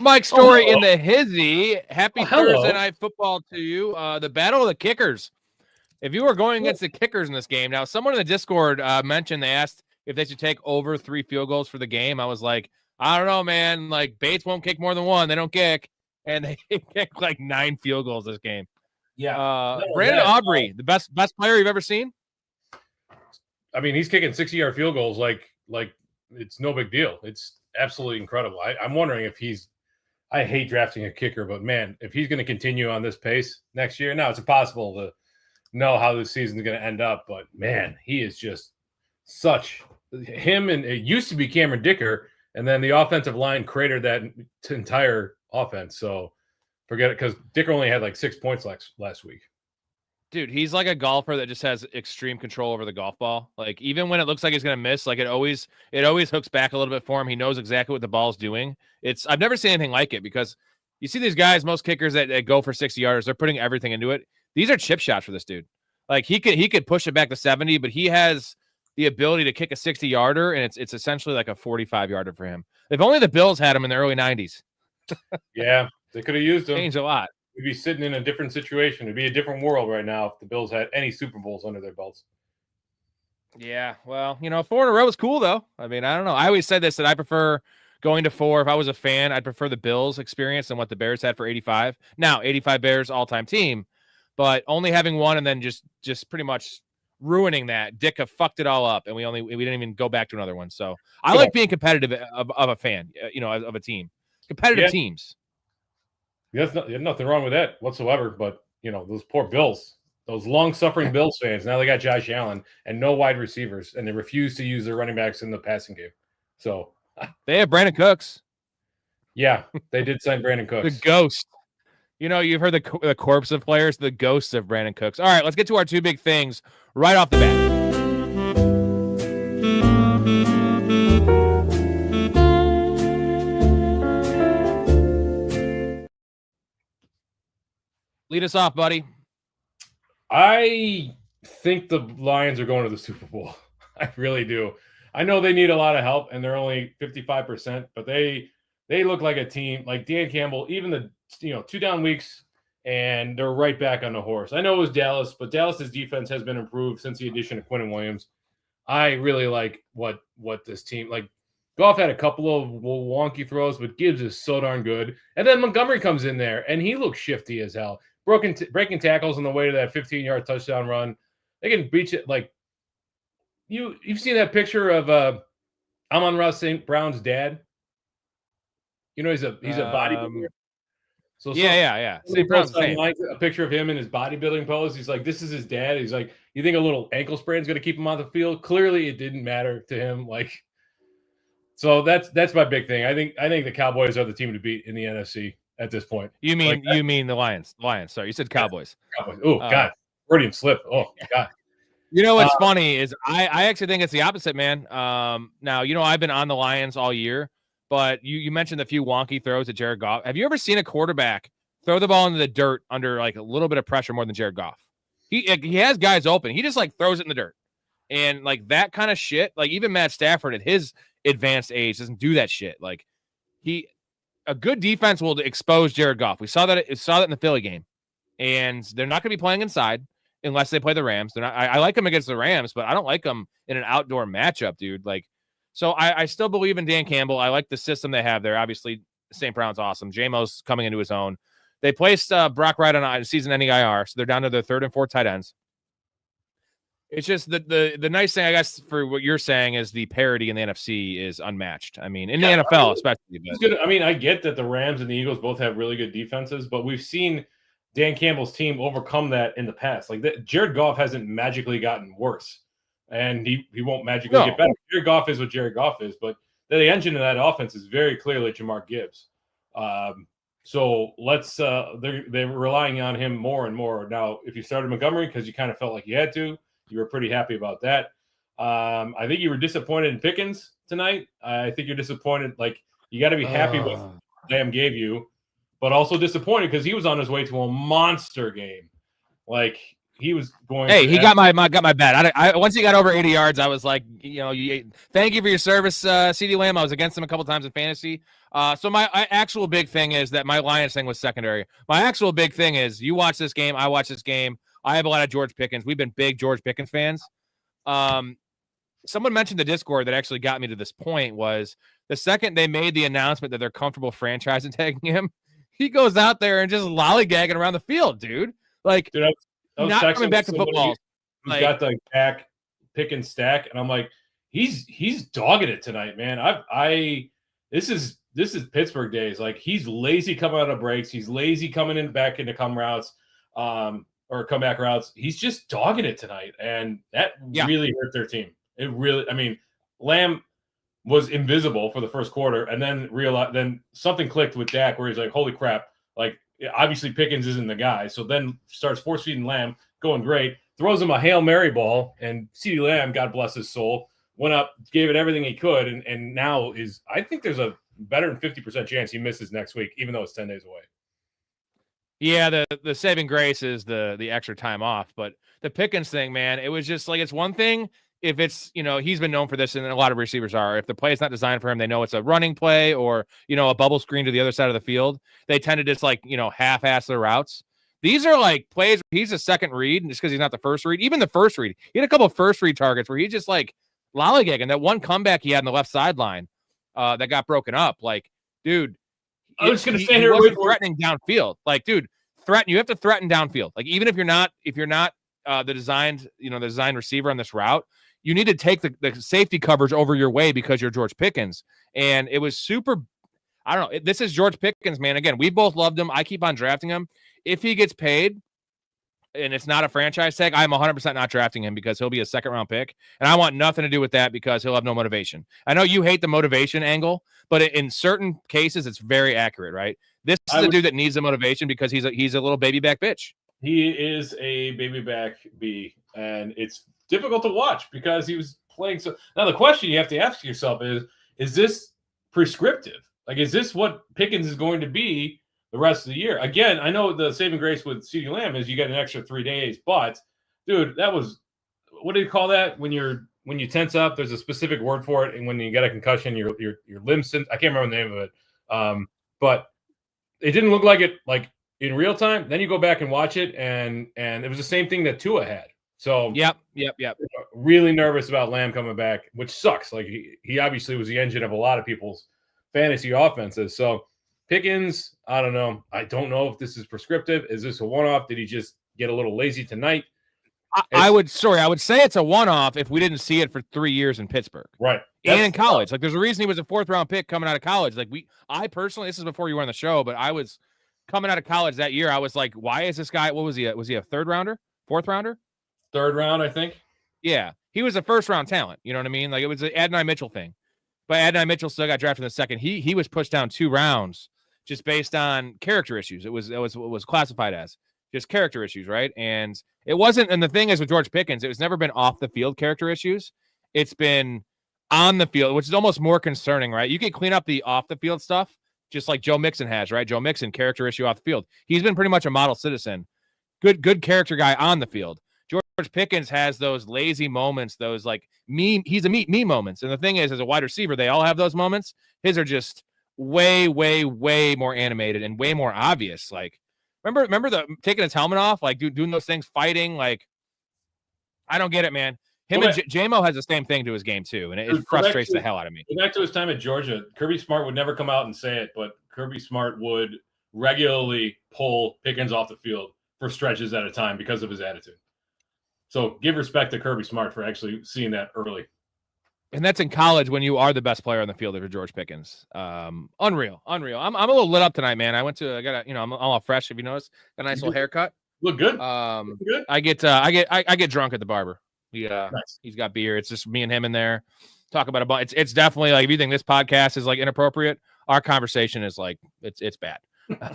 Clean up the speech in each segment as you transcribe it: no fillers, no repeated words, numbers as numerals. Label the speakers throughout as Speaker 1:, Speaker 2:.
Speaker 1: Mike Storey in the hizzy. Happy
Speaker 2: hello.
Speaker 1: Thursday night football to you. The battle of the kickers. If you were going against the kickers in this game, now someone in the Discord mentioned they asked if they should take over 3 field goals for the game. I was like, I don't know, man. Like Bates won't kick more than 1. They don't kick, and they kicked like 9 field goals this game.
Speaker 2: Yeah,
Speaker 1: Brandon Aubrey, the best player you've ever seen.
Speaker 2: I mean, he's kicking 60-yard field goals like it's no big deal. It's absolutely incredible. I'm wondering if I hate drafting a kicker, but man, if he's going to continue on this pace next year, now it's impossible to know how this season is going to end up. But man, he is just such him. And it used to be Cameron Dicker, and then the offensive line cratered that entire offense. So forget it, because Dicker only had like 6 points last week.
Speaker 1: Dude, he's like a golfer that just has extreme control over the golf ball. Like even when it looks like he's gonna miss, like it always hooks back a little bit for him. He knows exactly what the ball's doing. I've never seen anything like it, because you see these guys, most kickers that go for 60 yards, they're putting everything into it. These are chip shots for this dude. Like he could push it back to 70, but he has the ability to kick a 60-yarder, and it's essentially like a 45-yarder for him. If only the Bills had him in the early 90s.
Speaker 2: Yeah, they could have used him.
Speaker 1: Changed a lot.
Speaker 2: We'd be sitting in a different situation. It'd be a different world right now if the Bills had any Super Bowls under their belts.
Speaker 1: Yeah, well, 4 in a row is cool, though. I mean, I don't know. I always said this, that I prefer going to 4. If I was a fan, I'd prefer the Bills experience than what the Bears had for 85. Now, 85 Bears all-time team, but only having 1 and then just pretty much ruining that. Dick fucked it all up, and we didn't even go back to another one. So I like being competitive of a fan, of a team. Competitive teams.
Speaker 2: There's nothing wrong with that whatsoever, but those poor Bills, those long-suffering Bills fans, now they got Josh Allen and no wide receivers, and they refuse to use their running backs in the passing game. So
Speaker 1: they have Brandon Cooks.
Speaker 2: Yeah, they did sign Brandon Cooks.
Speaker 1: The ghost. You've heard the corpse of players, the ghosts of Brandon Cooks. All right, let's get to our 2 big things right off the bat. Lead us off, buddy.
Speaker 2: I think the Lions are going to the Super Bowl. I really do. I know they need a lot of help, and they're only 55%, but they look like a team. Like Dan Campbell, even the 2 down weeks, and they're right back on the horse. I know it was Dallas, but Dallas's defense has been improved since the addition of Quinnen Williams. I really like what this team like. Goff had a couple of wonky throws, but Gibbs is so darn good. And then Montgomery comes in there, and he looks shifty as hell. Breaking tackles on the way to that 15-yard touchdown run. They can breach it. Like you've seen that picture of Amon-Ra St. Brown's dad. He's a bodybuilder. So
Speaker 1: yeah. St. Brown's
Speaker 2: a picture of him in his bodybuilding pose. He's like, this is his dad. He's like, you think a little ankle sprain is going to keep him on the field? Clearly, it didn't matter to him. So that's my big thing. I think the Cowboys are the team to beat in the NFC at this point.
Speaker 1: You mean the Lions? Lions. Sorry, you said Cowboys.
Speaker 2: Cowboys. Oh God, Freudian slip. Oh God.
Speaker 1: What's funny is I actually think it's the opposite, man. Now I've been on the Lions all year, but you mentioned a few wonky throws at Jared Goff. Have you ever seen a quarterback throw the ball into the dirt under like a little bit of pressure more than Jared Goff? He has guys open. He just like throws it in the dirt, and like that kind of shit. Like even Matt Stafford at his advanced age doesn't do that shit. Like a good defense will expose Jared Goff. We saw that in the Philly game, and they're not going to be playing inside unless they play the Rams. They're not. I like them against the Rams, but I don't like them in an outdoor matchup, dude. Like, so I still believe in Dan Campbell. I like the system they have there. Obviously, St. Brown's awesome. J-Mo's coming into his own. They placed Brock Wright on a season-ending IR, so they're down to their 3rd and 4th tight ends. It's just the nice thing, I guess, for what you're saying is the parity in the NFC is unmatched. I mean, in the NFL especially.
Speaker 2: But. I mean, I get that the Rams and the Eagles both have really good defenses, but we've seen Dan Campbell's team overcome that in the past. Like Jared Goff hasn't magically gotten worse, and he won't magically get better. Jared Goff is what Jared Goff is, but the engine of that offense is very clearly Jamar Gibbs. So let's they're relying on him more and more. Now, if you started Montgomery because you kind of felt like you had to, you were pretty happy about that. I think you were disappointed in Pickens tonight. I think you're disappointed. Like you got to be happy with what Lamb gave you, but also disappointed because he was on his way to a monster game. Like he was going.
Speaker 1: Hey, he got my bet. I once he got over 80 yards, I was like, thank you for your service, CeeDee Lamb. I was against him a couple times in fantasy. So my actual big thing is that my Lions thing was secondary. My actual big thing is you watch this game, I watch this game. I have a lot of George Pickens. We've been big George Pickens fans. Someone mentioned the Discord that actually got me to this point was the second they made the announcement that they're comfortable franchising tagging him, he goes out there and just lollygagging around the field, dude. Like,
Speaker 2: dude, I was
Speaker 1: not coming back to football.
Speaker 2: Who's got the Dak Pickens stack, and I'm like, he's dogging it tonight, man. This is Pittsburgh days. Like, he's lazy coming out of breaks. He's lazy coming back into come routes, or comeback routes. He's just dogging it tonight, and that really hurt their team. It really, I mean, Lamb was invisible for the first quarter, and then something clicked with Dak where he's like, holy crap, like, obviously Pickens isn't the guy. So then starts force feeding Lamb, going great, throws him a Hail Mary ball, and CeeDee Lamb, God bless his soul, went up, gave it everything he could, and now I think there's a better than 50% chance he misses next week, even though it's 10 days away.
Speaker 1: Yeah, the saving grace is the extra time off, but the Pickens thing, man, it was just like, it's one thing if it's, he's been known for this, and a lot of receivers are. If the play is not designed for him, they know it's a running play or, a bubble screen to the other side of the field. They tend to just half-ass their routes. These are like plays where he's a second read, just because he's not the first read. Even the first read, he had a couple of first read targets where he just like lollygagging. That one comeback he had on the left sideline that got broken up. Like, dude,
Speaker 2: I was going to say
Speaker 1: he wasn't threatening downfield. Like, dude, you have to threaten downfield. Like, even if you're not the designed receiver on this route, you need to take the safety coverage over your way because you're George Pickens. And it was super, I don't know. This is George Pickens, man. Again, we both loved him. I keep on drafting him. If he gets paid and it's not a franchise tag, I'm 100% not drafting him because he'll be a second-round pick. And I want nothing to do with that because he'll have no motivation. I know you hate the motivation angle, but in certain cases, it's very accurate, right? This is a dude that needs the motivation because he's a little baby back bitch.
Speaker 2: He is a baby back B, and it's difficult to watch because he was playing so. Now the question you have to ask yourself is this prescriptive? Like, is this what Pickens is going to be the rest of the year? Again, I know the saving grace with CeeDee Lamb is you get an extra 3 days, but dude, that was, what do you call that when you tense up? There's a specific word for it, and when you get a concussion, your limbs. I can't remember the name of it, but it didn't look like it like in real time. Then you go back and watch it, and it was the same thing that Tua had. So
Speaker 1: yep.
Speaker 2: Really nervous about Lamb coming back, which sucks. Like, he obviously was the engine of a lot of people's fantasy offenses. So Pickens, I don't know. I don't know if this is prescriptive. Is this a one-off? Did he just get a little lazy tonight?
Speaker 1: I would say it's a one-off if we didn't see it for 3 years in Pittsburgh.
Speaker 2: Right.
Speaker 1: And in college. Like, there's a reason he was a 4th-round pick coming out of college. Like, I personally, this is before you were on the show, but I was coming out of college that year. I was like, why is this guy, what was he? Was he a 3rd rounder? 4th rounder?
Speaker 2: 3rd round, I think.
Speaker 1: Yeah. He was a 1st-round talent. You know what I mean? Like, it was an Adonai Mitchell thing. But Adonai Mitchell still got drafted in the 2nd. He was pushed down 2 rounds just based on character issues. It was classified as just character issues, right? And it wasn't. And the thing is with George Pickens, it's never been off the field character issues. It's been on the field, which is almost more concerning, right? You can clean up the off the field stuff, just like Joe Mixon has, right? Joe Mixon, character issue off the field. He's been pretty much a model citizen, good character guy on the field. George Pickens has those lazy moments, those like he's a me moments. And the thing is, as a wide receiver, they all have those moments. His are just way more animated and way more obvious. Like, remember the taking his helmet off, like doing those things, fighting. Like, I don't get it, man. Him and J-Mo has the same thing to his game too, and it frustrates the hell out of me.
Speaker 2: Back to his time at Georgia, Kirby Smart would never come out and say it, but Kirby Smart would regularly pull Pickens off the field for stretches at a time because of his attitude. So give respect to Kirby Smart for actually seeing that early.
Speaker 1: And that's in college when you are the best player on the field if you're George Pickens. Unreal. I'm a little lit up tonight, man. I'm all fresh, if you notice. Got a nice little haircut.
Speaker 2: Look good.
Speaker 1: Good. I get drunk at the barber. Nice. He's got beer. It's just me and him in there. Talk about a bunch. It's definitely like, if you think this podcast is like inappropriate, our conversation is like it's bad.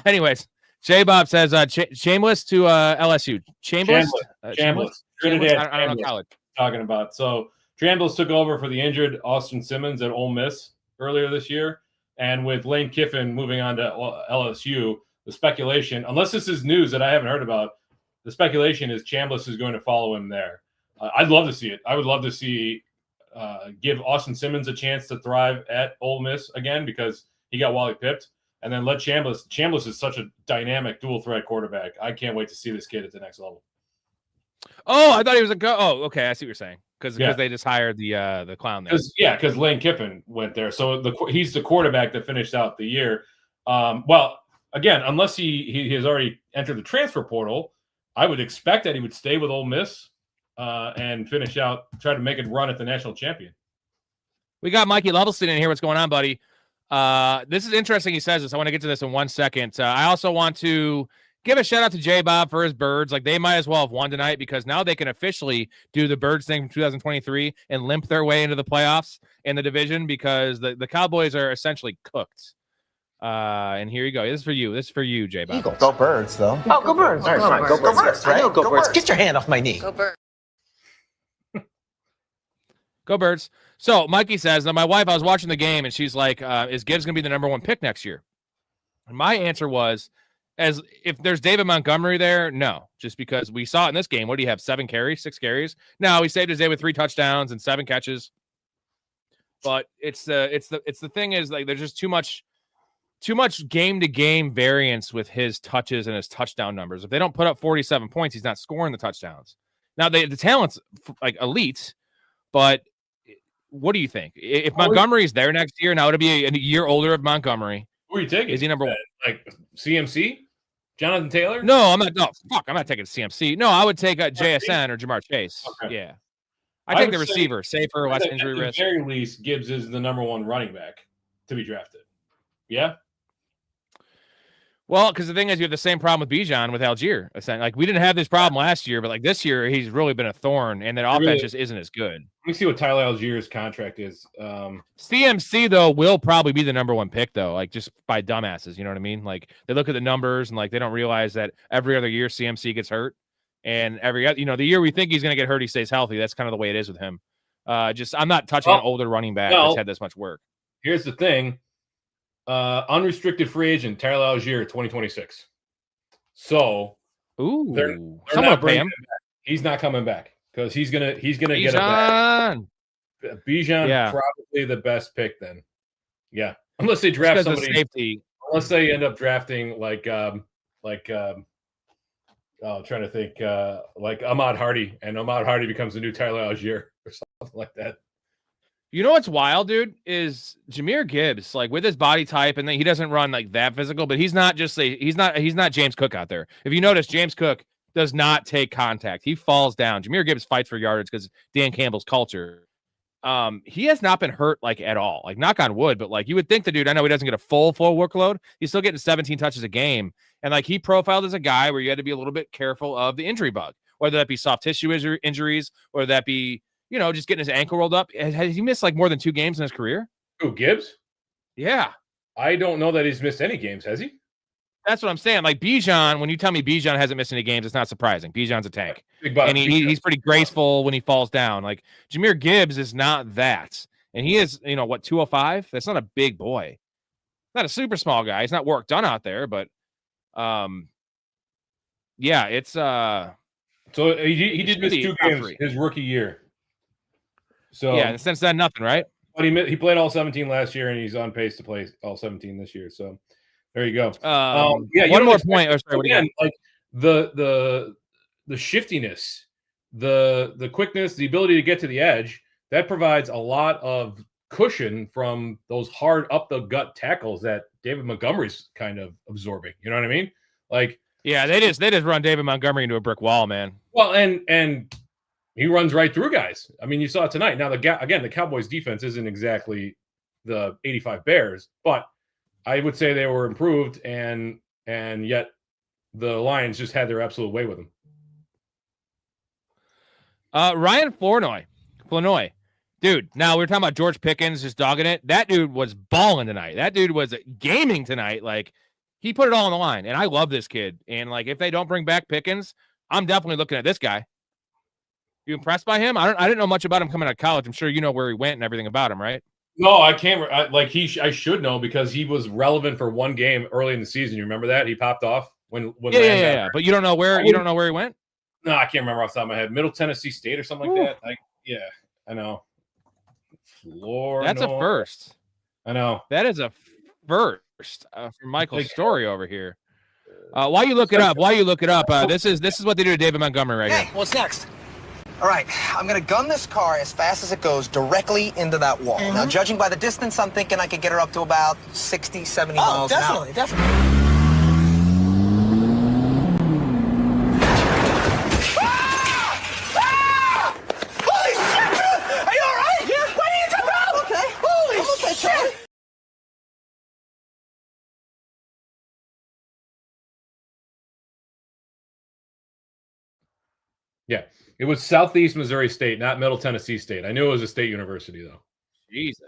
Speaker 1: Anyways, J Bob says shameless to LSU. Shameless.
Speaker 2: I don't know
Speaker 1: college.
Speaker 2: Talking about. So Trambles took over for the injured Austin Simmons at Ole Miss earlier this year, and with Lane Kiffin moving on to LSU, the speculation, unless this is news that I haven't heard about, the speculation is Chambliss is going to follow him there. I'd love to see it. I would love to see give Austin Simmons a chance to thrive at Ole Miss again because he got Wally pipped, and then let Chambliss. Chambliss is such a dynamic dual threat quarterback. I can't wait to see this kid at the next level.
Speaker 1: Oh, I thought he was okay. I see what you're saying because they just hired the clown there.
Speaker 2: Because Lane Kiffin went there, so he's the quarterback that finished out the year. Well, again, unless he has already entered the transfer portal, I would expect that he would stay with Ole Miss and finish out, try to make it run at the national champion.
Speaker 1: We got Mikey Lovelston in here. What's going on, buddy? This is interesting. He says this. I want to get to this in 1 second. I also want to give a shout out to J Bob for his Birds. Like they might as well have won tonight because now they can officially do the Birds thing from 2023 and limp their way into the playoffs in the division because the Cowboys are essentially cooked. And here you go. This is for you. This is for you, J Bob.
Speaker 3: Eagles. Go Birds, though.
Speaker 4: Oh, go Birds.
Speaker 3: All right, fine. Go Birds. Right?
Speaker 4: Go Birds. Get your hand off my knee.
Speaker 5: Go Birds.
Speaker 1: Go Birds. So Mikey says, now my wife, I was watching the game and she's like, is Gibbs going to be the number 1 pick next year? And my answer was, as if there's David Montgomery there, no, just because we saw it in this game. What do you have? 6 carries? No, he saved his day with 3 touchdowns and 7 catches. But it's the thing is like, there's just too much game to game variance with his touches and his touchdown numbers. If they don't put up 47 points, he's not scoring the touchdowns. Now the talent's like elite, but what do you think? If Montgomery's there next year, now it'll be a year older of Montgomery.
Speaker 2: Who are you taking?
Speaker 1: Is he number 1?
Speaker 2: Like CMC? Jonathan Taylor?
Speaker 1: No, I'm not. No, fuck. I'm not taking CMC. No, I would take JSN or Jamar Chase. Okay. Yeah. I take the receiver. Safer, less injury risk.
Speaker 2: At the very least, Gibbs is the number 1 running back to be drafted. Yeah?
Speaker 1: Well, because the thing is, you have the same problem with Bijan with Algier. Like, we didn't have this problem last year, but like this year, he's really been a thorn, and that offense just isn't as good.
Speaker 2: Let me see what Tyler Algier's contract is.
Speaker 1: CMC, though, will probably be the number 1 pick, though, like just by dumbasses. You know what I mean? Like, they look at the numbers, and like they don't realize that every other year CMC gets hurt. And the year we think he's going to get hurt, he stays healthy. That's kind of the way it is with him. I'm not touching an older running back that's had this much work.
Speaker 2: Here's the thing. Unrestricted free agent Tyler Algier 2026. So they're not bringing him back. He's not coming back because he's gonna get a back. Bijan probably the best pick then. Yeah, unless they draft somebody. Safety. Unless they end up drafting like I'm trying to think like Ahmad Hardy, and Ahmad Hardy becomes the new Tyler Algier or something like that.
Speaker 1: You know what's wild, dude, is Jahmyr Gibbs, like with his body type, and then he doesn't run like that physical, but he's not James Cook out there. If you notice, James Cook does not take contact. He falls down. Jahmyr Gibbs fights for yardage because Dan Campbell's culture. He has not been hurt like at all. Like knock on wood, but like you would think the dude, I know he doesn't get a full workload. He's still getting 17 touches a game. And like he profiled as a guy where you had to be a little bit careful of the injury bug, whether that be soft tissue injuries, or that be, just getting his ankle rolled up. Has he missed like more than 2 games in his career?
Speaker 2: Who, Gibbs?
Speaker 1: Yeah.
Speaker 2: I don't know that he's missed any games, has he?
Speaker 1: That's what I'm saying. Like Bijan, when you tell me Bijan hasn't missed any games, it's not surprising. Bijan's a tank. And he's pretty graceful when he falls down. Like Jahmyr Gibbs is not that. And he is, 205? That's not a big boy. Not a super small guy. He's not work done out there, but yeah, it's
Speaker 2: so he did miss 2 games his rookie year. So
Speaker 1: yeah, since then nothing, right?
Speaker 2: But he played all 17 last year, and he's on pace to play all 17 this year. So there you go.
Speaker 1: One more point.
Speaker 2: Again, like the shiftiness, the quickness, the ability to get to the edge, that provides a lot of cushion from those hard up the gut tackles that David Montgomery's kind of absorbing. You know what I mean? Like,
Speaker 1: yeah, they just run David Montgomery into a brick wall, man.
Speaker 2: Well, and he runs right through guys. I mean, you saw it tonight. Now, the Cowboys' defense isn't exactly the 85 Bears, but I would say they were improved, and yet the Lions just had their absolute way with them.
Speaker 1: Ryan Flournoy. Dude, now we're talking about George Pickens just dogging it. That dude was balling tonight. That dude was gaming tonight. Like, he put it all on the line, and I love this kid. And, like, if they don't bring back Pickens, I'm definitely looking at this guy. You impressed by him? I didn't know much about him coming out of college. I'm sure you know where he went and everything about him, right?
Speaker 2: No, I can't. I should know because he was relevant for one game early in the season. You remember that? He popped off when
Speaker 1: Yeah. But you don't know where he went?
Speaker 2: No, I can't remember off the top of my head. Middle Tennessee State or something like that. I know.
Speaker 1: That's a first.
Speaker 2: I know.
Speaker 1: That is a first for Michael Storey over here. While you look it up, this is what they do to David Montgomery right here.
Speaker 4: What's next? All right, I'm going to gun this car as fast as it goes directly into that wall. Now, judging by the distance, I'm thinking I could get her up to about 60, 70 miles an hour. Definitely. Holy shit, dude! Are you all right? Yeah. Why didn't you jump out? Okay. Holy shit!
Speaker 2: Yeah, it was Southeast Missouri State, not Middle Tennessee State. I knew it was a state university, though.
Speaker 1: Jesus.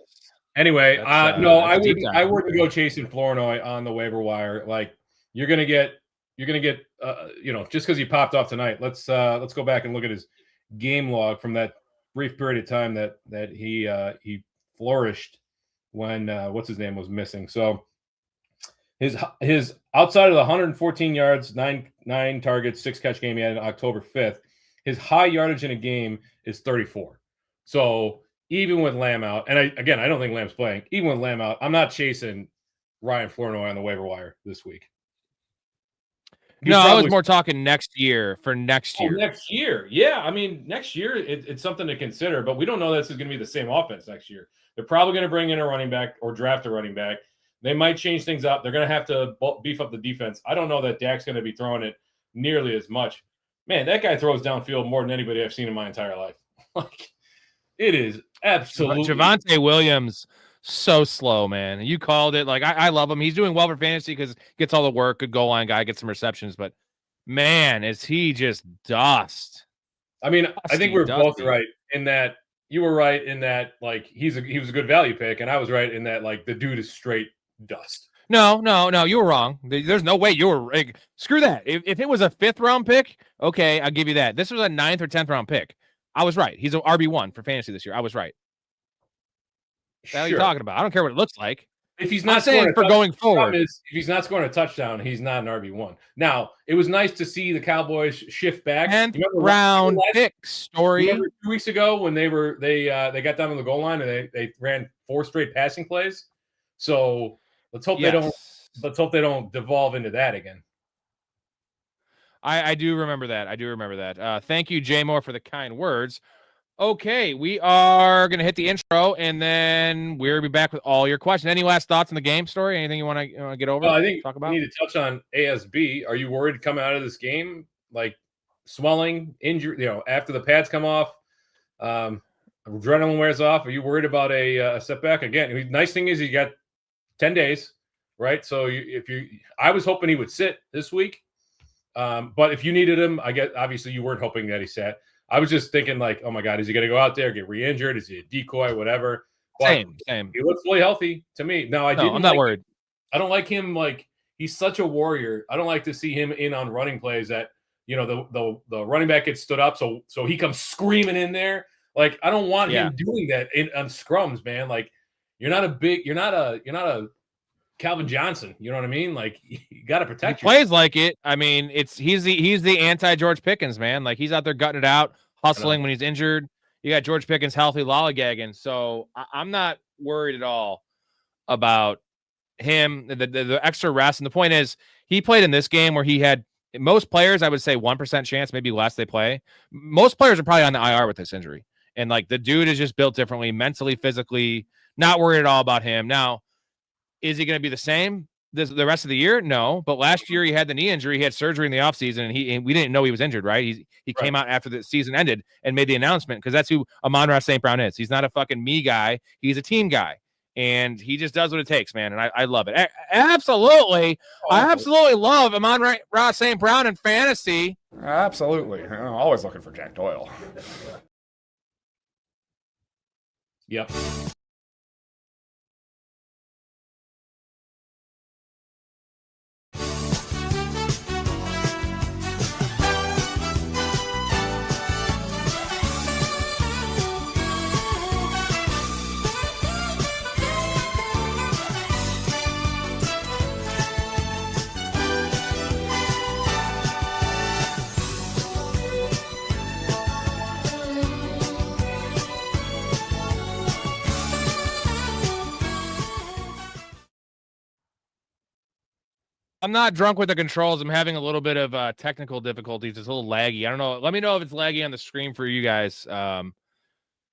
Speaker 2: Anyway, no, I wouldn't go chasing Flournoy on the waiver wire. Like you're gonna get, just because he popped off tonight. Let's go back and look at his game log from that brief period of time that he flourished when what's his name was missing. So his outside of the 114 yards, nine targets, 6 catch game he had on October 5th. His high yardage in a game is 34. So even with Lamb out, and I don't think Lamb's playing. Even with Lamb out, I'm not chasing Ryan Flournoy on the waiver wire this week.
Speaker 1: I was more talking next year. Next
Speaker 2: year. Yeah, I mean, next year it's something to consider, but we don't know this is going to be the same offense next year. They're probably going to bring in a running back or draft a running back. They might change things up. They're going to have to beef up the defense. I don't know that Dak's going to be throwing it nearly as much. Man, that guy throws downfield more than anybody I've seen in my entire life. Like, it is absolutely.
Speaker 1: Javonte Williams, so slow, man. You called it. Like, I love him. He's doing well for fantasy because gets all the work, good goal line guy, gets some receptions. But, man, is he just dust.
Speaker 2: I mean, I think we're both right in that. You were right in that, like, he was a good value pick, and I was right in that, like, the dude is straight dust.
Speaker 1: No, you were wrong. There's no way you were like, screw that. If it was a 5th round pick, okay, I'll give you that. This was a 9th or 10th round pick. I was right. He's an RB1 for fantasy this year. I was right. What are you talking about? I don't care what it looks like.
Speaker 2: If he's not
Speaker 1: saying for going forward,
Speaker 2: if he's not scoring a touchdown, he's not an RB1. Now, it was nice to see the Cowboys shift back.
Speaker 1: 10th round pick Story.
Speaker 2: 2 weeks ago when they got down to the goal line and they ran 4 straight passing plays. So let's hope they don't devolve into that again.
Speaker 1: I do remember that. Thank you, Jay Moore, for the kind words. Okay, we are going to hit the intro, and then we'll be back with all your questions. Any last thoughts on the game Story? Anything you want to get over?
Speaker 2: Well, I think
Speaker 1: talk about?
Speaker 2: We need to touch on ASB. Are you worried coming out of this game, like swelling, injury, after the pads come off, adrenaline wears off? Are you worried about a setback? Again, nice thing is you got 10 days, right? So I was hoping he would sit this week. But if you needed him, obviously you weren't hoping that he sat. I was just thinking like, oh my God, is he going to go out there, get re-injured? Is he a decoy, whatever? But
Speaker 1: same.
Speaker 2: He looks fully healthy to me. Now,
Speaker 1: I'm not worried.
Speaker 2: I don't like him. Like, he's such a warrior. I don't like to see him in on running plays that, the running back gets stood up. So he comes screaming in there. Like, I don't want him doing that on scrums, man. Like, you're not a Calvin Johnson, you know what I mean? Like, you got to protect you.
Speaker 1: Plays like it. I mean, he's the anti-George Pickens, man. Like, he's out there gutting it out, hustling when he's injured. You got George Pickens healthy, lollygagging. So I'm not worried at all about him, the extra rest. And the point is, he played in this game where he had most players, I would say 1% chance, maybe less they play. Most players are probably on the IR with this injury. And like, the dude is just built differently, mentally, physically, not worried at all about him. Now, is he going to be the same the rest of the year? No. But last year he had the knee injury. He had surgery in the offseason, and we didn't know he was injured, right? He came out after the season ended and made the announcement because that's who Amon-Ra St. Brown is. He's not a fucking me guy. He's a team guy. And he just does what it takes, man. And I love it. Absolutely. I absolutely love Amon-Ra St. Brown in fantasy.
Speaker 5: Absolutely. I'm always looking for Jack Doyle.
Speaker 2: Yep.
Speaker 1: I'm not drunk with the controls. I'm having a little bit of technical difficulties. It's a little laggy. I don't know. Let me know if it's laggy on the screen for you guys. It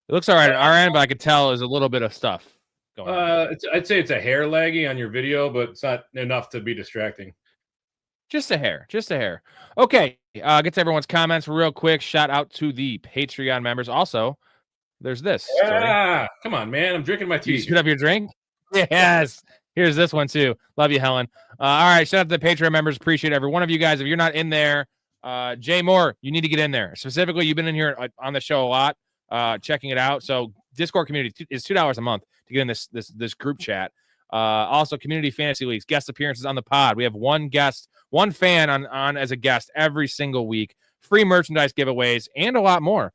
Speaker 1: looks all right on our end, but I could tell there's a little bit of stuff going on.
Speaker 2: I'd say it's a hair laggy on your video, but it's not enough to be distracting.
Speaker 1: Just a hair. Okay, get to everyone's comments real quick. Shout out to the Patreon members. Also, there's this.
Speaker 2: Yeah, come on, man. I'm drinking my tea.
Speaker 1: You spit up your drink? Yes. Here's this one too. Love you, Helen. All right, shout out to the Patreon members. Appreciate every one of you guys. If you're not in there, Jay Moore, you need to get in there. Specifically, you've been in here on the show a lot, checking it out. So Discord community is $2 a month to get in this group chat. Also, community fantasy leagues, guest appearances on the pod. We have one fan on as a guest every single week. Free merchandise giveaways and a lot more.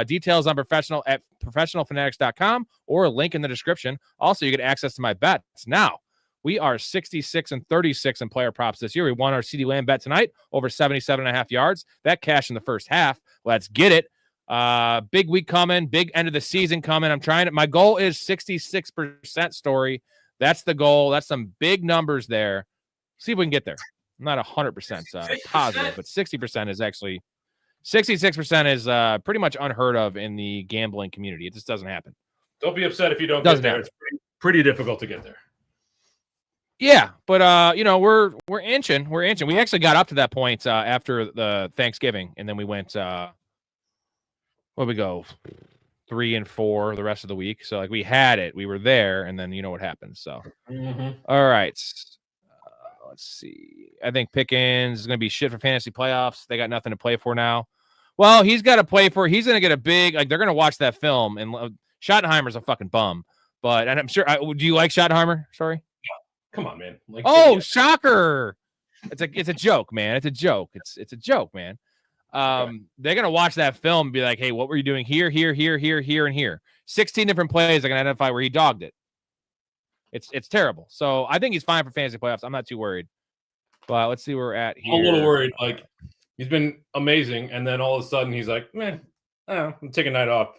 Speaker 1: Details on professionalfanatics.com or a link in the description. Also, you get access to my bets. Now, we are 66-36 in player props this year. We won our CeeDee Lamb bet tonight, over 77.5 yards. That cash in the first half. Let's get it. Big week coming, big end of the season coming. My goal is 66% Storey. That's the goal. That's some big numbers there. See if we can get there. I'm not 100% positive, but 60% is actually 66% is pretty much unheard of in the gambling community. It just doesn't happen.
Speaker 2: Don't be upset if you don't get there. It's pretty difficult to get there.
Speaker 1: Yeah, but we're inching. We actually got up to that point after the Thanksgiving, and then we went we go 3 and 4 the rest of the week. So like we had it, we were there, and then you know what happens. So all right. Let's see. I think Pickens is going to be shit for fantasy playoffs. They got nothing to play for now. Well, he's got to play for. He's going to get a big. Like they're going to watch that film, and Schottenheimer's a fucking bum. And I'm sure. Do you like Schottenheimer? Sorry.
Speaker 2: Yeah. Come on, man. Like,
Speaker 1: shocker! It's a joke, man. It's a joke. It's a joke, man. They're going to watch that film and be like, hey, what were you doing here, and here? 16 different plays. I can identify where he dogged it. It's terrible. So I think he's fine for fantasy playoffs. I'm not too worried. But let's see where we're at here.
Speaker 2: I'm a little worried. Like he's been amazing, and then all of a sudden he's like, man, I'm taking a night off.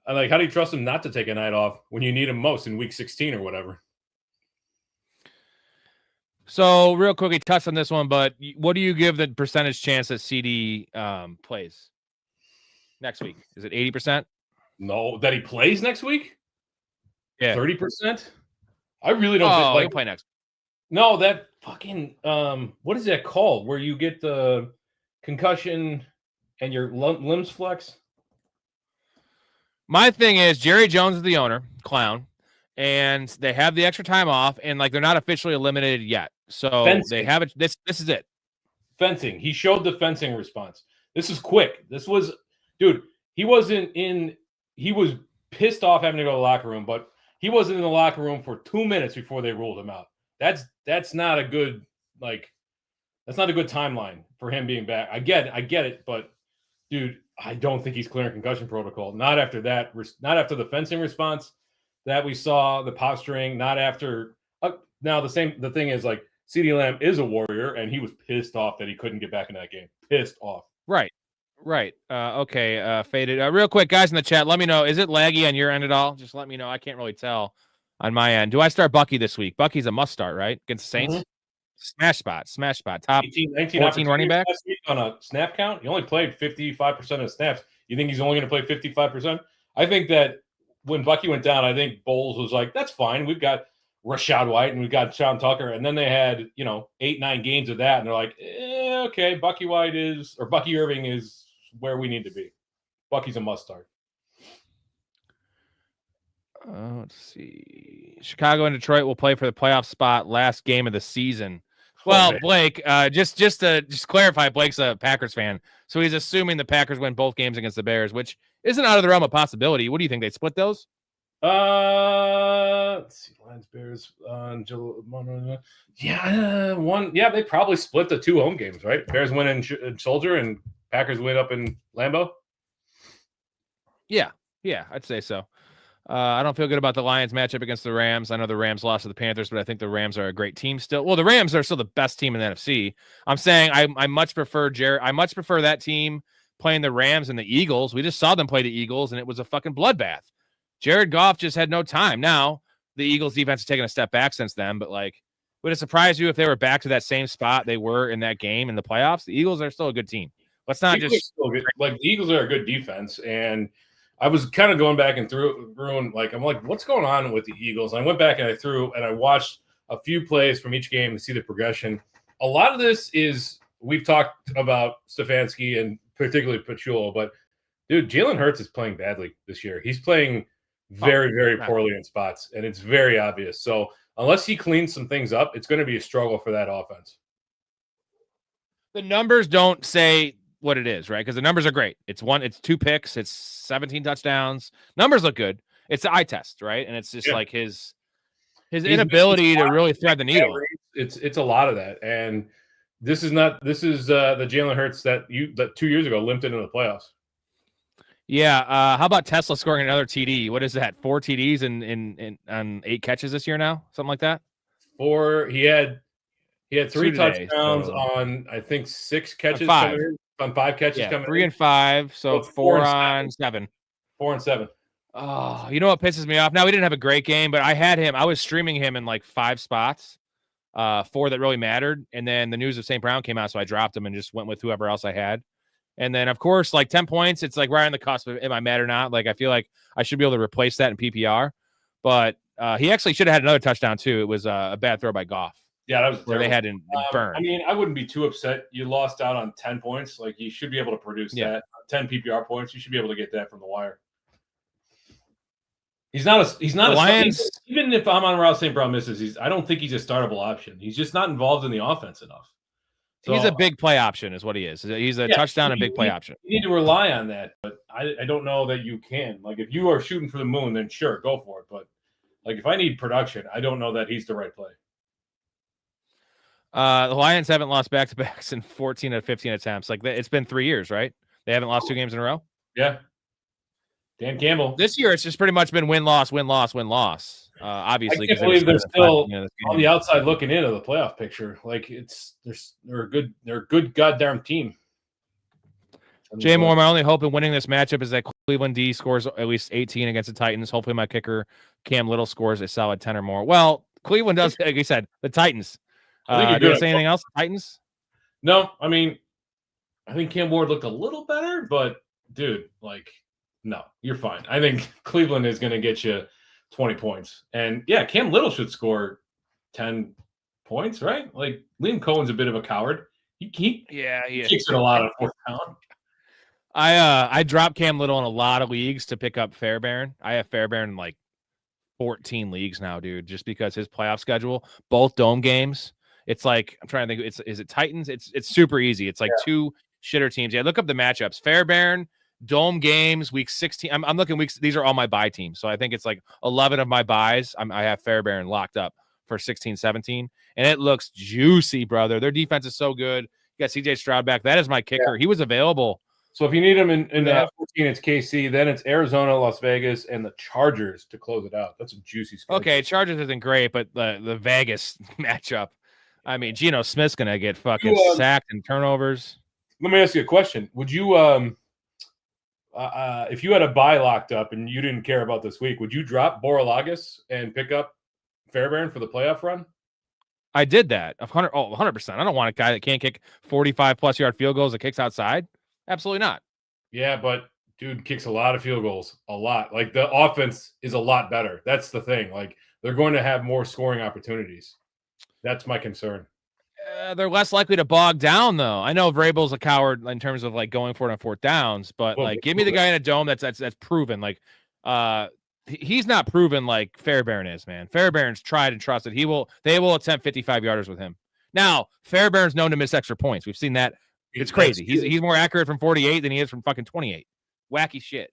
Speaker 2: I'm like, how do you trust him not to take a night off when you need him most in week 16 or whatever?
Speaker 1: So real quickly, touch on this one, but what do you give the percentage chance that CD plays next week? Is it 80%?
Speaker 2: No, that he plays next week?
Speaker 1: Yeah,
Speaker 2: 30%. I really don't think
Speaker 1: he'll play next.
Speaker 2: No, that fucking what is that called? Where you get the concussion and your limbs flex?
Speaker 1: My thing is Jerry Jones is the owner, clown, and they have the extra time off, and like they're not officially eliminated yet. So They have it. This is it.
Speaker 2: Fencing. He showed the fencing response. This is quick. This was, dude. He wasn't in. He was pissed off having to go to the locker room, but he wasn't in the locker room for 2 minutes before they ruled him out. That's not a good that's not a good timeline for him being back. I get it, but dude, I don't think he's clearing concussion protocol. Not after that. Not after the fencing response that we saw, the posturing. Not after. Now the thing is like CeeDee Lamb is a warrior, and he was pissed off that he couldn't get back in that game. Pissed off.
Speaker 1: Right. Okay. Faded. Real quick, guys in the chat, let me know. Is it laggy on your end at all? Just let me know. I can't really tell on my end. Do I start Bucky this week? Bucky's a must start, right? Against the Saints. Mm-hmm. Smash spot. Top 14 running back.
Speaker 2: Last week on a snap count, he only played 55% of snaps. You think he's only going to play 55%? I think that when Bucky went down, I think Bowles was like, that's fine. We've got Rashad White and we've got Sean Tucker. And then they had, 8-9 games of that. And they're like, okay, Bucky Irving is where we need to be. Bucky's a must start.
Speaker 1: Let's see. Chicago and Detroit will play for the playoff spot last game of the season. Well, Blake, just to clarify, Blake's a Packers fan, so he's assuming the Packers win both games against the Bears, which isn't out of the realm of possibility. What do you think? They split those?
Speaker 2: Let's see. Lions, Bears, one. Yeah, they probably split the 2 home games, right? Bears win in Soldier and Packers win up in Lambeau.
Speaker 1: Yeah, I'd say so. I don't feel good about the Lions matchup against the Rams. I know the Rams lost to the Panthers, but I think the Rams are a great team still. Well, the Rams are still the best team in the NFC. I'm saying I much prefer that team playing the Rams and the Eagles. We just saw them play the Eagles, and it was a fucking bloodbath. Jared Goff just had no time. Now, the Eagles defense has taken a step back since then, but Would it surprise you if they were back to that same spot they were in that game in the playoffs? The Eagles are still a good team. Let's not just
Speaker 2: like the Eagles are a good defense, and I was kind of going back and through like I'm like, what's going on with the Eagles? And I went back and I watched a few plays from each game to see the progression. A lot of this is we've talked about Stefanski and particularly Pachulo, but dude, Jalen Hurts is playing badly this year. He's playing very, very poorly in spots, and it's very obvious. So unless he cleans some things up, it's going to be a struggle for that offense.
Speaker 1: The numbers don't say what it is, right? Because the numbers are great. It's 2 picks, it's 17 touchdowns. Numbers look good. It's the eye test, right? And it's just like his inability to really thread the needle.
Speaker 2: It's a lot of that, and this is the Jalen Hurts that 2 years ago limped into the playoffs.
Speaker 1: Yeah. How about Tesla scoring another TD? What is that? 4 TDs in on 8 catches this year now, something like that.
Speaker 2: 4. He had 3 touchdowns on I think 6 catches on 5 catches coming.
Speaker 1: 3 and 5, so 4 on 7.
Speaker 2: 4 and 7.
Speaker 1: Oh, you know what pisses me off? Now, we didn't have a great game, but I had him. I was streaming him in like 5 spots, 4 that really mattered. And then the news of St. Brown came out, so I dropped him and just went with whoever else I had. And then, of course, like 10 points, it's like right on the cusp of am I mad or not? Like, I feel like I should be able to replace that in PPR. But he actually should have had another touchdown, too. It was a bad throw by Goff.
Speaker 2: Yeah, that was
Speaker 1: where they had him burned.
Speaker 2: I mean, I wouldn't be too upset. You lost out on 10 points. Like, you should be able to produce that. 10 PPR points. You should be able to get that from the wire. He's not a Lions. Even if I'm on Route St. Brown misses, I don't think he's a startable option. He's just not involved in the offense enough. So,
Speaker 1: he's a big play option, is what he is. He's a touchdown and big play option.
Speaker 2: You need to rely on that, but I don't know that you can. Like, if you are shooting for the moon, then sure, go for it. But like, if I need production, I don't know that he's the right play.
Speaker 1: The Lions haven't lost back-to-backs in 14 out of 15 attempts. Like, it's been 3 years, right? They haven't lost 2 games in a row.
Speaker 2: Yeah. Dan Campbell.
Speaker 1: This year, it's just pretty much been win-loss, win-loss, win-loss. Obviously,
Speaker 2: I can't believe they're still on the outside looking into the playoff picture. Like, they're a good goddamn team.
Speaker 1: Jay Moore, my only hope in winning this matchup is that Cleveland D scores at least 18 against the Titans. Hopefully, my kicker Cam Little scores a solid 10 or more. Well, Cleveland does, like you said, the Titans. Do you say anything else? Titans?
Speaker 2: No, I mean, I think Cam Ward looked a little better, but dude, like, no, you're fine. I think Cleveland is going to get you 20 points. And yeah, Cam Little should score 10 points, right? Like, Liam Cohen's a bit of a coward. He kicks it a lot on 4th down.
Speaker 1: I dropped Cam Little in a lot of leagues to pick up Fairbairn. I have Fairbairn in like 14 leagues now, dude, just because his playoff schedule, both dome games. It's like, I'm trying to think, is it Titans? It's super easy. It's like 2 shitter teams. Yeah, look up the matchups. Fairbairn, dome games, week 16. I'm looking weeks. These are all my buy teams. So I think it's like 11 of my buys. I have Fairbairn locked up for 16, 17. And it looks juicy, brother. Their defense is so good. You got CJ Stroud back. That is my kicker. He was available.
Speaker 2: So if you need him in the F14, it's KC. Then it's Arizona, Las Vegas, and the Chargers to close it out. That's a juicy schedule.
Speaker 1: Okay, Chargers isn't great, but the Vegas matchup, I mean, Geno Smith's going to get fucking sacked and turnovers.
Speaker 2: Let me ask you a question. Would you, if you had a buy locked up and you didn't care about this week, would you drop Borolagis and pick up Fairbairn for the playoff run?
Speaker 1: I did that. 100%. I don't want a guy that can't kick 45-plus yard field goals that kicks outside. Absolutely not.
Speaker 2: Yeah, but dude kicks a lot of field goals. A lot. Like, the offense is a lot better. That's the thing. Like, they're going to have more scoring opportunities. That's my concern.
Speaker 1: They're less likely to bog down, though. I know Vrabel's a coward in terms of like going for it on 4th downs, but like, give me the guy in a dome that's proven. Like, he's not proven like Fairbairn is, man. Fairbairn's tried and trusted. They will attempt 55-yarders with him. Now, Fairbairn's known to miss extra points. We've seen that. It's crazy. He's more accurate from 48 than he is from fucking 28. Wacky shit.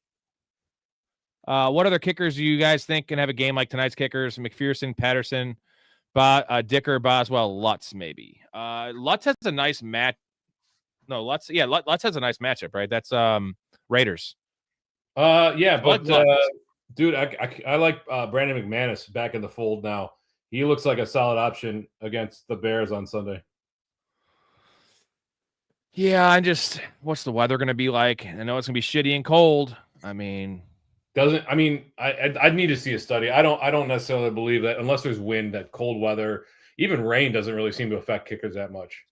Speaker 1: What other kickers do you guys think can have a game like tonight's kickers? McPherson, Patterson, Dicker, Boswell, Lutz, maybe. Lutz has a nice match. No, Lutz has a nice matchup, right? That's Raiders.
Speaker 2: Yeah, but dude, I like Brandon McManus back in the fold now. He looks like a solid option against the Bears on Sunday.
Speaker 1: Yeah, what's the weather going to be like? I know it's going to be shitty and cold. I mean,
Speaker 2: I'd need to see a study. I don't necessarily believe that unless there's wind, that cold weather, even rain doesn't really seem to affect kickers that much.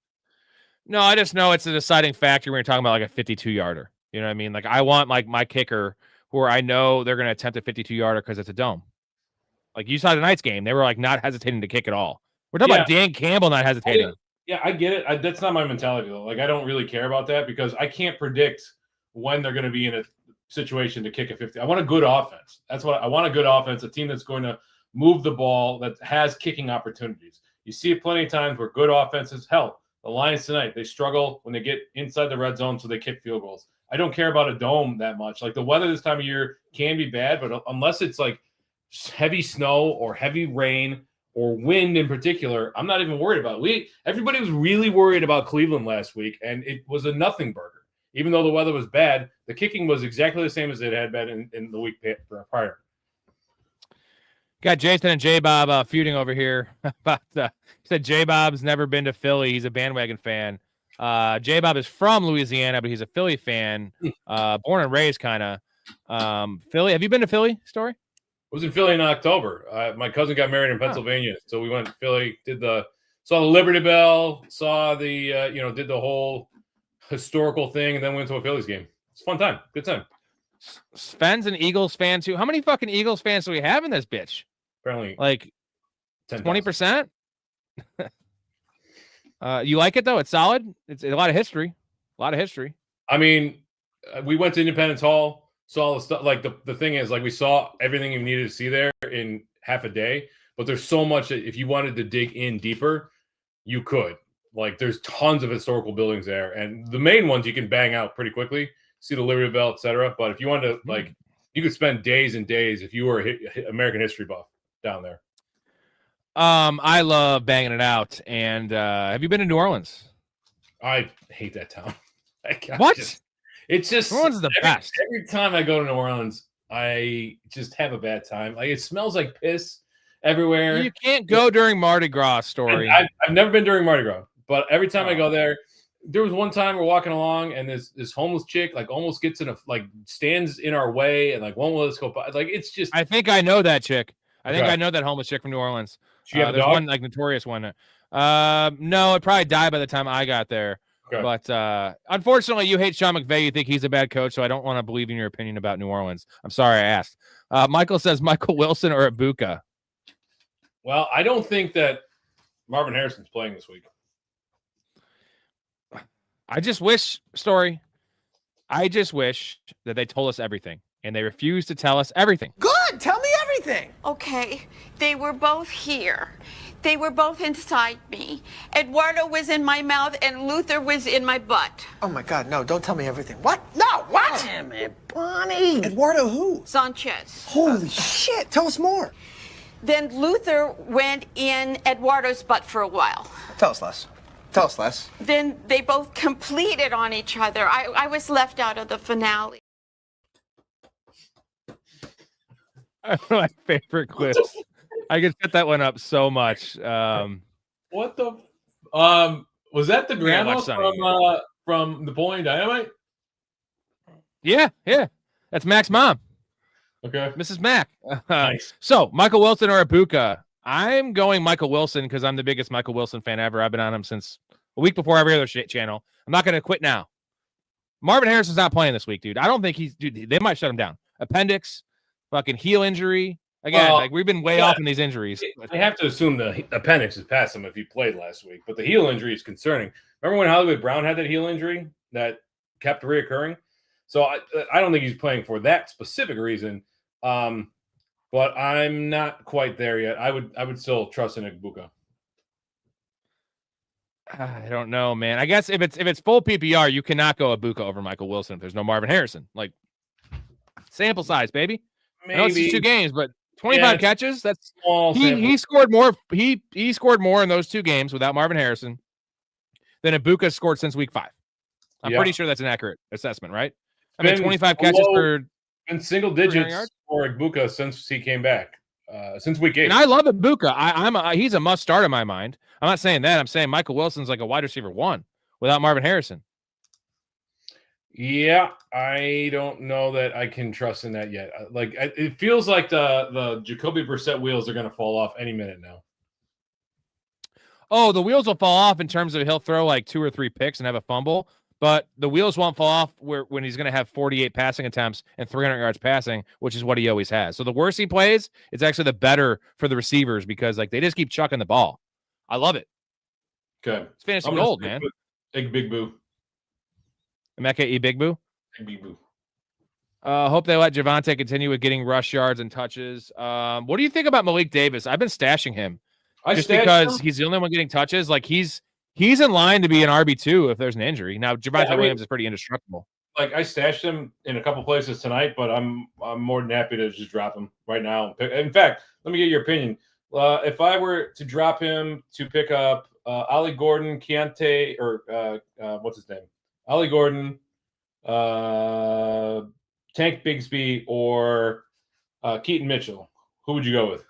Speaker 1: No, I just know it's a deciding factor when you're talking about like a 52-yarder. You know what I mean? Like I want like my kicker where I know they're going to attempt a 52-yarder because it's a dome. Like you saw tonight's game, they were like not hesitating to kick at all. We're talking about Dan Campbell not hesitating.
Speaker 2: Yeah, I get it. That's not my mentality though. Like I don't really care about that because I can't predict when they're going to be in a situation to kick a 50. I want a good offense. That's what I want. A good offense, a team that's going to move the ball, that has kicking opportunities. You see it plenty of times where good offenses help. The Lions tonight, they struggle when they get inside the red zone, so they kick field goals. I don't care about a dome that much. Like the weather this time of year can be bad, but unless it's like heavy snow or heavy rain or wind in particular, I'm not even worried about it. Everybody was really worried about Cleveland last week, and it was a nothing burger. Even though the weather was bad, the kicking was exactly the same as it had been in the week prior.
Speaker 1: Got Jason and J-Bob feuding over here. About said J-Bob's never been to Philly. He's a bandwagon fan. J-Bob is from Louisiana, but he's a Philly fan. Born and raised kind of. Philly. Have you been to Philly, Storey?
Speaker 2: I was in Philly in October. My cousin got married in Pennsylvania, so we went to Philly, saw the Liberty Bell, saw the did the whole historical thing, and then went to a Phillies game. It's a fun time. Good time.
Speaker 1: Sven's an Eagles fan too. How many fucking Eagles fans do we have in this bitch?
Speaker 2: Apparently,
Speaker 1: like 20%. You like it though? It's solid. It's a lot of history.
Speaker 2: I mean, we went to Independence Hall, saw all the stuff. Like the thing is, like we saw everything you needed to see there in half a day. But there's so much that if you wanted to dig in deeper, you could. Like there's tons of historical buildings there, and the main ones you can bang out pretty quickly. See the Liberty Bell, etc. But if you wanted to, like, you could spend days and days if you were American history buff down there.
Speaker 1: I love banging it out. And have you been to New Orleans?
Speaker 2: I hate that town.
Speaker 1: What?
Speaker 2: It's just
Speaker 1: New Orleans is the best.
Speaker 2: Every time I go to New Orleans, I just have a bad time. Like it smells like piss everywhere.
Speaker 1: You can't go during Mardi Gras, Storey.
Speaker 2: I've never been during Mardi Gras, but every time I go there. There was one time we're walking along and this homeless chick like almost gets stands in our way and like won't let us go by. Like it's just.
Speaker 1: I think I know that chick. I think I know that homeless chick from New Orleans.
Speaker 2: She have a
Speaker 1: there's
Speaker 2: dog?
Speaker 1: one like notorious one. No, it probably died by the time I got there. Okay. But unfortunately, you hate Sean McVay. You think he's a bad coach, so I don't want to believe in your opinion about New Orleans. I'm sorry I asked. Michael says Michael Wilson or Ibuka.
Speaker 2: Well, I don't think that Marvin Harrison's playing this week.
Speaker 1: I just wish, Storey, that they told us everything, and they refuse to tell us everything.
Speaker 4: Good! Tell me everything!
Speaker 6: Okay, they were both here. They were both inside me. Eduardo was in my mouth, and Luther was in my butt.
Speaker 4: Oh my God, no, don't tell me everything. What? No, what?
Speaker 3: Damn it, Bonnie.
Speaker 4: Eduardo who?
Speaker 6: Sanchez.
Speaker 4: Holy shit, tell us more.
Speaker 6: Then Luther went in Eduardo's butt for a while.
Speaker 4: Tell us less. Tell us less.
Speaker 6: Then they both completed on each other. I was left out of the finale.
Speaker 1: My favorite clips. I could set that one up so much.
Speaker 2: What the? Was that the grandma from Napoleon Dynamite?
Speaker 1: Yeah. That's Mac's mom.
Speaker 2: Okay,
Speaker 1: Mrs. Mac.
Speaker 2: Nice.
Speaker 1: So Michael Wilson or Ibuka? I'm going Michael Wilson because I'm the biggest Michael Wilson fan ever. I've been on him since a week before every other channel. I'm not going to quit now. Marvin Harrison's not playing this week, dude. I don't think dude, they might shut him down. Appendix, fucking heel injury. Again, we've been way off in these injuries.
Speaker 2: I have to assume the appendix is past him if he played last week, but the heel injury is concerning. Remember when Hollywood Brown had that heel injury that kept reoccurring? So I don't think he's playing for that specific reason. But I'm not quite there yet. I would still trust in Ibuka.
Speaker 1: I don't know, man. I guess if it's full PPR, you cannot go Ibuka over Michael Wilson if there's no Marvin Harrison. Like sample size, baby.
Speaker 2: Maybe.
Speaker 1: I know it's just 2 games, but 25 catches. That's
Speaker 2: small.
Speaker 1: He scored more. He scored more in those 2 games without Marvin Harrison than Ibuka scored since week 5. I'm pretty sure that's an accurate assessment, right? I mean, 25 catches per.
Speaker 2: In single digits for Ibuka since he came back, since week 8.
Speaker 1: And I love Ibuka. He's a must start in my mind. I'm not saying that. I'm saying Michael Wilson's like a wide receiver 1 without Marvin Harrison.
Speaker 2: Yeah, I don't know that I can trust in that yet. Like it feels like the Jacoby Brissett wheels are going to fall off any minute now.
Speaker 1: Oh, the wheels will fall off in terms of he'll throw like 2 or 3 picks and have a fumble, but the wheels won't fall off when he's going to have 48 passing attempts and 300 yards passing, which is what he always has. So the worse he plays, it's actually the better for the receivers because like they just keep chucking the ball. I love it.
Speaker 2: Okay.
Speaker 1: It's fantasy gold, man.
Speaker 2: Big boo.
Speaker 1: Emeka E. Big Boo.
Speaker 2: Big boo.
Speaker 1: Hope they let Javonte continue with getting rush yards and touches. What do you think about Malik Davis? I've been stashing him just because he's the only one getting touches. Like he's in line to be an RB2 if there's an injury. Now Javonte Williams is pretty indestructible.
Speaker 2: Like I stashed him in a couple places tonight, but I'm more than happy to just drop him right now. In fact, let me get your opinion. If I were to drop him to pick up Ollie Gordon, Keontae, or what's his name? Ollie Gordon, Tank Bigsby, or Keaton Mitchell, who would you go with?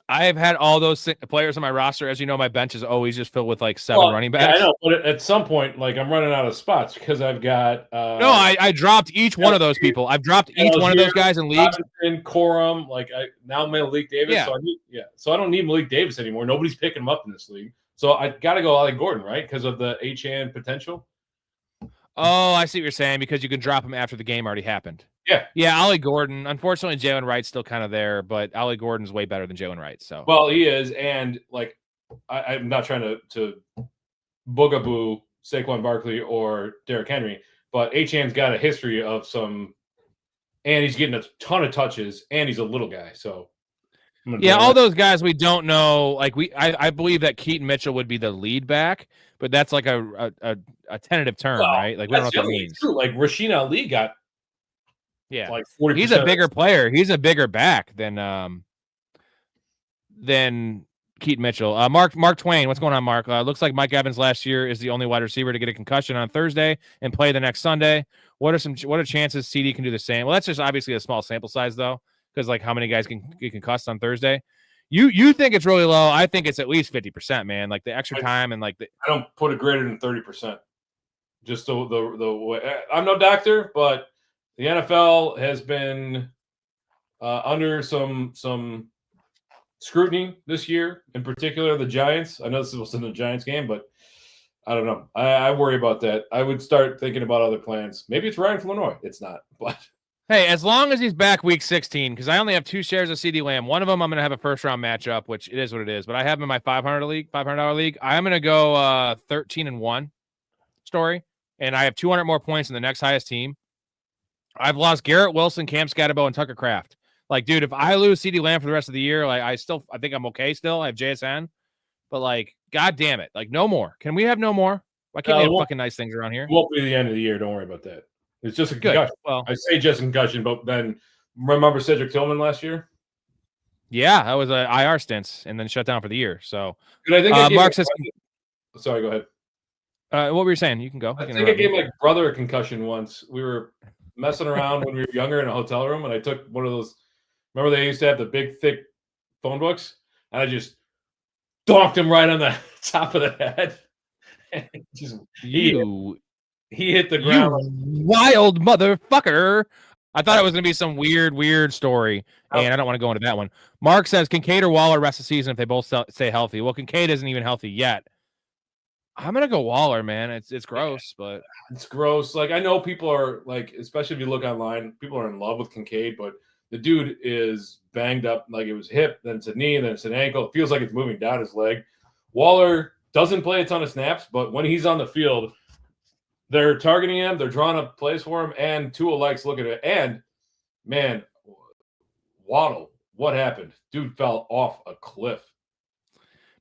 Speaker 1: I have had all those players on my roster. As you know, my bench is always just filled with like 7 running backs.
Speaker 2: Yeah, I know, but at some point, like I'm running out of spots because I've got.
Speaker 1: No, I dropped each one of those people. I've dropped each one of those guys in leagues.
Speaker 2: In Corum, like now Malik Davis.
Speaker 1: Yeah.
Speaker 2: So I don't need Malik Davis anymore. Nobody's picking him up in this league. So I got to go Ollie Gordon, right? Because of the HN potential.
Speaker 1: Oh, I see what you're saying because you can drop him after the game already happened.
Speaker 2: Yeah,
Speaker 1: Ollie Gordon. Unfortunately, Jalen Wright's still kind of there, but Ollie Gordon's way better than Jalen Wright. So,
Speaker 2: well, he is, and like I'm not trying to boogaboo Saquon Barkley or Derrick Henry, but HN's got a history of some, and he's getting a ton of touches, and he's a little guy. So,
Speaker 1: all those guys we don't know. Like I believe that Keaton Mitchell would be the lead back, but that's like a tentative term, right? Like we don't know what that means.
Speaker 2: True. Like Rasheen Ali got.
Speaker 1: Yeah,
Speaker 2: like 40%.
Speaker 1: He's a bigger player. He's a bigger back than Keaton Mitchell. Mark Twain, what's going on, Mark? Looks like Mike Evans last year is the only wide receiver to get a concussion on Thursday and play the next Sunday. What are chances CD can do the same? Well, that's just obviously a small sample size though, because like how many guys can get concussed on Thursday? You think it's really low? I think it's at least 50%, man. Like the extra time and like
Speaker 2: I don't put it greater than 30%. Just the way I'm no doctor, but. The NFL has been under some scrutiny this year, in particular the Giants. I know this was in the Giants game, but I don't know. I worry about that. I would start thinking about other plans. Maybe it's Ryan Flanoy. It's not, but
Speaker 1: hey, as long as he's back week 16, because I only have 2 shares of CD Lamb. One of them I'm going to have a first round matchup, which it is what it is. But I have him in my $500 league. I'm going to go 13-1 Story, and I have 200 more points in the next highest team. I've lost Garrett Wilson, Cam Scatterbo, and Tucker Kraft. Like, dude, if I lose CD Lamb for the rest of the year, like I think I'm okay still. I have JSN. But like, god damn it. Like, no more. Can we have no more? Why can't we have fucking nice things around here?
Speaker 2: It won't be the end of the year. Don't worry about that. It's just a concussion.
Speaker 1: Well,
Speaker 2: I say just a concussion, but then remember Cedric Tillman last year?
Speaker 1: Yeah, that was a IR stints and then shut down for the year. So
Speaker 2: I think
Speaker 1: Mark says
Speaker 2: sorry, go ahead.
Speaker 1: What were you saying? You can go.
Speaker 2: I think I gave my brother a concussion once. We were messing around when we were younger in a hotel room, and I took one of those. Remember they used to have the big, thick phone books, and I just donked him right on the top of the head. And he hit the ground.
Speaker 1: You wild motherfucker! I thought it was gonna be some weird story, and I don't want to go into that one. Mark says Kincaid or Waller rest of the season if they both stay healthy. Well, Kincaid isn't even healthy yet. I'm gonna go Waller, man. It's gross, but
Speaker 2: it's gross. Like I know people are like, especially if you look online, people are in love with Kincaid, but the dude is banged up. Like it was hip, then it's a knee, then it's an ankle. It feels like it's moving down his leg. Waller doesn't play a ton of snaps, but when he's on the field, they're targeting him, they're drawing up plays for him, and Tua likes looking at it. And man, Waddle, what happened? Dude fell off a cliff.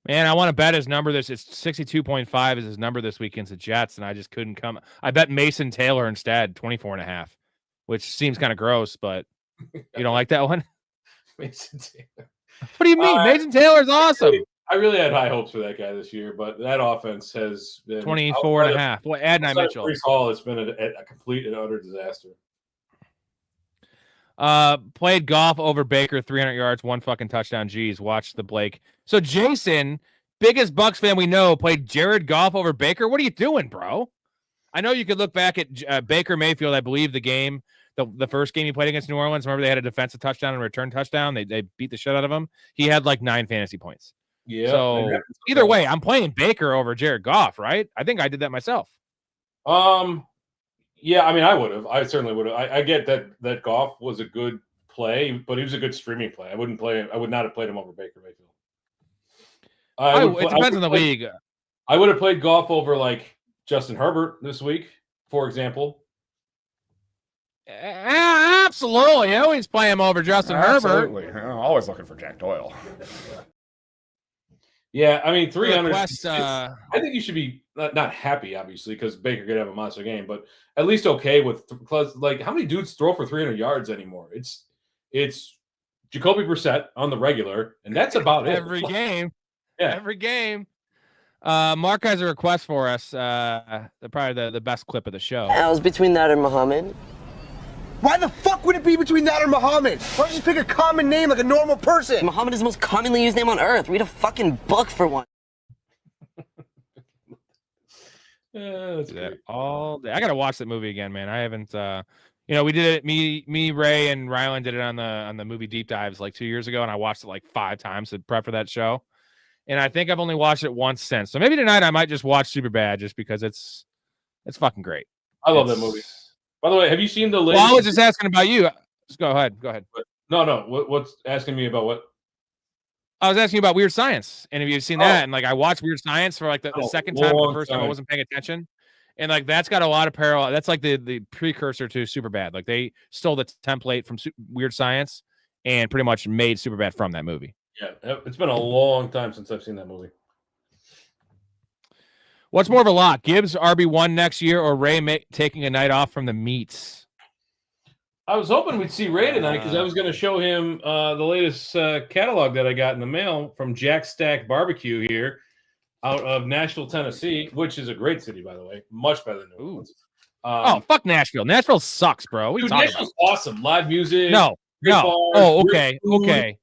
Speaker 1: Man, I want to bet his number. It's 62.5 is his number this week against the Jets, and I just couldn't come. I bet Mason Taylor instead, 24.5, which seems kind of gross, but you don't like that one?
Speaker 2: Mason Taylor.
Speaker 1: What do you mean? Mason Taylor's awesome.
Speaker 2: I really had high hopes for that guy this year, but that offense has been
Speaker 1: 24.5. Well, Adonai Mitchell.
Speaker 2: Breece Hall has been a complete and utter disaster.
Speaker 1: Played golf over Baker, 300 yards, 1 fucking touchdown. Jeez, watch the Blake. So Jason, biggest Bucks fan we know, played Jared Goff over Baker. What are you doing, bro? I know you could look back at Baker Mayfield. I believe the game, the first game he played against New Orleans. Remember they had a defensive touchdown and return touchdown. They beat the shit out of him. He had like 9 fantasy points.
Speaker 2: Yeah.
Speaker 1: So either way, I'm playing Baker over Jared Goff, right? I think I did that myself.
Speaker 2: Yeah, I mean, I would have. I certainly would have. I get that Goff was a good play, but he was a good streaming play. I would not have played him over Baker Mayfield.
Speaker 1: It depends on the league.
Speaker 2: I would have played Goff over like Justin Herbert this week, for example.
Speaker 1: Absolutely. I always play him over Justin Herbert.
Speaker 5: Absolutely. Always looking for Jack Doyle.
Speaker 2: Yeah, I mean, 300.
Speaker 1: I
Speaker 2: think you should be not happy, obviously, because Baker could have a monster game, but at least okay with like how many dudes throw for 300 yards anymore? It's Jacoby Brissett on the regular, and that's about it.
Speaker 1: Every game.
Speaker 2: Yeah,
Speaker 1: every game. Mark has a request for us. Probably the best clip of the show.
Speaker 7: I was between that and Muhammad.
Speaker 3: Why the fuck would it be between that or Muhammad? Why don't you just pick a common name like a normal person?
Speaker 7: Muhammad is the most commonly used name on earth. Read a fucking book for one.
Speaker 2: That's great.
Speaker 1: All day. I gotta watch that movie again, man. I haven't. We did it. Me, Ray, and Rylan did it on the movie deep dives like 2 years ago, and I watched it like 5 times to prep for that show. And I think I've only watched it once since. So maybe tonight I might just watch Superbad just because it's fucking great.
Speaker 2: I love that movie. By the way, have you seen the latest?
Speaker 1: Well, I was just asking about you. Just go ahead.
Speaker 2: No. What's asking me about what?
Speaker 1: I was asking you about Weird Science, and have you seen that? And like, I watched Weird Science for like the second time. The first time I wasn't paying attention, and like that's got a lot of parallel. That's like the precursor to Superbad. Like they stole the template from Weird Science and pretty much made Superbad from that movie.
Speaker 2: Yeah, it's been a long time since I've seen that movie.
Speaker 1: What's more of a lock? Gibbs RB1 next year, or Ray taking a night off from the meets?
Speaker 2: I was hoping we'd see Ray tonight because I was going to show him the latest catalog that I got in the mail from Jack Stack Barbecue here out of Nashville, Tennessee, which is a great city, by the way. Much better than New Orleans.
Speaker 1: Fuck Nashville. Nashville sucks, bro.
Speaker 2: Dude, Nashville's awesome. Live music.
Speaker 1: No.
Speaker 2: Bars,
Speaker 1: Okay.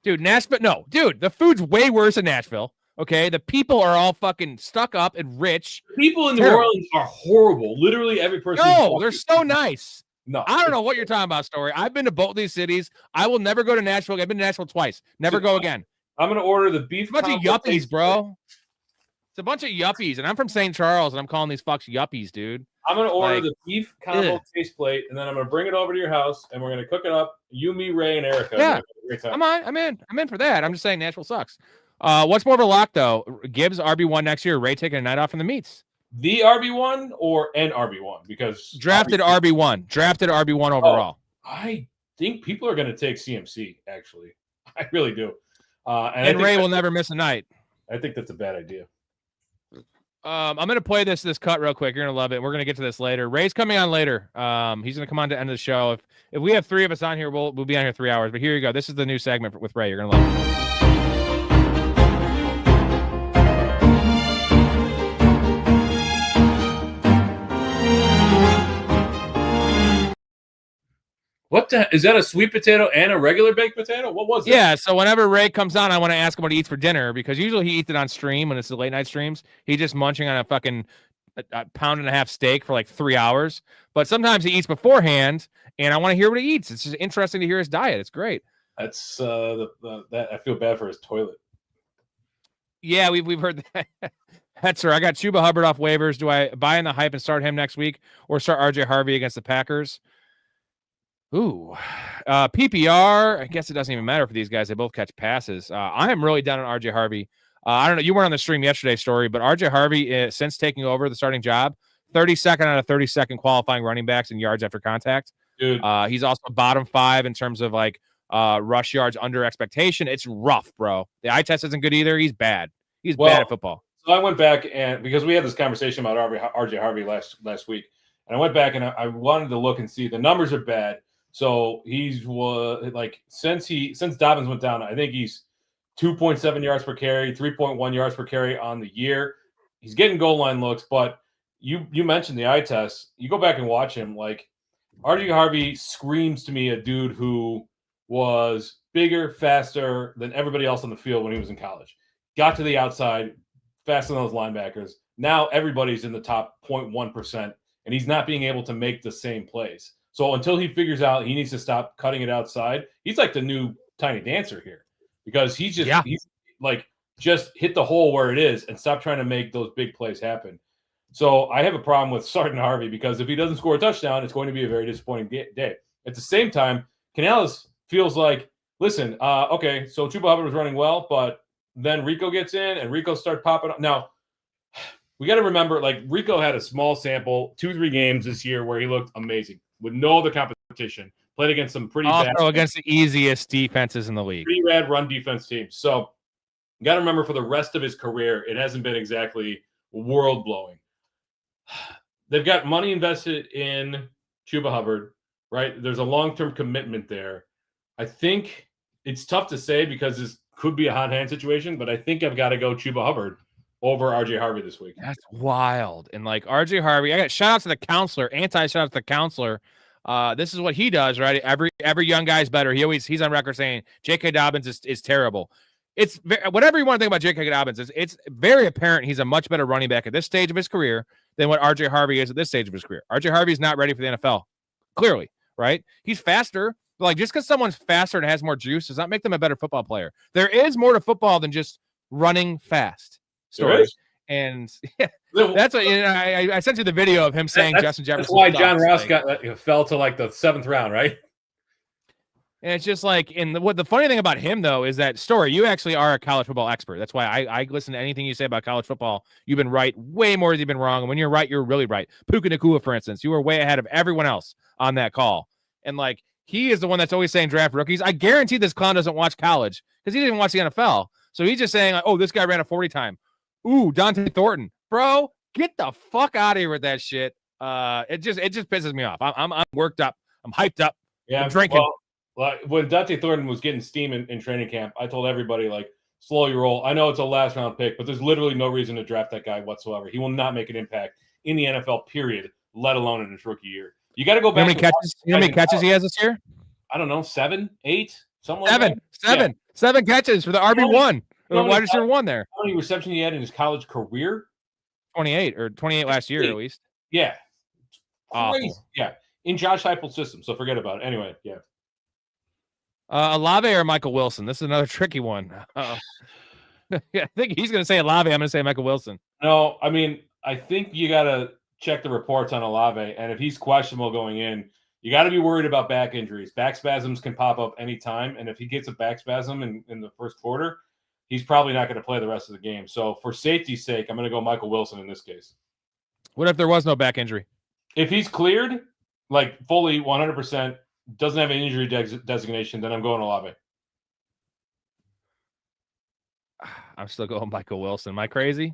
Speaker 1: Dude, Nashville. No, dude, the food's way worse in Nashville. Okay, the people are all fucking stuck up and rich.
Speaker 2: People in New Orleans are horrible. Literally every person.
Speaker 1: No, they're so nice.
Speaker 2: No,
Speaker 1: I don't know what you're talking about, Storey. I've been to both these cities. I will never go to Nashville. I've been to Nashville twice. Never go again.
Speaker 2: I'm gonna order the beef.
Speaker 1: It's a bunch of yuppies, bro. It's a bunch of yuppies, and I'm from St. Charles, and I'm calling these fucks yuppies, dude.
Speaker 2: I'm gonna order the beef combo taste plate, and then I'm gonna bring it over to your house, and we're gonna cook it up. You, me, Ray, and Erica.
Speaker 1: Yeah, I'm in for that. I'm just saying Nashville sucks. What's more of a lock though? Gibbs RB1 next year. Ray taking a night off from the meets.
Speaker 2: The RB1 or an RB1 because
Speaker 1: drafted RB1. Drafted RB1 overall.
Speaker 2: I think people are going to take CMC. Actually, I really do.
Speaker 1: And Ray will never miss a night.
Speaker 2: I think that's a bad idea.
Speaker 1: I'm going to play this cut real quick. You're going to love it. We're going to get to this later. Ray's coming on later. He's going to come on to the end of the show. If we have 3 of us on here, we'll be on here 3 hours. But here you go. This is the new segment with Ray. You're going to love it.
Speaker 2: What is that? A sweet potato and a regular baked potato? What was it?
Speaker 1: Yeah. So whenever Ray comes on, I want to ask him what he eats for dinner because usually he eats it on stream when it's the late night streams. He's just munching on a fucking a pound-and-a-half steak for like 3 hours. But sometimes he eats beforehand, and I want to hear what he eats. It's just interesting to hear his diet. It's great.
Speaker 2: That's that. I feel bad for his toilet.
Speaker 1: Yeah, we've heard that. That's right. I got Chuba Hubbard off waivers. Do I buy in the hype and start him next week, or start RJ Harvey against the Packers? Ooh, PPR. I guess it doesn't even matter for these guys. They both catch passes. I am really down on RJ Harvey. I don't know. You weren't on the stream yesterday, Storey, but RJ Harvey, since taking over the starting job, 32nd out of 32nd qualifying running backs in yards after contact.
Speaker 2: Dude,
Speaker 1: he's also bottom 5 in terms of like rush yards under expectation. It's rough, bro. The eye test isn't good either. He's bad. He's bad at football.
Speaker 2: So I went back and because we had this conversation about RJ Harvey last week, and I went back and I wanted to look and see the numbers are bad. So he's like since Dobbins went down, I think he's 2.7 yards per carry, 3.1 yards per carry on the year. He's getting goal line looks, but you mentioned the eye test. You go back and watch him. Like RJ Harvey screams to me a dude who was bigger, faster than everybody else on the field when he was in college. Got to the outside, faster than those linebackers. Now everybody's in the top 0.1%, and he's not being able to make the same plays. So until he figures out he needs to stop cutting it outside, he's like the new Tiny Dancer here because he's like just hit the hole where it is and stop trying to make those big plays happen. So I have a problem with starting Harvey because if he doesn't score a touchdown, it's going to be a very disappointing day. At the same time, Canales feels like, listen, okay, so Chuba Hubbard was running well, but then Rico gets in and Rico starts popping up. Now, we got to remember, like, Rico had a small sample, 2-3 games this year where he looked amazing with no other competition. Played against some pretty bad,
Speaker 1: against the easiest defenses in the league.
Speaker 2: pretty rad run defense teams. So you got to remember, for the rest of his career, it hasn't been exactly world blowing. They've got money invested in Chuba Hubbard, right? There's a long-term commitment there. I think it's tough to say because this could be a hot hand situation, but I think I've got to go Chuba Hubbard over RJ Harvey this week.
Speaker 1: That's wild. And like RJ Harvey, I got shout out to the counselor, shout out to the counselor. This is what he does, right? Every young guy's better. He's on record saying J.K. Dobbins is terrible. It's whatever you want to think about J.K. Dobbins. It's very apparent he's a much better running back at this stage of his career than what RJ Harvey is at this stage of his career. RJ Harvey is not ready for the NFL, clearly, right? He's faster. But like, just because someone's faster and has more juice does not make them a better football player. There is more to football than just running fast. Storey. And yeah, that's what I sent you the video of him saying Justin Jefferson.
Speaker 2: That's why John Ross fell to like the 7th round, right?
Speaker 1: And it's just like, what the funny thing about him though is that, Storey, you actually are a college football expert. That's why I listen to anything you say about college football. You've been right way more than you've been wrong. And when you're right, you're really right. Puka Nacua, for instance, you were way ahead of everyone else on that call. And like, he is the one that's always saying draft rookies. I guarantee this clown doesn't watch college because he didn't watch the NFL. So he's just saying, like, oh, this guy ran a 40 time. Ooh, Dante Thornton, bro, get the fuck out of here with that shit. It just pisses me off. I'm worked up. I'm hyped up.
Speaker 2: Yeah,
Speaker 1: I'm drinking.
Speaker 2: Well, when Dante Thornton was getting steam in training camp, I told everybody, like, slow your roll. I know it's a last round pick, but there's literally no reason to draft that guy whatsoever. He will not make an impact in the NFL, period, let alone in his rookie year. You got to go back.
Speaker 1: How many catches he has this year?
Speaker 2: I don't know, 7, 8, something like
Speaker 1: that. Seven catches for the RB1. Wide receiver 1 there.
Speaker 2: How many receptions he had in his college career?
Speaker 1: 28 last year, at least.
Speaker 2: Yeah.
Speaker 1: Awful.
Speaker 2: Yeah. In Josh Heupel's system, so forget about it. Anyway, yeah.
Speaker 1: Olave or Michael Wilson? This is another tricky one. Yeah, I think he's going to say Olave. I'm going to say Michael Wilson.
Speaker 2: No, I mean, I think you got to check the reports on Olave, and if he's questionable going in, you got to be worried about back injuries. Back spasms can pop up anytime, and if he gets a back spasm in the first quarter, he's probably not going to play the rest of the game. So for safety's sake, I'm going to go Michael Wilson in this case.
Speaker 1: What if there was no back injury?
Speaker 2: If he's cleared, like fully 100%, doesn't have an injury designation, then I'm going Olave.
Speaker 1: I'm still going Michael Wilson. Am I crazy?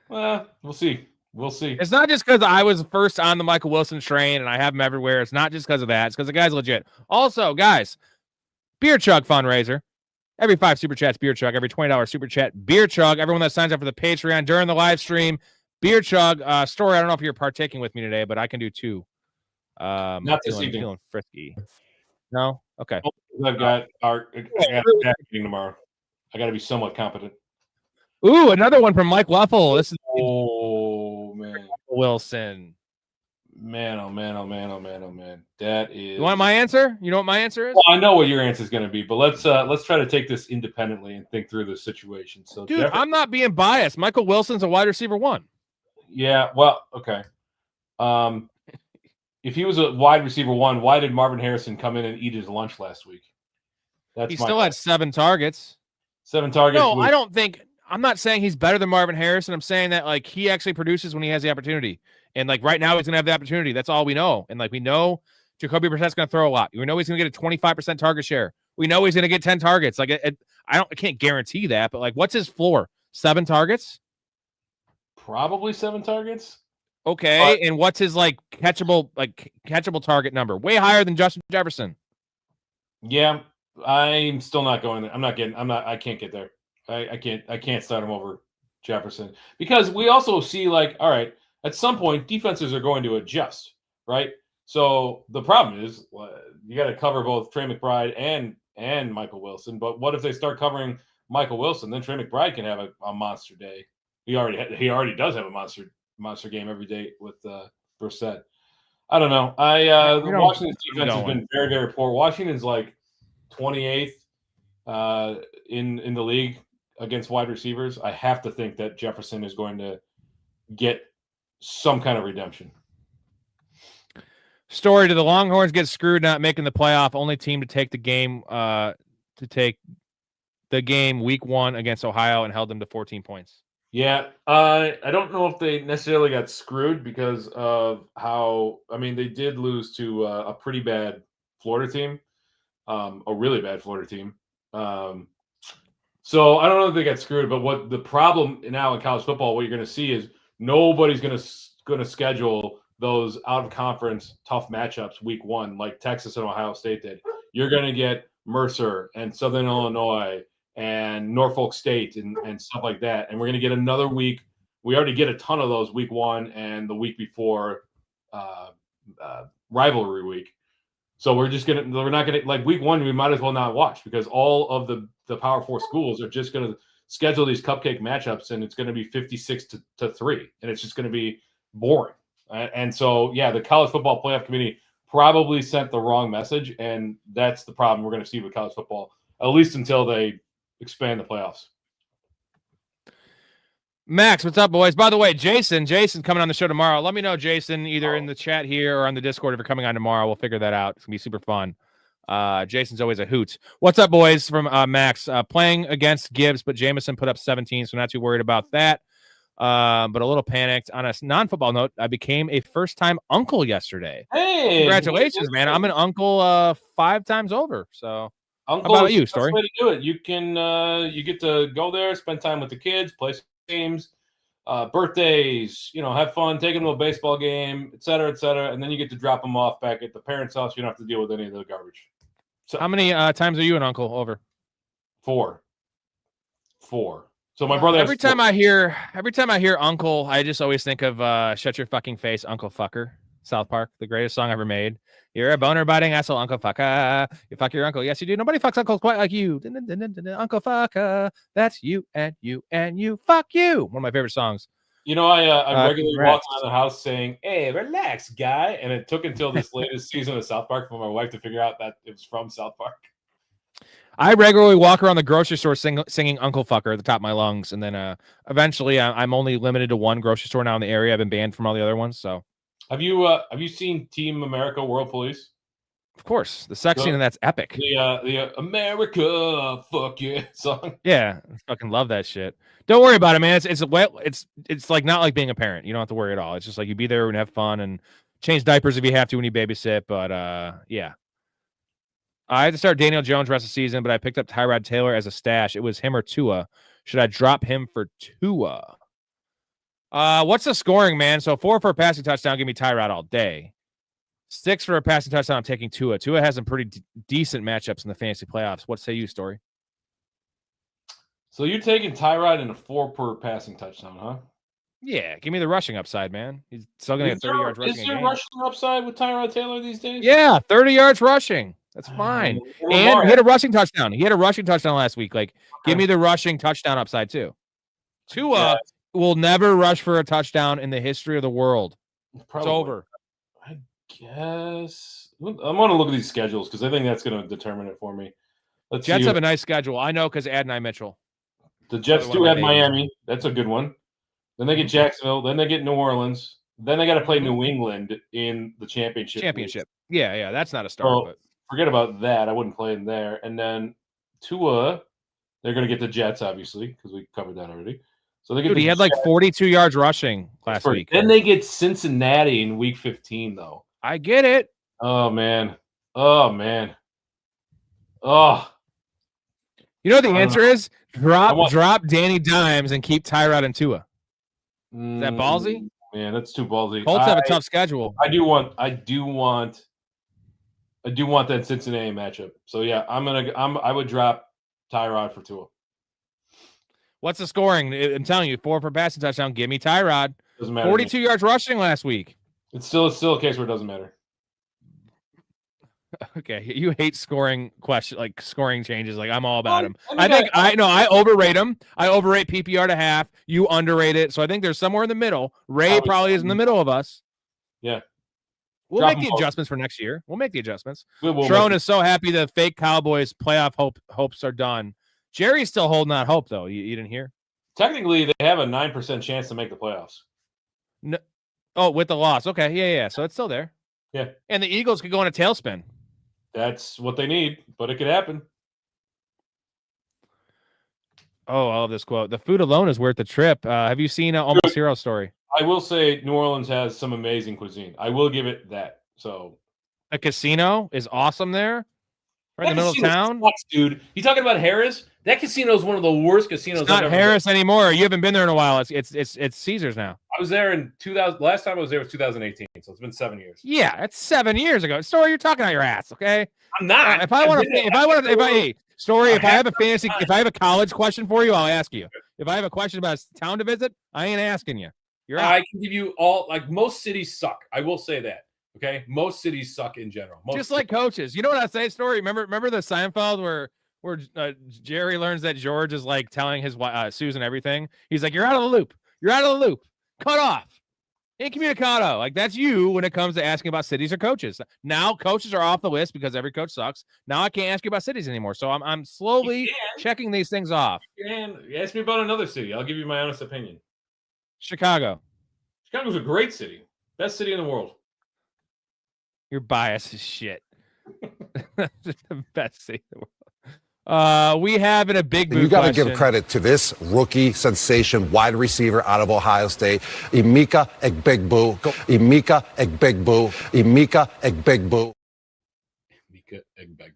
Speaker 2: Well, we'll see. We'll see.
Speaker 1: It's not just because I was first on the Michael Wilson train and I have him everywhere. It's not just because of that. It's because the guy's legit. Also, guys, Beer Chug fundraiser. Every 5 Super Chats, Beer Chug. Every $20 Super Chat, Beer Chug. Everyone that signs up for the Patreon during the live stream, Beer Chug. Storey, I don't know if you're partaking with me today, but I can do 2.
Speaker 2: Not this evening.
Speaker 1: Feeling frisky. No? Okay.
Speaker 2: I've got meeting tomorrow. I got to be somewhat competent.
Speaker 1: Ooh, another one from Mike Waffle. This is
Speaker 2: man,
Speaker 1: Wilson.
Speaker 2: Man, oh man, oh man, oh man, oh man. That is.
Speaker 1: You want my answer? You know what my answer is?
Speaker 2: Well, I know what your answer is going to be, but let's try to take this independently and think through the situation. So,
Speaker 1: dude, I'm not being biased. Michael Wilson's a wide receiver 1.
Speaker 2: Yeah, well, okay. If he was a wide receiver 1, why did Marvin Harrison come in and eat his lunch last week?
Speaker 1: He still had 7 targets.
Speaker 2: 7 targets.
Speaker 1: No, I don't think. I'm not saying he's better than Marvin Harrison. I'm saying that like he actually produces when he has the opportunity. And like right now he's gonna have the opportunity. That's all we know. And like we know Jacoby Brissett's gonna throw a lot. We know he's gonna get a 25% target share. We know he's gonna get 10 targets. Like I can't guarantee that, but like what's his floor? 7 targets?
Speaker 2: Probably 7 targets.
Speaker 1: Okay, and what's his like catchable target number? Way higher than Justin Jefferson.
Speaker 2: Yeah, I'm still not going there. I can't get there. I can't start him over Jefferson because we also see like, all right, at some point defenses are going to adjust, right? So the problem is you got to cover both Trey McBride and Michael Wilson. But what if they start covering Michael Wilson? Then Trey McBride can have a monster day. He already does have a monster game every day with Brissett. I don't know. Washington's defense has been very, very poor. Washington's like 28th in the league against wide receivers, I have to think that Jefferson is going to get some kind of redemption.
Speaker 1: Story, do the Longhorns get screwed not making the playoff? Only team to take the game week 1 against Ohio and held them to 14 points.
Speaker 2: Yeah, I don't know if they necessarily got screwed because of how. I mean, they did lose to a pretty bad Florida team, a really bad Florida team. So I don't know if they got screwed, but what the problem now in college football, what you're going to see is nobody's going to schedule those out of conference tough matchups week 1 like Texas and Ohio State did. You're going to get Mercer and Southern Illinois and Norfolk State and stuff like that. And we're going to get another week. We already get a ton of those week 1 and the week before rivalry week. So we're not going to like week 1. We might as well not watch because all of the Power 4 schools are just going to schedule these cupcake matchups and it's going to be 56 to 3. And it's just going to be boring. And so, yeah, the college football playoff committee probably sent the wrong message. And that's the problem we're going to see with college football, at least until they expand the playoffs.
Speaker 1: Max, what's up, boys? By the way, Jason coming on the show tomorrow. Let me know, Jason, either in the chat here or on the Discord if you're coming on tomorrow. We'll figure that out. It's gonna be super fun. Jason's always a hoot. What's up, boys? From Max, playing against Gibbs, but Jameson put up 17, so not too worried about that. But a little panicked. On a non-football note, I became a first-time uncle yesterday.
Speaker 2: Hey,
Speaker 1: congratulations, man! I'm an uncle 5 times over. So,
Speaker 2: uncle,
Speaker 1: how about you, Story?
Speaker 2: Way to do it. You can you get to go there, spend time with the kids, play games, birthdays, have fun, take them to a baseball game, et cetera, and then you get to drop them off back at the parents' house. You don't have to deal with any of the garbage. So,
Speaker 1: how many times are you an uncle over?
Speaker 2: 4. So my brother.
Speaker 1: Every time I hear uncle, I just always think of "Shut Your Fucking Face, Uncle Fucker." South Park, the greatest song ever made. You're a boner biting asshole, Uncle Fucker. You fuck your uncle. Yes, you do. Nobody fucks uncles quite like you. Uncle Fucker. That's you and you and you. Fuck you. One of my favorite songs.
Speaker 2: I regularly walk around the house saying, "Hey, relax, guy." And it took until this latest season of South Park for my wife to figure out that it was from South Park.
Speaker 1: I regularly walk around the grocery store singing Uncle Fucker at the top of my lungs. And then eventually I'm only limited to one grocery store now in the area. I've been banned from all the other ones. So
Speaker 2: have you seen Team America World Police?
Speaker 1: Of course. The sex scene, and that's epic.
Speaker 2: The America fuck yeah song.
Speaker 1: Yeah. I fucking love that shit. Don't worry about it, man. It's like not like being a parent. You don't have to worry at all. It's just like you be there and have fun and change diapers if you have to when you babysit. But yeah. I had to start Daniel Jones rest of the season, but I picked up Tyrod Taylor as a stash. It was him or Tua. Should I drop him for Tua? What's the scoring, man? So 4 for a passing touchdown, give me Tyrod all day. 6 for a passing touchdown, I'm taking Tua. Tua has some pretty decent matchups in the fantasy playoffs. What say you, Story?
Speaker 2: So you're taking Tyrod in a 4 per passing touchdown, huh?
Speaker 1: Yeah, give me the rushing upside, man. He's still going to get 30 yards rushing.
Speaker 2: Is there rushing upside with Tyrod Taylor these days?
Speaker 1: Yeah, 30 yards rushing. That's fine. And he had a rushing touchdown. He had a rushing touchdown last week. Like, give me the rushing touchdown upside, too. Tua will never rush for a touchdown in the history of the world. It's over.
Speaker 2: I guess. I'm going to look at these schedules because I think that's going to determine it for me.
Speaker 1: Jets have a nice schedule. I know because Adonai Mitchell.
Speaker 2: The Jets do have Miami. That's a good one. Then they get Jacksonville. Then they get New Orleans. Then they got to play New England in the championship.
Speaker 1: Yeah. That's not a start. But
Speaker 2: forget about that. I wouldn't play in there. And then Tua, they're going to get the Jets, obviously, because we covered that already. So they get.
Speaker 1: He had like 42 yards rushing last week.
Speaker 2: Then they get Cincinnati in week 15, though.
Speaker 1: I get it.
Speaker 2: Oh man.
Speaker 1: You know what the answer is? Drop Danny Dimes and keep Tyrod and Tua. Is that ballsy?
Speaker 2: Man, that's too ballsy.
Speaker 1: Colts have a tough schedule.
Speaker 2: I do want that Cincinnati matchup. So yeah, I would drop Tyrod for Tua.
Speaker 1: What's the scoring? I'm telling you, 4 for passing touchdown. Give me Tyrod.
Speaker 2: Doesn't matter.
Speaker 1: 42 yards rushing last week.
Speaker 2: It's still a case where it doesn't matter.
Speaker 1: Okay, you hate scoring scoring changes. Like I'm all about them. I overrate them. I overrate PPR to half. You underrate it. So I think there's somewhere in the middle. Ray probably is in the middle of us.
Speaker 2: Yeah.
Speaker 1: We'll make the adjustments for next year. We'll make the adjustments. Sharon is so happy the fake Cowboys playoff hopes are done. Jerry's still holding out hope, though. You didn't hear?
Speaker 2: Technically, they have a 9% chance to make the playoffs.
Speaker 1: No. Oh, with the loss. Okay. Yeah. So it's still there.
Speaker 2: Yeah.
Speaker 1: And the Eagles could go in a tailspin.
Speaker 2: That's what they need, but it could happen.
Speaker 1: Oh, I love this quote. The food alone is worth the trip. Have you seen Almost Hero Story?
Speaker 2: I will say New Orleans has some amazing cuisine. I will give it that. So
Speaker 1: the casino is awesome there. Right in the middle of town.
Speaker 2: Sucks, dude. You talking about Harris? That casino is one of the worst casinos.
Speaker 1: It's not Harris anymore. You haven't been there in a while. It's Caesars now.
Speaker 2: I was there in 2000. Last time I was there was 2018, so it's been 7 years.
Speaker 1: Yeah, that's 7 years ago. Story, you're talking out your ass, okay?
Speaker 2: I'm not.
Speaker 1: If I have a college question for you, I'll ask you. If I have a question about a town to visit, I ain't asking you. You're out.
Speaker 2: I can give you all. Like most cities suck. I will say that. Okay, most cities suck in general.
Speaker 1: Just like coaches. You know what I say? Story. Remember the Seinfeld where Jerry learns that George is like telling his Susan everything. He's like, "You're out of the loop. You're out of the loop. Cut off. Incommunicado." Like that's you when it comes to asking about cities or coaches. Now coaches are off the list because every coach sucks. Now I can't ask you about cities anymore. So I'm slowly checking these things off.
Speaker 2: You ask me about another city. I'll give you my honest opinion.
Speaker 1: Chicago.
Speaker 2: Chicago's a great city. Best city in the world.
Speaker 1: Your bias is shit. The best city in the world. We have in a big boo.
Speaker 8: You got to give credit to this rookie sensation wide receiver out of Ohio State, Emeka Egbegboo. Emeka Egbegboo. Emeka Egbegboo.
Speaker 2: Emeka Egbegboo.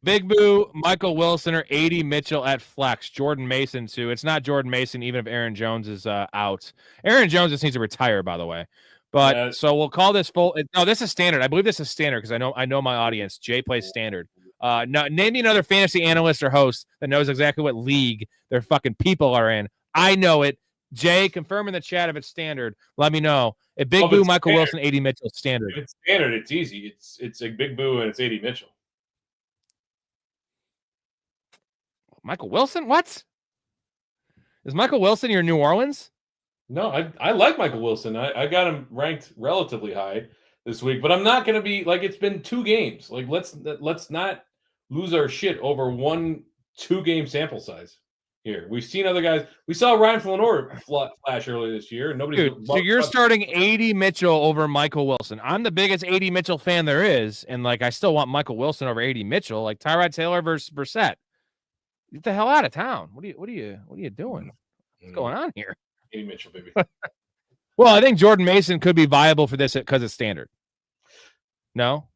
Speaker 1: Big Boo, Michael Wilson, or A.D. Mitchell at flex. Jordan Mason, too. It's not Jordan Mason, even if Aaron Jones is out. Aaron Jones just needs to retire, by the way. But so we'll call this full. No, this is standard. I believe this is standard because I know my audience. Jay plays standard. No, name me another fantasy analyst or host that knows exactly what league their fucking people are in. I know it. Jay, confirm in the chat if it's standard. Let me know. If Big Boo, Michael standard. Wilson, A.D. Mitchell, standard.
Speaker 2: If it's standard, it's easy. It's a Big Boo and it's A.D. Mitchell.
Speaker 1: Michael Wilson? What? Is Michael Wilson your New Orleans?
Speaker 2: No, I like Michael Wilson. I got him ranked relatively high this week, but I'm not going to be like it's been 2 games. Like let's not lose our shit over 1-2 game sample size here. We've seen other guys. We saw Ryan Flanor flash earlier this year, and nobody.
Speaker 1: So you're starting A.D. Mitchell over Michael Wilson. I'm the biggest A.D. Mitchell fan there is, and like I still want Michael Wilson over A.D. Mitchell. Like Tyrod Taylor versus Brissett. Get the hell out of town. What are you doing? What's going on here?
Speaker 2: A.D. Mitchell, baby.
Speaker 1: Well, I think Jordan Mason could be viable for this because it's standard. No?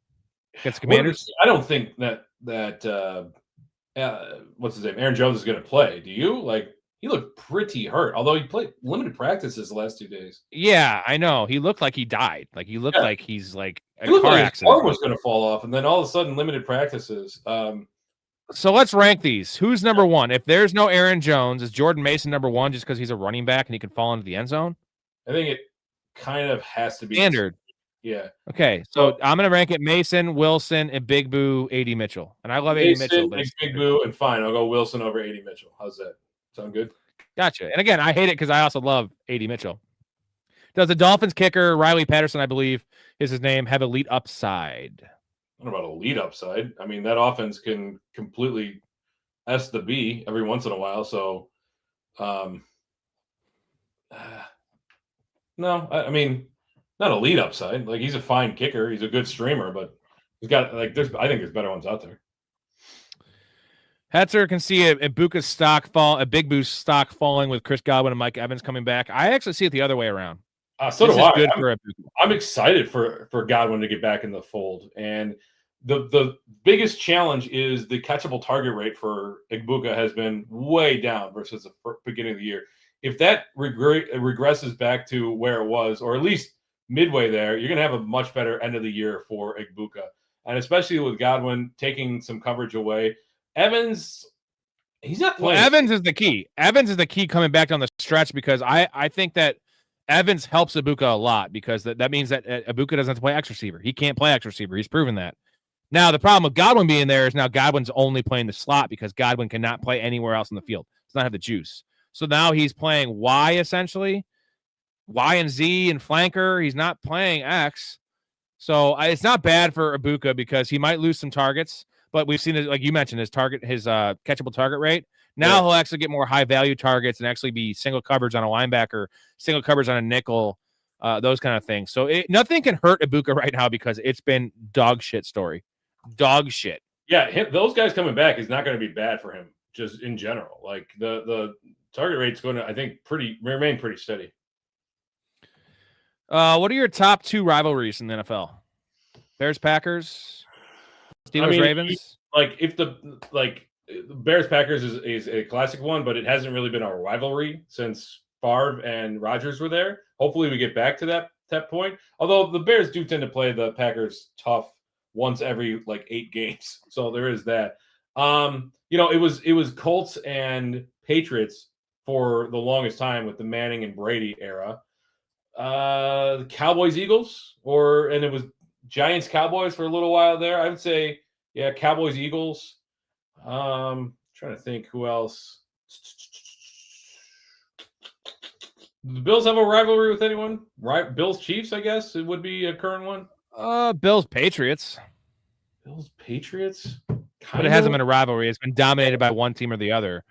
Speaker 1: Against the Commanders?
Speaker 2: I don't think that what's his name? Aaron Jones is going to play. Do you? Like, he looked pretty hurt, although he played limited practices the last 2 days.
Speaker 1: Yeah, I know. He looked like he died. Like, he looked like he's like a
Speaker 2: car
Speaker 1: accident.
Speaker 2: His arm was going to fall off, and then all of a sudden, limited practices.
Speaker 1: So let's rank these. Who's number 1? If there's no Aaron Jones, is Jordan Mason number 1 just because he's a running back and he can fall into the end zone?
Speaker 2: I think it kind of has to be
Speaker 1: standard.
Speaker 2: Yeah.
Speaker 1: Okay, so I'm going to rank it Mason, Wilson, and Big Boo, A.D. Mitchell. And I love A.D. Mitchell.
Speaker 2: But Big Boo, and fine, I'll go Wilson over A.D. Mitchell. How's that? Sound good?
Speaker 1: Gotcha. And again, I hate it because I also love A.D. Mitchell. Does the Dolphins kicker, Riley Patterson, I believe is his name, have elite upside?
Speaker 2: I don't know about elite upside. I mean, that offense can completely S the B every once in a while. So, no, I mean, not elite upside. Like, he's a fine kicker. He's a good streamer, but he's got like I think there's better ones out there.
Speaker 1: Hetzer can see a Buka's stock fall, a Big Boo's stock falling with Chris Godwin and Mike Evans coming back. I actually see it the other way around.
Speaker 2: So do I. I'm excited for Godwin to get back in the fold. And the biggest challenge is the catchable target rate for Egbuka has been way down versus the beginning of the year. If that regresses back to where it was, or at least midway there, you're going to have a much better end of the year for Egbuka. And especially with Godwin taking some coverage away. Evans, he's not playing.
Speaker 1: Well, Evans is the key. Evans is the key coming back down the stretch because I think that Evans helps Egbuka a lot because that means that Egbuka doesn't have to play X receiver. He can't play X receiver. He's proven that. Now, the problem with Godwin being there is now Godwin's only playing the slot because Godwin cannot play anywhere else in the field. Does not have the juice. So now he's playing Y essentially, Y and Z and flanker. He's not playing X. So it's not bad for Egbuka because he might lose some targets, but we've seen it, like you mentioned, his catchable target rate. Now he'll actually get more high value targets and actually be single coverage on a linebacker, single coverage on a nickel, those kind of things. So nothing can hurt Ibuka right now because it's been dog shit Story. Dog shit.
Speaker 2: Yeah, those guys coming back is not going to be bad for him just in general. Like the target rate's going to, I think, remain pretty steady.
Speaker 1: What are your top 2 rivalries in the NFL? Bears, Packers, Steelers, Ravens.
Speaker 2: If the Bears Packers is a classic one, but it hasn't really been a rivalry since Favre and Rodgers were there. Hopefully, we get back to that point. Although the Bears do tend to play the Packers tough once every 8 games, so there is that. It was Colts and Patriots for the longest time with the Manning and Brady era. The Cowboys Eagles, and it was Giants Cowboys for a little while there. I would say, yeah, Cowboys Eagles. Trying to think who else. Do the Bills have a rivalry with anyone? Right, Bills Chiefs, I guess it would be a current one.
Speaker 1: Bills Patriots.
Speaker 2: Bills Patriots.
Speaker 1: But it hasn't been a rivalry. It's been dominated by one team or the other.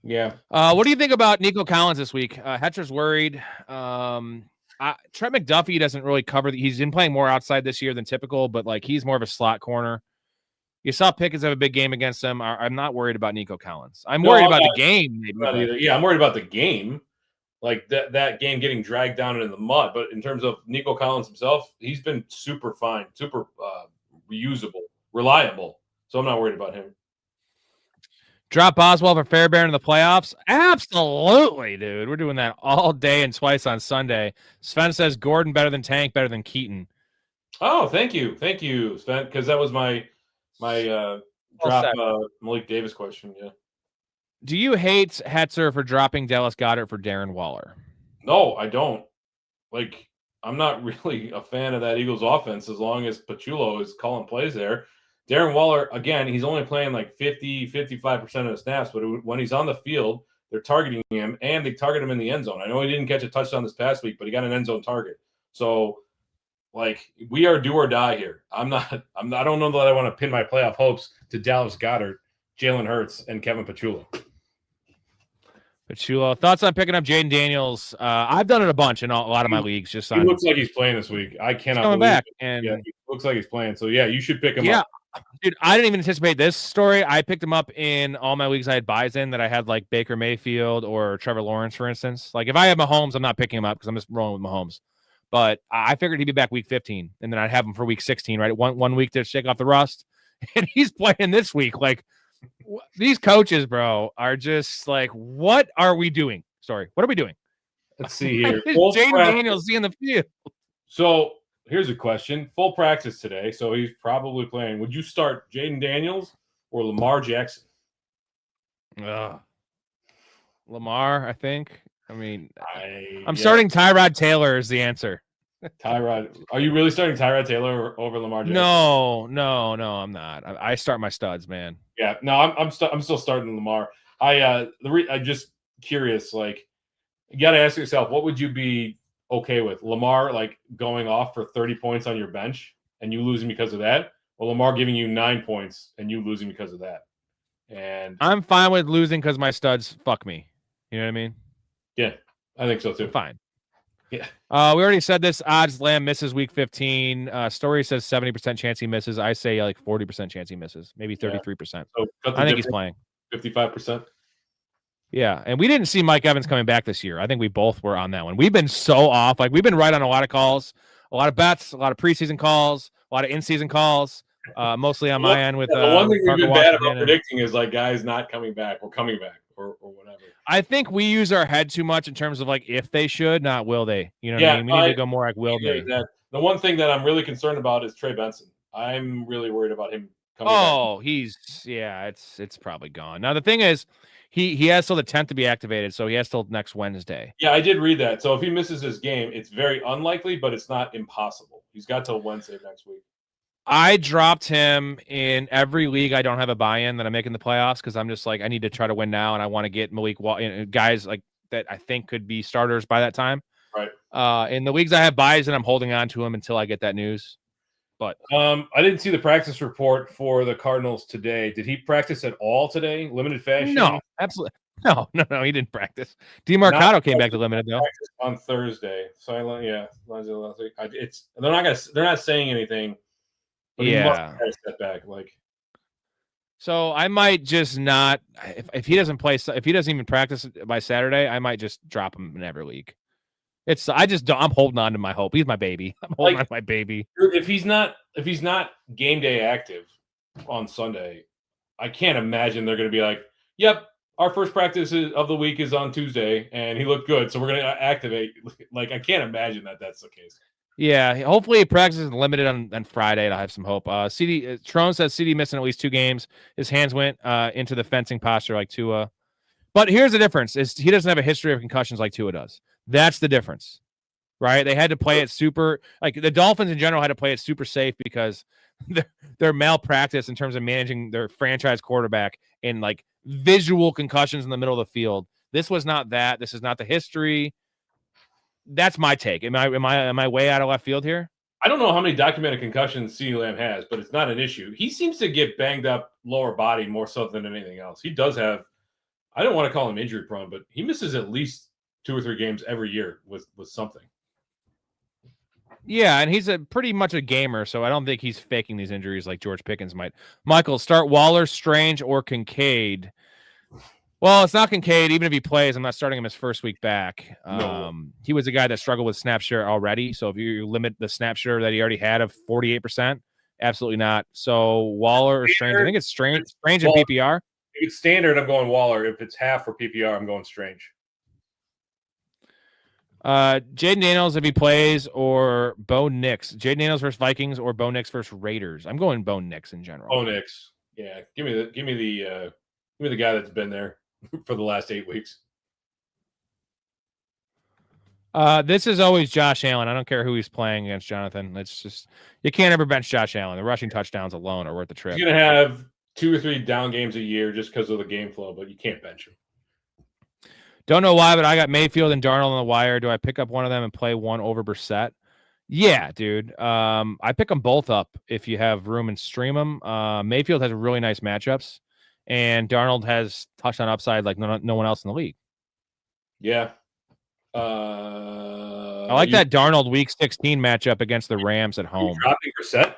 Speaker 2: Yeah.
Speaker 1: What do you think about Nico Collins this week? Hetcher's worried. Trent McDuffie doesn't really cover. He's been playing more outside this year than typical, but he's more of a slot corner. You saw Pickens have a big game against him. I'm not worried about Nico Collins. I'm worried about the game. Maybe.
Speaker 2: Yeah, I'm worried about the game. That game getting dragged down into the mud. But in terms of Nico Collins himself, he's been super fine, super reusable, reliable. So I'm not worried about him.
Speaker 1: Drop Boswell for Fairbairn in the playoffs? Absolutely, dude. We're doing that all day and twice on Sunday. Sven says Gordon better than Tank, better than Keaton.
Speaker 2: Oh, thank you, Sven, because that was my drop Malik Davis question. Yeah.
Speaker 1: Do you hate Hetzer for dropping Dallas Goedert for Darren Waller?
Speaker 2: No, I don't. I'm not really a fan of that Eagles offense as long as Pachulo is calling plays there. Darren Waller, again, he's only playing 50-55% of the snaps, but when he's on the field, they're targeting him, and they target him in the end zone. I know he didn't catch a touchdown this past week, but he got an end zone target. So, we are do or die here. I don't know that I want to pin my playoff hopes to Dallas Goedert, Jalen Hurts, and Kevin Pachulo.
Speaker 1: Thoughts on picking up Jaden Daniels? I've done it a bunch in a lot of my leagues. He
Speaker 2: looks like he's playing this week. I cannot
Speaker 1: coming
Speaker 2: believe
Speaker 1: back,
Speaker 2: it.
Speaker 1: and
Speaker 2: he looks like he's playing. So, yeah, you should pick him up.
Speaker 1: Dude, I didn't even anticipate this story. I picked him up in all my leagues I had buys in that I had Baker Mayfield or Trevor Lawrence, for instance. If I have Mahomes, I'm not picking him up because I'm just rolling with Mahomes. But I figured he'd be back week 15, and then I'd have him for week 16, right? One week to shake off the rust, and he's playing this week. These coaches, bro, are just what are we doing? Sorry, what are we doing?
Speaker 2: Let's see here.
Speaker 1: Jaden Daniels in the field.
Speaker 2: So here's a question. Full practice today, so he's probably playing. Would you start Jaden Daniels or Lamar Jackson?
Speaker 1: Lamar, I think. I'm starting Tyrod Taylor is the answer.
Speaker 2: Tyrod. Are you really starting Tyrod Taylor over Lamar Jackson?
Speaker 1: No, I'm not. I start my studs, man.
Speaker 2: Yeah, no, I'm still starting Lamar. I'm just curious. You got to ask yourself, what would you be okay with? Lamar going off for 30 points on your bench and you losing because of that, or Lamar giving you 9 points and you losing because of that? And
Speaker 1: I'm fine with losing because my studs fuck me. You know what I mean?
Speaker 2: Yeah, I think so too.
Speaker 1: Fine.
Speaker 2: Yeah.
Speaker 1: We already said this. Odds Lamb misses week 15. Story says 70% chance he misses. I say 40% chance he misses, maybe 33%.
Speaker 2: So
Speaker 1: I think he's playing
Speaker 2: 55%.
Speaker 1: Yeah, and we didn't see Mike Evans coming back this year. I think we both were on that one. We've been so off. We've been right on a lot of calls, a lot of bets, a lot of preseason calls, a lot of in-season calls. Mostly on my end with
Speaker 2: the one thing we've been bad about predicting is guys not coming back or coming back or whatever.
Speaker 1: I think we use our head too much in terms of if they should, not will they. You know what I mean? We need to go more will they.
Speaker 2: The one thing that I'm really concerned about is Trey Benson. I'm really worried about him coming back.
Speaker 1: It's probably gone. Now the thing is, he has till the 10th to be activated, so he has till next Wednesday.
Speaker 2: Yeah, I did read that. So if he misses his game, it's very unlikely, but it's not impossible. He's got till Wednesday next week.
Speaker 1: I dropped him in every league I don't have a buy-in that I'm making the playoffs because I'm just I need to try to win now, and I want to get Malik guys that I think could be starters by that time.
Speaker 2: Right.
Speaker 1: In the leagues I have buys, and I'm holding on to him until I get that news. But
Speaker 2: I didn't see the practice report for the Cardinals today. Did he practice at all today? Limited fashion?
Speaker 1: no, absolutely. No, he didn't practice. DeMarcado came back to limited though
Speaker 2: on Thursday. So they're not saying anything. But he must have had a setback.
Speaker 1: So I might just not if he doesn't play, if he doesn't even practice by Saturday, I might just drop him in every league. I'm holding on to my hope. He's my baby. I'm holding on to my baby.
Speaker 2: If he's not game day active on Sunday, I can't imagine they're going to be like, "Yep, our first practice of the week is on Tuesday, and he looked good, so we're going to activate." Like, I can't imagine that's the case.
Speaker 1: Yeah, hopefully he practices limited on Friday. I'll have some hope. Trone says CD missing at least 2 games. His hands went into the fencing posture like Tua. But here's the difference: is he doesn't have a history of concussions like Tua does. That's the difference, right? They had to play it super, like the Dolphins in general had to play it super safe because their malpractice in terms of managing their franchise quarterback and like visual concussions in the middle of the field. This was not that. This is not the history. That's my take. Am I way out of left field here?
Speaker 2: I don't know how many documented concussions CeeDee Lamb has, but it's not an issue. He seems to get banged up lower body more so than anything else. He does have, I don't want to call him injury prone, but he misses at least 2 or 3 games every year with something.
Speaker 1: Yeah, and he's pretty much a gamer, so I don't think he's faking these injuries like George Pickens might. Michael, start Waller, Strange, or Kincaid. Well, it's not Kincaid. Even if he plays, I'm not starting him his first week back.
Speaker 2: No.
Speaker 1: He was a guy that struggled with snap share already. So if you limit the snap share that he already had of 48%, absolutely not. So Waller or Strange. I think it's Strange in PPR.
Speaker 2: If it's standard, I'm going Waller. If it's half for PPR, I'm going Strange.
Speaker 1: Jaden Daniels if he plays, or Bo Nix. Jaden Daniels versus Vikings or Bo Nix versus Raiders. I'm going Bo Nix in general.
Speaker 2: Bo Nix. Yeah. Give me the guy that's been there for the last 8 weeks.
Speaker 1: This is always Josh Allen. I don't care who he's playing against, Jonathan. It's just, you can't ever bench Josh Allen. The rushing touchdowns alone are worth the trip.
Speaker 2: He's going to have 2 or 3 down games a year just because of the game flow, but you can't bench him.
Speaker 1: Don't know why, but I got Mayfield and Darnold on the wire. Do I pick up one of them and play one over Brissett? Yeah, dude. I pick them both up if you have room and stream them. Mayfield has really nice matchups, and Darnold has touchdown upside like no one else in the league.
Speaker 2: Yeah.
Speaker 1: I like that Darnold Week 16 matchup against the Rams at home.
Speaker 2: Dropping Brissett?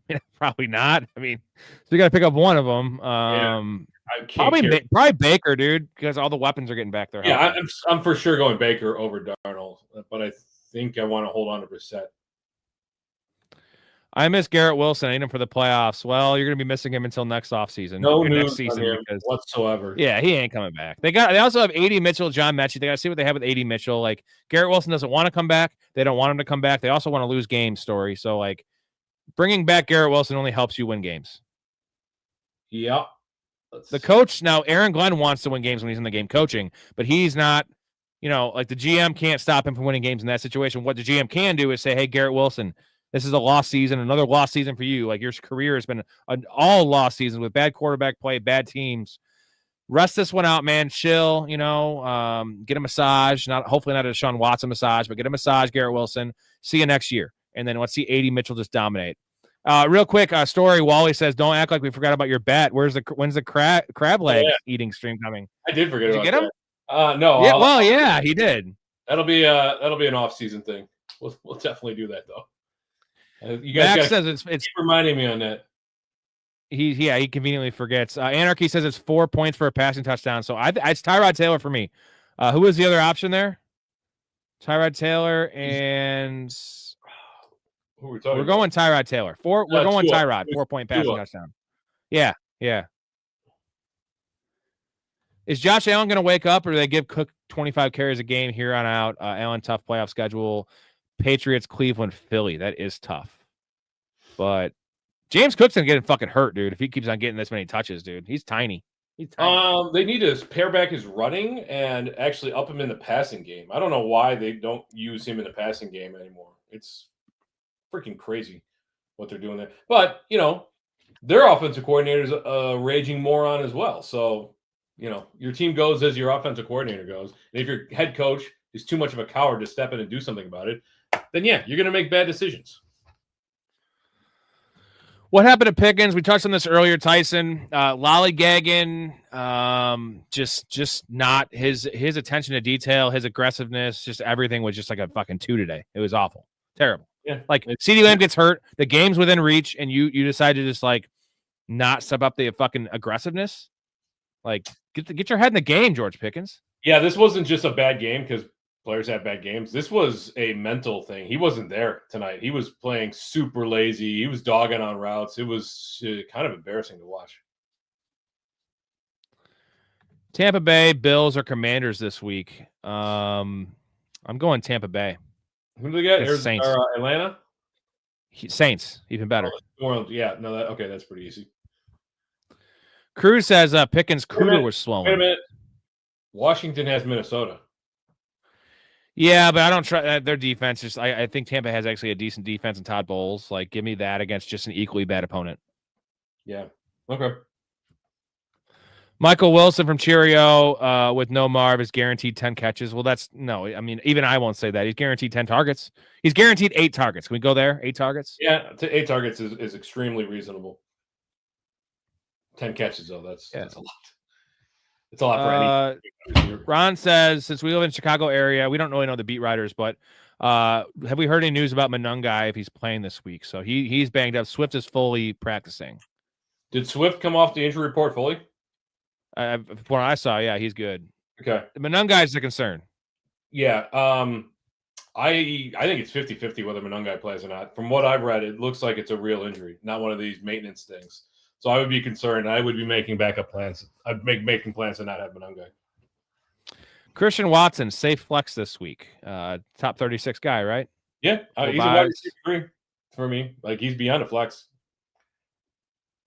Speaker 1: Yeah, probably not. I mean, so you got to pick up one of them. Probably Baker, dude, because all the weapons are getting back there.
Speaker 2: Yeah, I'm for sure going Baker over Darnold, but I think I want to hold on to Brissett.
Speaker 1: I miss Garrett Wilson. I need him for the playoffs. Well, you're going to be missing him until next offseason.
Speaker 2: No news whatsoever.
Speaker 1: Yeah, he ain't coming back. They also have AD Mitchell, John Mechie. They got to see what they have with AD Mitchell. Like, Garrett Wilson doesn't want to come back. They don't want him to come back. They also want to lose games, Storey. So, like, bringing back Garrett Wilson only helps you win games.
Speaker 2: Yep.
Speaker 1: The coach, now Aaron Glenn wants to win games when he's in the game coaching, but he's not, like the GM can't stop him from winning games in that situation. What the GM can do is say, hey, Garrett Wilson, this is a lost season, another lost season for you. Like, your career has been an all lost season with bad quarterback play, bad teams. Rest this one out, man. Chill, get a massage. Hopefully not a Deshaun Watson massage, but get a massage, Garrett Wilson. See you next year. And then let's see AD Mitchell just dominate. Real quick, Story. Wally says, "Don't act like we forgot about your bet. When's the crab leg eating stream coming?"
Speaker 2: I did forget.
Speaker 1: Did you get him?
Speaker 2: No.
Speaker 1: Yeah. Yeah, he did.
Speaker 2: That'll be an off-season thing. We'll definitely do that though. You guys
Speaker 1: Max says it's
Speaker 2: keep reminding me on that.
Speaker 1: He conveniently forgets. Anarchy says it's 4 points for a passing touchdown. So it's Tyrod Taylor for me. Who was the other option there? Tyrod Taylor and.
Speaker 2: We're
Speaker 1: going Tyrod Taylor. We're going Tyrod. 4-point passing touchdown. Yeah. Is Josh Allen going to wake up, or do they give Cook 25 carries a game here on out? Allen, tough playoff schedule. Patriots, Cleveland, Philly. That is tough. But James Cook's going to get fucking hurt, dude, if he keeps on getting this many touches, dude. He's tiny.
Speaker 2: They need to pare back his running and actually up him in the passing game. I don't know why they don't use him in the passing game anymore. It's freaking crazy what they're doing there. But, their offensive coordinator's a raging moron as well. So, your team goes as your offensive coordinator goes. And if your head coach is too much of a coward to step in and do something about it, then yeah, you're going to make bad decisions.
Speaker 1: What happened to Pickens? We touched on this earlier. Tyson lollygagging, just not his attention to detail, his aggressiveness, just everything was just like a fucking 2 today. It was awful, terrible.
Speaker 2: Yeah,
Speaker 1: like CeeDee Lamb gets hurt, the game's within reach, and you decide to just like not step up the fucking aggressiveness. Like get your head in the game, George Pickens.
Speaker 2: Yeah, this wasn't just a bad game because players have bad games. This was a mental thing. He wasn't there tonight. He was playing super lazy. He was dogging on routes. It was kind of embarrassing to watch.
Speaker 1: Tampa Bay, Bills, or Commanders this week? I'm going Tampa Bay.
Speaker 2: Who do they get?
Speaker 1: Saints.
Speaker 2: Atlanta?
Speaker 1: Saints, even better.
Speaker 2: Yeah, no, okay, that's pretty easy.
Speaker 1: Cruz says Pickens' cooler was swollen.
Speaker 2: Wait a minute. Washington has Minnesota.
Speaker 1: Yeah, but I don't try their defense. Just I think Tampa has actually a decent defense in Todd Bowles. Like, give me that against just an equally bad opponent.
Speaker 2: Yeah. Okay.
Speaker 1: Michael Wilson from Cheerio with no Marv is guaranteed 10 catches. Well, that's no. I mean, even I won't say that. He's guaranteed 10 targets. He's guaranteed 8 targets. Can we go there? 8 targets?
Speaker 2: Yeah, 8 targets is extremely reasonable. 10 catches, though. That's a lot. It's a lot for any.
Speaker 1: Ron says, since we live in the Chicago area, we don't really know the beat writers, but have we heard any news about Monungai if he's playing this week? So he's banged up. Swift is fully practicing.
Speaker 2: Did Swift come off the injury report fully?
Speaker 1: From what I saw, yeah, he's good.
Speaker 2: Okay.
Speaker 1: Monungai is the concern.
Speaker 2: Yeah. I think it's 50-50 whether Monungai plays or not. From what I've read, it looks like it's a real injury, not one of these maintenance things. So I would be concerned. I would be making backup plans. I'd making plans to not have Monungai.
Speaker 1: Christian Watson, safe flex this week. Top 36 guy, right?
Speaker 2: Yeah, he's a wide receiver 3 for me. Like, he's beyond a flex.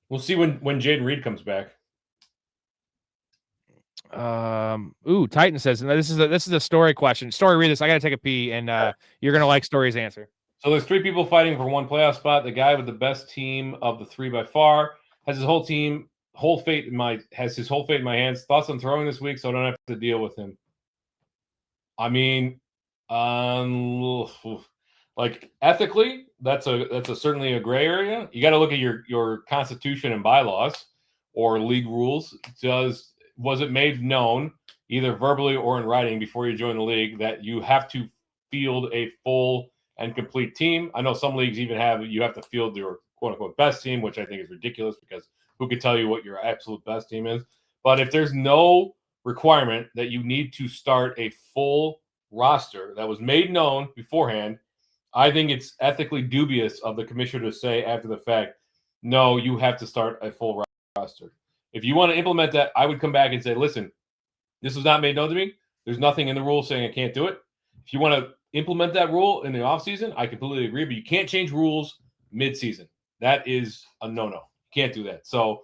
Speaker 2: We'll see when Jaden Reed comes back.
Speaker 1: Titan says, and this is a Story question. Story, read this. I got to take a pee, and you're gonna like Story's answer.
Speaker 2: So there's 3 people fighting for one playoff spot. The guy with the best team of the 3 by far has his whole fate in my hands. Thoughts on throwing this week so I don't have to deal with him. I mean, like ethically, that's certainly a gray area. You got to look at your constitution and bylaws or league rules. Was it made known either verbally or in writing before you join the league that you have to field a full and complete team? I know some leagues even you have to field your quote-unquote best team, which I think is ridiculous because who could tell you what your absolute best team is? But if there's no requirement that you need to start a full roster that was made known beforehand, I think it's ethically dubious of the commissioner to say after the fact, no, you have to start a full roster. If you want to implement that, I would come back and say, listen, this was not made known to me. There's nothing in the rule saying I can't do it. If you want to implement that rule in the offseason, I completely agree, but you can't change rules mid-season. That is a no-no. You can't do that. So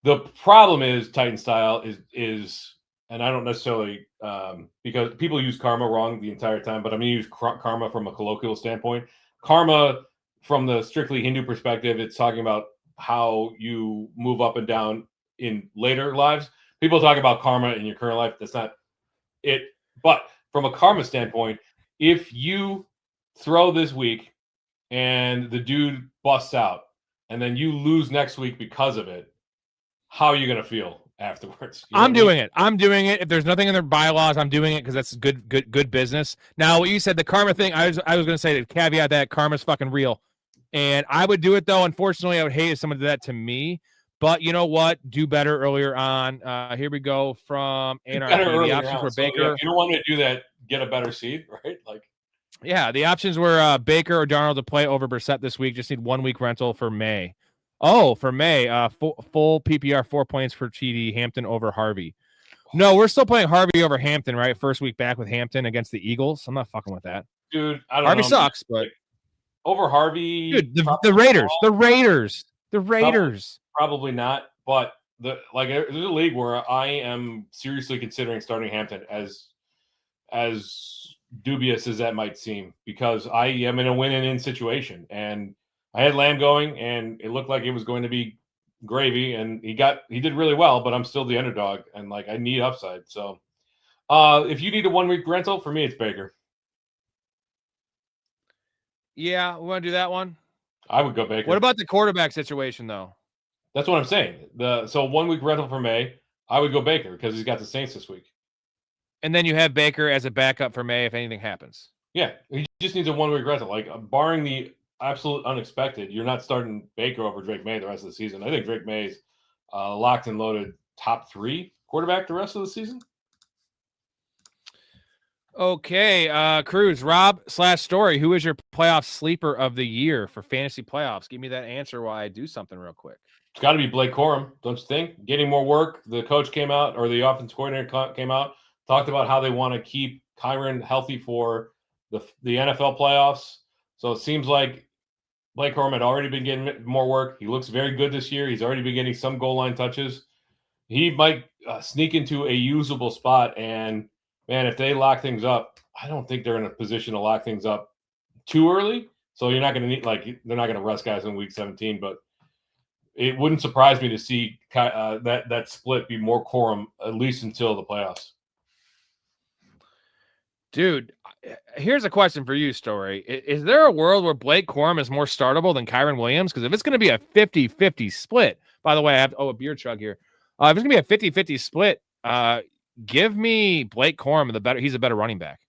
Speaker 2: the problem is Titan style is and I don't necessarily because people use karma wrong the entire time, but I'm going to use karma from a colloquial standpoint. Karma from the strictly Hindu perspective, it's talking about how you move up and down in later lives. People talk about karma in your current life. That's not it. But from a karma standpoint, if you throw this week and the dude busts out and then you lose next week because of it, how are you going to feel afterwards?
Speaker 1: I'm doing it. I'm doing it. If there's nothing in their bylaws, I'm doing it because that's good business. Now, what you said, the karma thing, I was going to say to caveat that karma's fucking real. And I would do it, though. Unfortunately, I would hate if someone did that to me. But you know what? Do better earlier on. Here we go from Anarchy. The options were Baker.
Speaker 2: Yeah, if you don't want me to do that, get a better seed, right?
Speaker 1: Yeah, the options were Baker or Darnold to play over Brissett this week. Just need 1 week rental for May. Oh, for May, full PPR 4 points for TD, Hampton over Harvey. No, we're still playing Harvey over Hampton, right? First week back with Hampton against the Eagles. I'm not fucking with that.
Speaker 2: Dude, I don't know.
Speaker 1: Harvey sucks, but
Speaker 2: over Harvey.
Speaker 1: Dude, the Raiders.
Speaker 2: Probably not, but there's a league where I am seriously considering starting Hampton as dubious as that might seem, because I am in a win-in situation, and I had Lamb going, and it looked like it was going to be gravy, and he did really well, but I'm still the underdog, and I need upside. So if you need a 1 week rental, for me, it's Baker.
Speaker 1: Yeah, we want to do that one.
Speaker 2: I would go Baker.
Speaker 1: What about the quarterback situation, though?
Speaker 2: That's what I'm saying. So 1 week rental for May, I would go Baker because he's got the Saints this week.
Speaker 1: And then you have Baker as a backup for May if anything happens.
Speaker 2: Yeah, he just needs a 1 week rental. Like barring the absolute unexpected, you're not starting Baker over Drake May the rest of the season. I think Drake May's locked and loaded top 3 quarterback the rest of the season.
Speaker 1: Okay, Cruz, Rob/Story, who is your playoff sleeper of the year for fantasy playoffs? Give me that answer while I do something real quick.
Speaker 2: It's got to be Blake Corum, don't you think? Getting more work. The coach came out, or the offense coordinator came out, talked about how they want to keep Kyren healthy for the NFL playoffs. So it seems like Blake Corum had already been getting more work. He looks very good this year. He's already been getting some goal line touches. He might sneak into a usable spot. And, man, if they lock things up, I don't think they're in a position to lock things up too early. So you're not going to need, like, they're not going to rest guys in week 17. But it wouldn't surprise me to see that split be more Corum, at least until the playoffs.
Speaker 1: Dude, here's a question for you, Story. Is there a world where Blake Corum is more startable than Kyren Williams? Because if it's going to be a 50-50 split, by the way, I have a beer chug here. If it's going to be a 50-50 split, give me Blake Corum he's a better running back.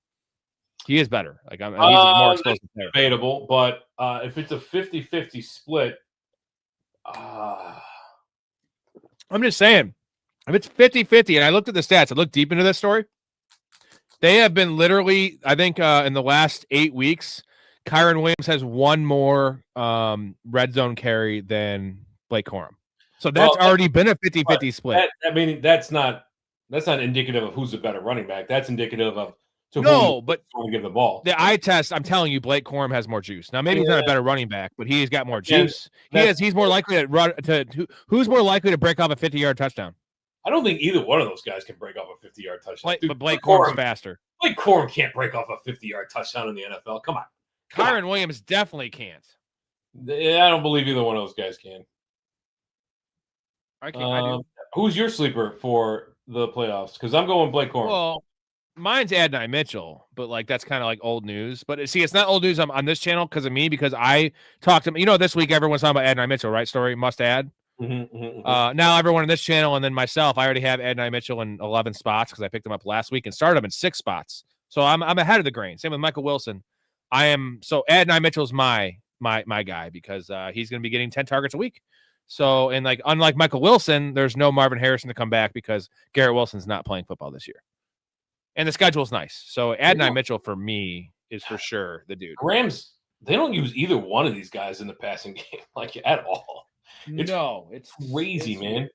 Speaker 1: He is better. Like he's a more explosive player.
Speaker 2: Debatable, but if it's a 50-50 split,
Speaker 1: I'm just saying, if it's 50-50, and I looked at the stats, I looked deep into this story. They have been literally, I think, in the last 8 weeks, Kyren Williams has one more red zone carry than Blake Corum. So that's already been a 50-50 split.
Speaker 2: That's not indicative of who's the better running back. That's indicative of
Speaker 1: but
Speaker 2: to give the ball.
Speaker 1: The eye test, I'm telling you, Blake Corum has more juice. Now maybe he's not a better running back, but he's got more juice. He's more likely to run who's more likely to break off a 50-yard touchdown?
Speaker 2: I don't think either one of those guys can break off a 50-yard touchdown.
Speaker 1: But Blake Corum's faster.
Speaker 2: Blake Corum can't break off a 50-yard touchdown in the NFL. Come on.
Speaker 1: Kyren Williams definitely can't.
Speaker 2: I don't believe either one of those guys can.
Speaker 1: I do.
Speaker 2: Who's your sleeper for the playoffs? Because I'm going Blake Corum.
Speaker 1: Well, mine's Adonai Mitchell, but like that's kind of like old news. But see, it's not old news on this channel because of me, because I talked to this week everyone's talking about Adonai Mitchell, right? Story must add. Now everyone in this channel and then myself, I already have Adonai Mitchell in 11 spots because I picked him up last week and started him in 6 spots. So I'm ahead of the grain. Same with Michael Wilson. Adonai Mitchell's my guy because he's going to be getting 10 targets a week. So, and like unlike Michael Wilson, there's no Marvin Harrison to come back because Garrett Wilson's not playing football this year. And the schedule's nice. So Adonai Mitchell for me is for sure the dude.
Speaker 2: Rams, they don't use either one of these guys in the passing game like at all. It's crazy, man.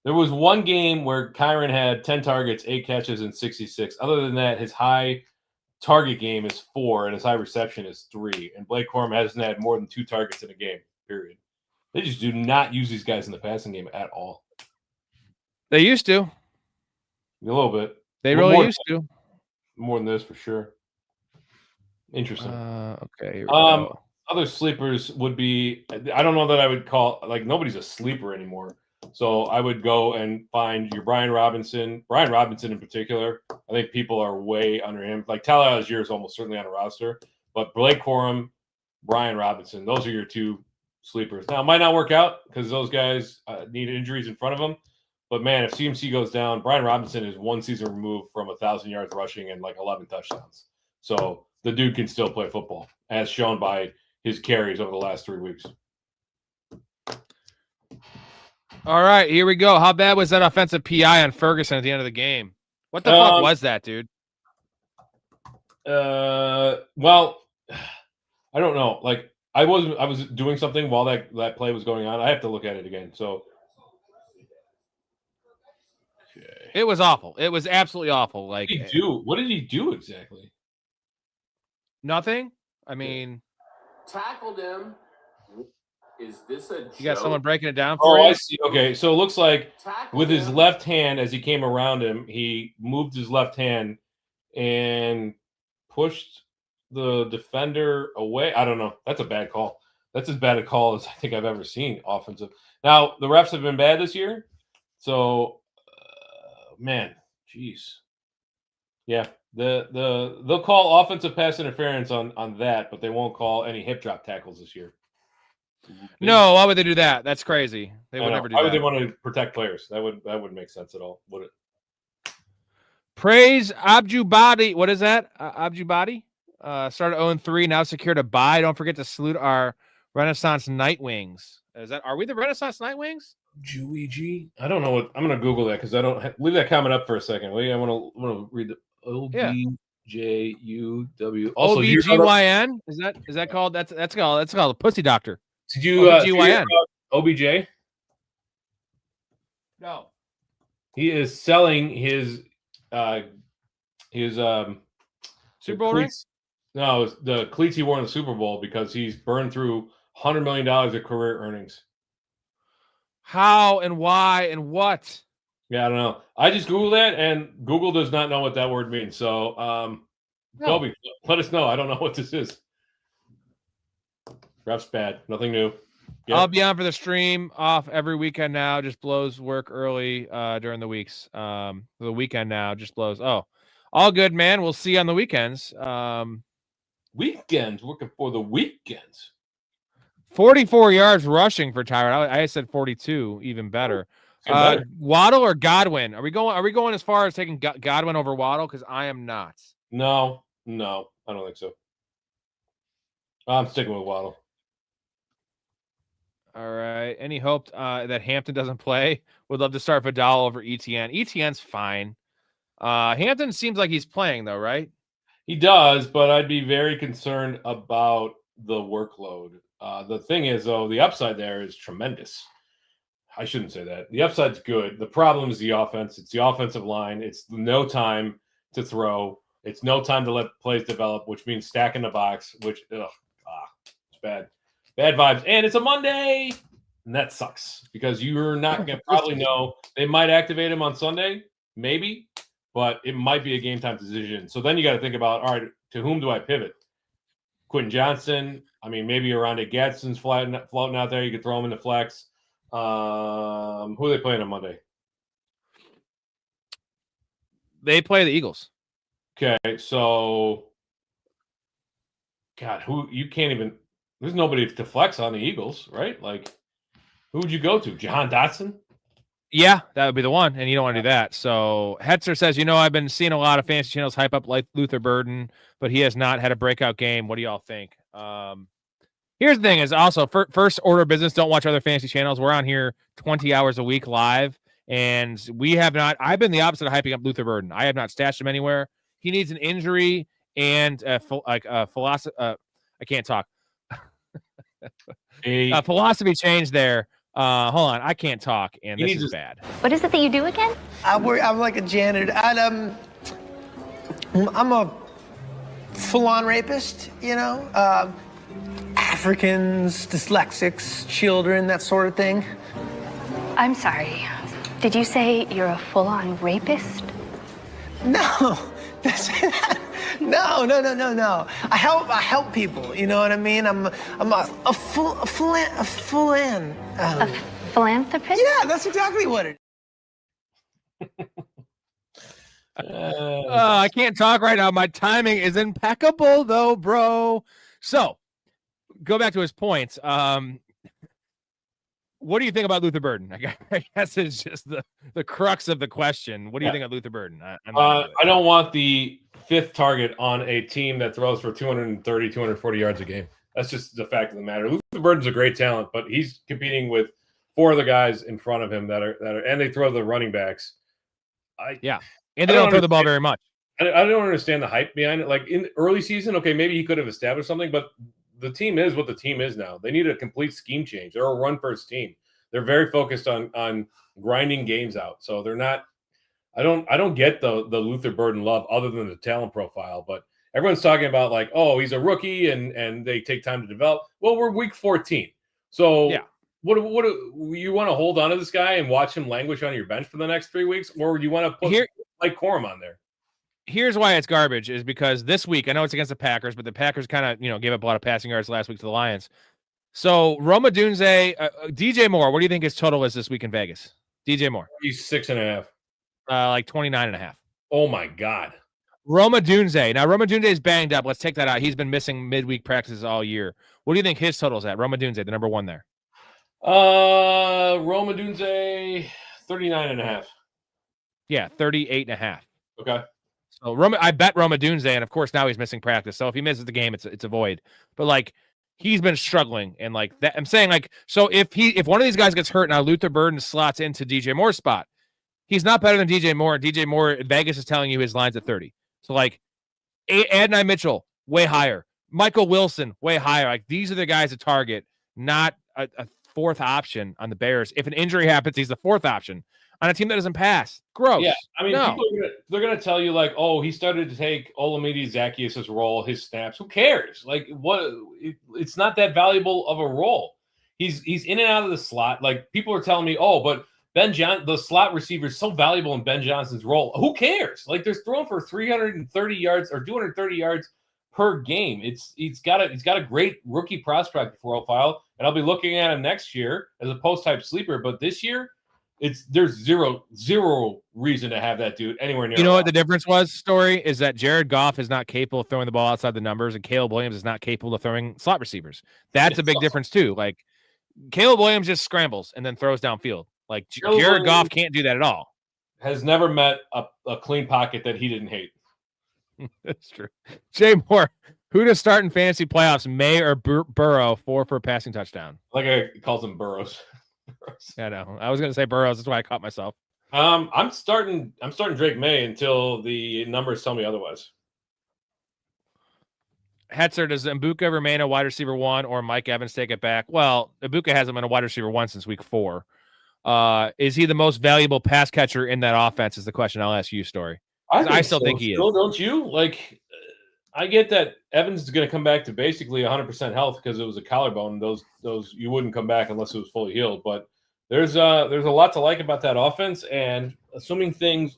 Speaker 2: There was one game where Kyren had 10 targets, 8 catches, and 66. Other than that, his high target game is 4, and his high reception is 3. And Blake Corum hasn't had more than 2 targets in a game, period. They just do not use these guys in the passing game at all.
Speaker 1: They used to.
Speaker 2: A little bit.
Speaker 1: They really used to.
Speaker 2: More than this, for sure. Interesting.
Speaker 1: Okay. Here we go.
Speaker 2: Other sleepers would be, I don't know that I would call, like, nobody's a sleeper anymore. So I would go and find your Brian Robinson in particular. I think people are way under him. Like, Tyler Algier is almost certainly on a roster. But Blake Corum, Brian Robinson, those are your 2 sleepers. Now, it might not work out because those guys need injuries in front of them. But, man, if CMC goes down, Brian Robinson is 1 season removed from 1,000 yards rushing and like 11 touchdowns. So the dude can still play football, as shown by his carries over the last 3 weeks.
Speaker 1: All right, here we go. How bad was that offensive PI on Ferguson at the end of the game? What the fuck was that, dude?
Speaker 2: Well, I don't know. Like, I was doing something while that play was going on. I have to look at it again. So okay.
Speaker 1: It was awful. It was absolutely awful. Like,
Speaker 2: what did he do exactly?
Speaker 1: Nothing. I mean,
Speaker 9: tackled him. Is this a joke?
Speaker 1: You got someone breaking it down for you?
Speaker 2: I see. Okay, so it looks like with his left hand, as he came around him, he moved his left hand and pushed the defender away. I don't know. That's a bad call. That's as bad a call as I think I've ever seen offensive. Now, the refs have been bad this year. So, man, jeez. Yeah, they'll call offensive pass interference on that, but they won't call any hip drop tackles this year.
Speaker 1: No, why would they do that? That's crazy. They would never do
Speaker 2: Why
Speaker 1: that.
Speaker 2: would they want to protect players? That wouldn't make sense at all, would it?
Speaker 1: Praise Abjubadi. What is that? Abjubadi? Started 0-3, now secured a bye. Don't forget to salute our Renaissance Nightwings. Are we the Renaissance Nightwings?
Speaker 2: G. I don't know what I'm gonna Google that because I don't leave that comment up for a second. Wait, I want to read the OBJUW. Also,
Speaker 1: OBGYN? Is that called? That's called a pussy doctor.
Speaker 2: Did you
Speaker 1: OBGYN?
Speaker 2: OBJ?
Speaker 1: No.
Speaker 2: He is selling his Super
Speaker 1: Bowl ring?
Speaker 2: No, the cleats he wore in the Super Bowl because he's burned through $100 million of career earnings.
Speaker 1: How and why and what?
Speaker 2: Yeah, I don't know. I just Googled that, and Google does not know what that word means. So, Kobe, let us know. I don't know what this is. Ref's bad. Nothing new. Yep.
Speaker 1: I'll be on for the stream, off every weekend now. Just blows work early during the weeks. The weekend now just blows. Oh, all good, man. We'll see you on the weekends.
Speaker 2: Weekends, looking for the weekends.
Speaker 1: 44 yards rushing for Tyrod. I said 42, even better. Waddle or Godwin? Are we going as far as taking Godwin over Waddle? Because I am not.
Speaker 2: No, I don't think so. I'm sticking with Waddle.
Speaker 1: All right. Any hope that Hampton doesn't play? Would love to start Vidal over ETN. ETN's fine. Hampton seems like he's playing though, right?
Speaker 2: He does, but I'd be very concerned about the workload. The thing is, though, the upside there is tremendous. I shouldn't say that. The upside's good. The problem is the offense. It's the offensive line. It's no time to throw. It's no time to let plays develop, which means stacking the box, which, it's bad. Bad vibes. And it's a Monday, and that sucks because you're not going to probably know. They might activate him on Sunday, maybe, but it might be a game-time decision. So then you got to think about, all right, to whom do I pivot? Quentin Johnson. I mean, maybe Aranda Gadsden's floating out there. You could throw him in the flex. Who are they playing on Monday?
Speaker 1: They play the Eagles.
Speaker 2: Okay, so God, who you can't even. There's nobody to flex on the Eagles, right? Like, who would you go to? Jahan Dotson?
Speaker 1: Yeah, that would be the one, and you don't want to do that. So Hetzer says, I've been seeing a lot of fantasy channels hype up like Luther Burden, but he has not had a breakout game. What do y'all think? Here's the thing is also first order of business, don't watch other fantasy channels. We're on here 20 hours a week live, and we have not. I've been the opposite of hyping up Luther Burden. I have not stashed him anywhere. He needs an injury and a philosophy. I can't talk. A philosophy change there. Hold on, I can't talk, and this is bad.
Speaker 10: What is it that you do again?
Speaker 3: I'm like a janitor. I'm a full-on rapist, Africans, dyslexics, children, that sort of thing.
Speaker 10: I'm sorry. Did you say you're a full-on rapist?
Speaker 3: No. No. I help people. You know what I mean? I'm a
Speaker 10: philanthropist?
Speaker 3: Yeah, that's exactly what it is.
Speaker 1: I can't talk right now. My timing is impeccable, though, bro. So, go back to his points. What do you think about Luther Burden? I guess it's just the crux of the question. What do you think of Luther Burden?
Speaker 2: I don't want the fifth target on a team that throws for 230, 240 yards a game. That's just the fact of the matter. Luther Burden's a great talent, but he's competing with four other guys in front of him that are, and they throw the running backs.
Speaker 1: And they don't throw the ball very much.
Speaker 2: I don't understand the hype behind it. Like in early season, okay, maybe he could have established something, but the team is what the team is now. They need a complete scheme change. They're a run-first team. They're very focused on grinding games out. So they're not. I don't get the Luther Burden love other than the talent profile. But everyone's talking about like, oh, he's a rookie and they take time to develop. Well, we're week 14, so
Speaker 1: yeah.
Speaker 2: What you want to hold on to this guy and watch him languish on your bench for the next 3 weeks, or do you want to put like Corum on there?
Speaker 1: Here's why it's garbage is because this week, I know it's against the Packers, but the Packers kind of, gave up a lot of passing yards last week to the Lions. So Roma Dunze, DJ Moore, what do you think his total is this week in Vegas? DJ Moore.
Speaker 2: He's 6.5.
Speaker 1: Like 29.5.
Speaker 2: Oh my God.
Speaker 1: Roma Dunze. Now, Roma Dunze is banged up. Let's take that out. He's been missing midweek practices all year. What do you think his total's at? Roma Dunze, the number one there.
Speaker 2: Roma Dunze, 39.5.
Speaker 1: Yeah, 38.5.
Speaker 2: Okay.
Speaker 1: So I bet Roma Dunze, and of course now he's missing practice. So if he misses the game, it's a void. But like he's been struggling, and like that, I'm saying like so if one of these guys gets hurt now, Luther Burden slots into DJ Moore's spot. He's not better than DJ Moore. DJ Moore, Vegas is telling you his line's at 30. So like Adonai Mitchell, way higher. Michael Wilson, way higher. Like these are the guys to target, not a fourth option on the Bears. If an injury happens, he's the fourth option on a team that doesn't pass. Gross.
Speaker 2: Yeah, I mean,
Speaker 1: no.
Speaker 2: people they're gonna tell you like, oh, he started to take Olamide Zacchaeus' role, his snaps. Who cares? Like, what? It's not that valuable of a role. He's in and out of the slot. Like people are telling me, oh, but the slot receiver is so valuable in Ben Johnson's role. Who cares? Like they're throwing for 330 yards or 230 yards per game. He's got a great rookie prospect profile, and I'll be looking at him next year as a post type sleeper. But this year, there's zero reason to have that dude anywhere near.
Speaker 1: You know what the difference was, Story, is that Jared Goff is not capable of throwing the ball outside the numbers, and Caleb Williams is not capable of throwing slot receivers. That's a big difference too. Like Caleb Williams just scrambles and then throws downfield. Like Jared Goff can't do that at all.
Speaker 2: Has never met a clean pocket that he didn't hate.
Speaker 1: That's true. Jay Moore, who to start in fantasy playoffs, May or Burrow for a passing touchdown?
Speaker 2: Like I calls him Burrows.
Speaker 1: I know. I was going to say Burrows. That's why I caught myself.
Speaker 2: I'm starting Drake May until the numbers tell me otherwise.
Speaker 1: Hetzer, does Mbuka remain a wide receiver 1 or Mike Evans take it back? Well, Mbuka hasn't been a wide receiver 1 since week 4. Is he the most valuable pass catcher in that offense is the question I'll ask you, Story. I still think he is.
Speaker 2: Don't you? Like, I get that Evans is going to come back to basically 100% health because it was a collarbone. Those you wouldn't come back unless it was fully healed. But there's a lot to like about that offense, and assuming things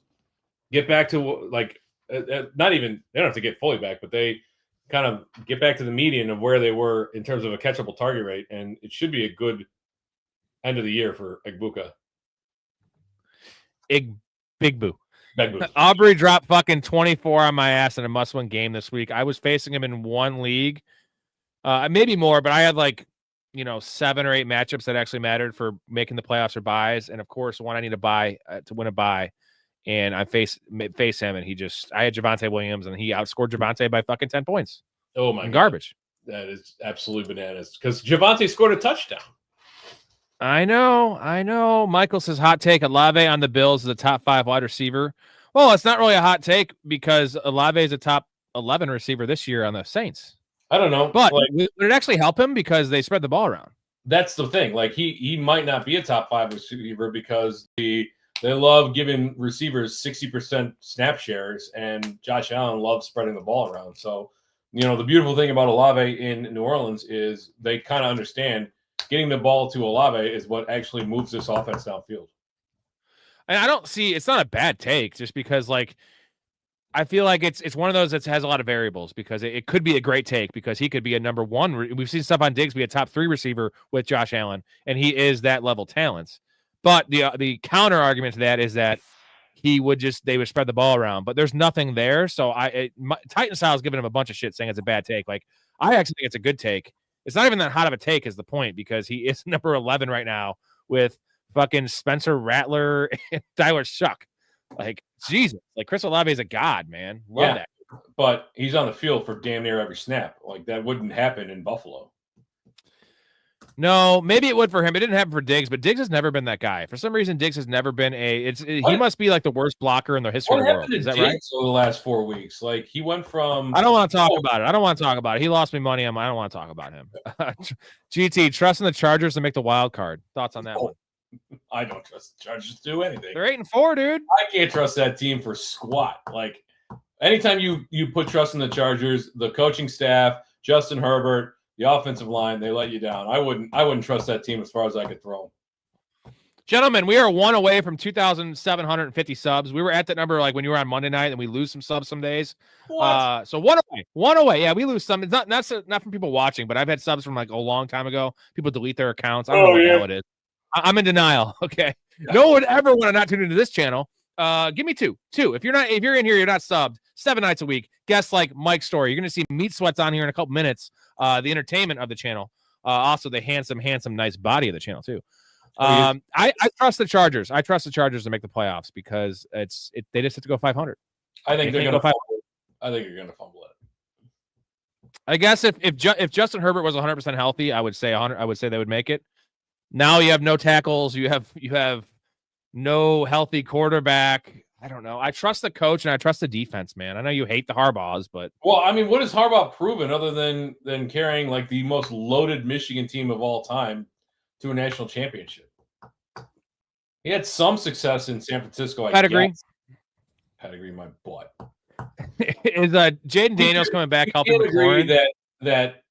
Speaker 2: get back to like not even they don't have to get fully back, but they kind of get back to the median of where they were in terms of a catchable target rate, and it should be a good end of the year for Egbuka.
Speaker 1: Big boo. Aubrey dropped fucking 24 on my ass in a must-win game this week. I was facing him in one league, maybe more, but I had 7 or 8 matchups that actually mattered for making the playoffs or buys, and of course, one I need to buy to win a buy, and I face him, and I had Javonte Williams, and he outscored Javonte by fucking 10 points.
Speaker 2: Oh my God.
Speaker 1: Garbage.
Speaker 2: That is absolutely bananas because Javonte scored a touchdown.
Speaker 1: I know. Michael says hot take. Olave on the Bills is a top 5 wide receiver. Well, it's not really a hot take because Olave is a top 11 receiver this year on the Saints.
Speaker 2: I don't know.
Speaker 1: But would it actually help him because they spread the ball around?
Speaker 2: That's the thing. Like he might not be a top 5 receiver because they love giving receivers 60% snap shares, and Josh Allen loves spreading the ball around. So, the beautiful thing about Olave in New Orleans is they kind of understand getting the ball to Olave is what actually moves this offense downfield.
Speaker 1: And I don't see it's not a bad take just because I feel like it's one of those that has a lot of variables because it could be a great take because he could be a number 1. We've seen stuff on Diggs be a top 3 receiver with Josh Allen, and he is that level talent. But the counter argument to that is that they would spread the ball around, but there's nothing there. So Titan Style is giving him a bunch of shit saying it's a bad take. Like I actually think it's a good take. It's not even that hot of a take is the point because he is number 11 right now with fucking Spencer Rattler and Tyler Shuck. Like, Jesus. Like, Chris Olave is a god, man. Love that.
Speaker 2: But he's on the field for damn near every snap. Like, that wouldn't happen in Buffalo.
Speaker 1: No, maybe it would for him. It didn't happen for Diggs, but Diggs has never been that guy. For some reason, Diggs has never been he must be like the worst blocker in the history of the world. Is that right?
Speaker 2: Over the last 4 weeks, like he went from.
Speaker 1: I don't want to talk about it. He lost me money. I don't want to talk about him. GT, trusting the Chargers to make the wild card. Thoughts on that one?
Speaker 2: I don't trust the Chargers to do anything.
Speaker 1: They're 8-4, dude.
Speaker 2: I can't trust that team for squat. Like anytime you put trust in the Chargers, the coaching staff, Justin Herbert. The offensive line, they let you down. I wouldn't trust that team as far as I could throw them.
Speaker 1: Gentlemen, we are 1 away from 2,750 subs. We were at that number like when you were on Monday night, and we lose some subs some days.
Speaker 2: What?
Speaker 1: So 1 away. 1 away. Yeah, we lose some. It's not from people watching, but I've had subs from like a long time ago. People delete their accounts. I don't know what the hell it is. I'm in denial. Okay. No one would ever want to not tune into this channel. Give me two. If you're in here, you're not subbed. 7 nights a week. Guests like Mike Storey. You're going to see meat sweats on here in a couple minutes. The entertainment of the channel. Also, the handsome, nice body of the channel, too. I trust the Chargers. I trust the Chargers to make the playoffs because they just have to go 500.
Speaker 2: I think they're going to fumble. I think you're going to fumble it.
Speaker 1: I guess if Justin Herbert was 100% healthy, I would say 100. I would say they would make it. Now you have no tackles. You have no healthy quarterback. I don't know. I trust the coach and I trust the defense, man. I know you hate the Harbaughs, but
Speaker 2: well, I mean, what has Harbaugh proven other than carrying like the most loaded Michigan team of all time to a national championship? He had some success in San Francisco.
Speaker 1: Pedigree,
Speaker 2: my butt.
Speaker 1: Is Jaden Daniels coming back helping
Speaker 2: agree that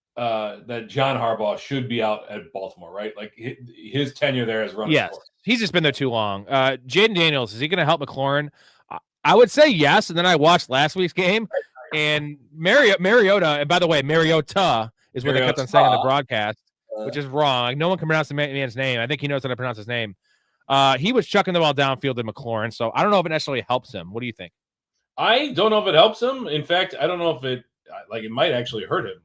Speaker 2: John Harbaugh should be out at Baltimore, right? Like his tenure there has run.
Speaker 1: Yes, he's just been there too long. Jaden Daniels, is he going to help McLaurin? I would say yes. And then I watched last week's game, and Mariota. And by the way, Mariota is what they kept on saying on the broadcast, which is wrong. Like, no one can pronounce the man's name. I think he knows how to pronounce his name. He was chucking the ball downfield to McLaurin, so I don't know if it necessarily helps him. What do you think?
Speaker 2: I don't know if it helps him. In fact, I don't know if it might actually hurt him.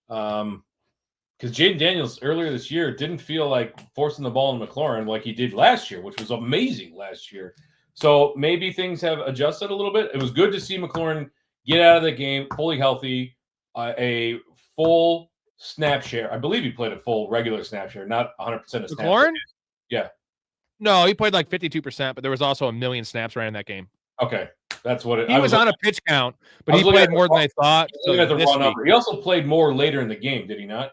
Speaker 2: Because Jaden Daniels earlier this year didn't feel like forcing the ball in McLaurin like he did last year, which was amazing last year. So maybe things have adjusted a little bit. It was good to see McLaurin get out of the game fully healthy, a full snap share. I believe he played a full regular snap share, not 100% of snaps.
Speaker 1: McLaurin?
Speaker 2: Yeah.
Speaker 1: No, he played like 52%, but there was also 1 million snaps ran in that game.
Speaker 2: Okay. That's what
Speaker 1: he was on a pitch count, but he played more than they thought.
Speaker 2: So he also played more later in the game, did he not?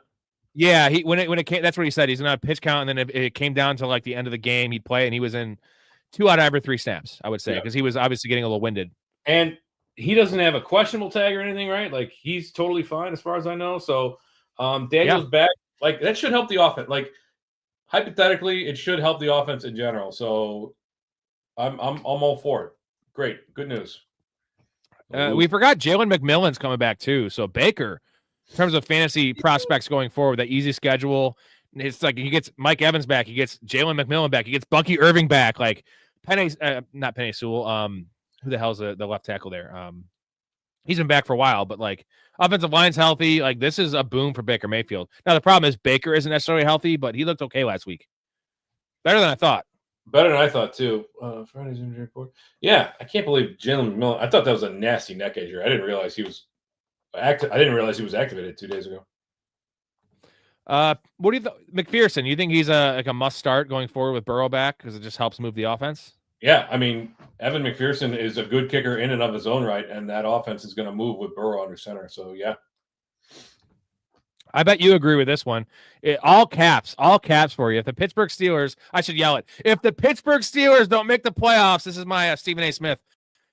Speaker 1: Yeah, when it came, that's what he said. He's on a pitch count, and then if it came down to like the end of the game, he'd play, and he was in 2 out of every 3 snaps, I would say, because he was obviously getting a little winded.
Speaker 2: And he doesn't have a questionable tag or anything, right? Like he's totally fine as far as I know. So Daniel's back. Like that should help the offense. Like hypothetically, it should help the offense in general. So I'm all for it. Great. Good news.
Speaker 1: We forgot Jalen McMillan's coming back too. So Baker, in terms of fantasy prospects going forward, that easy schedule, it's like he gets Mike Evans back. He gets Jalen McMillan back. He gets Bucky Irving back. Like not Penny Sewell. Who the hell's the left tackle there? He's been back for a while, but like offensive line's healthy. Like this is a boom for Baker Mayfield. Now the problem is Baker isn't necessarily healthy, but he looked okay last week. Better than I thought.
Speaker 2: Better than I thought too. Friday's injury report. Yeah, I can't believe Jalen McMillan. I thought that was a nasty neck injury. I didn't realize he was activated 2 days ago.
Speaker 1: What do you think, McPherson? You think he's a must start going forward with Burrow back because it just helps move the offense?
Speaker 2: Yeah, I mean Evan McPherson is a good kicker in and of his own right, and that offense is going to move with Burrow under center. So yeah. I
Speaker 1: bet you agree with this one. All caps for you. If the Pittsburgh Steelers, I should yell it. If the Pittsburgh Steelers don't make the playoffs, this is my Stephen A. Smith.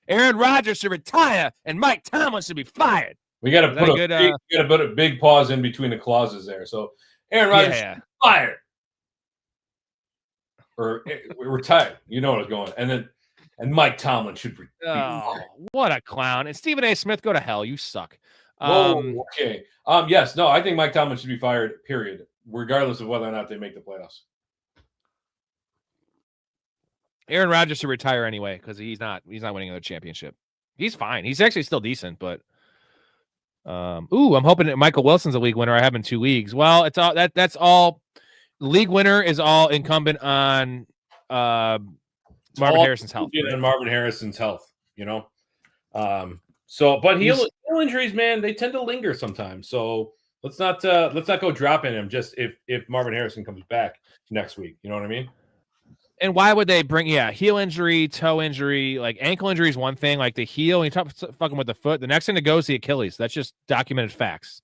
Speaker 1: Aaron Rodgers should retire, and Mike Tomlin should be fired.
Speaker 2: We got to put a big pause in between the clauses there. So Aaron Rodgers should be fired or retired. You know what I was going. And Mike Tomlin should be fired.
Speaker 1: What a clown! And Stephen A. Smith, go to hell. You suck.
Speaker 2: Okay. Yes. No, I think Mike Tomlin should be fired, period, regardless of whether or not they make the playoffs.
Speaker 1: Aaron Rodgers should retire anyway because he's not winning another championship. He's fine. He's actually still decent, but I'm hoping that Michael Wilson's a league winner. I have in 2 leagues. Well, it's all that's all. League winner is all incumbent on Marvin Harrison's health.
Speaker 2: And Marvin Harrison's health, you know. But heel injuries, man, they tend to linger sometimes. So let's not go dropping him just if Marvin Harrison comes back next week. You know what I mean?
Speaker 1: And why would they bring heel injury, toe injury, like ankle injury is one thing, like the heel, and you talk fucking with the foot. The next thing to go is the Achilles. That's just documented facts.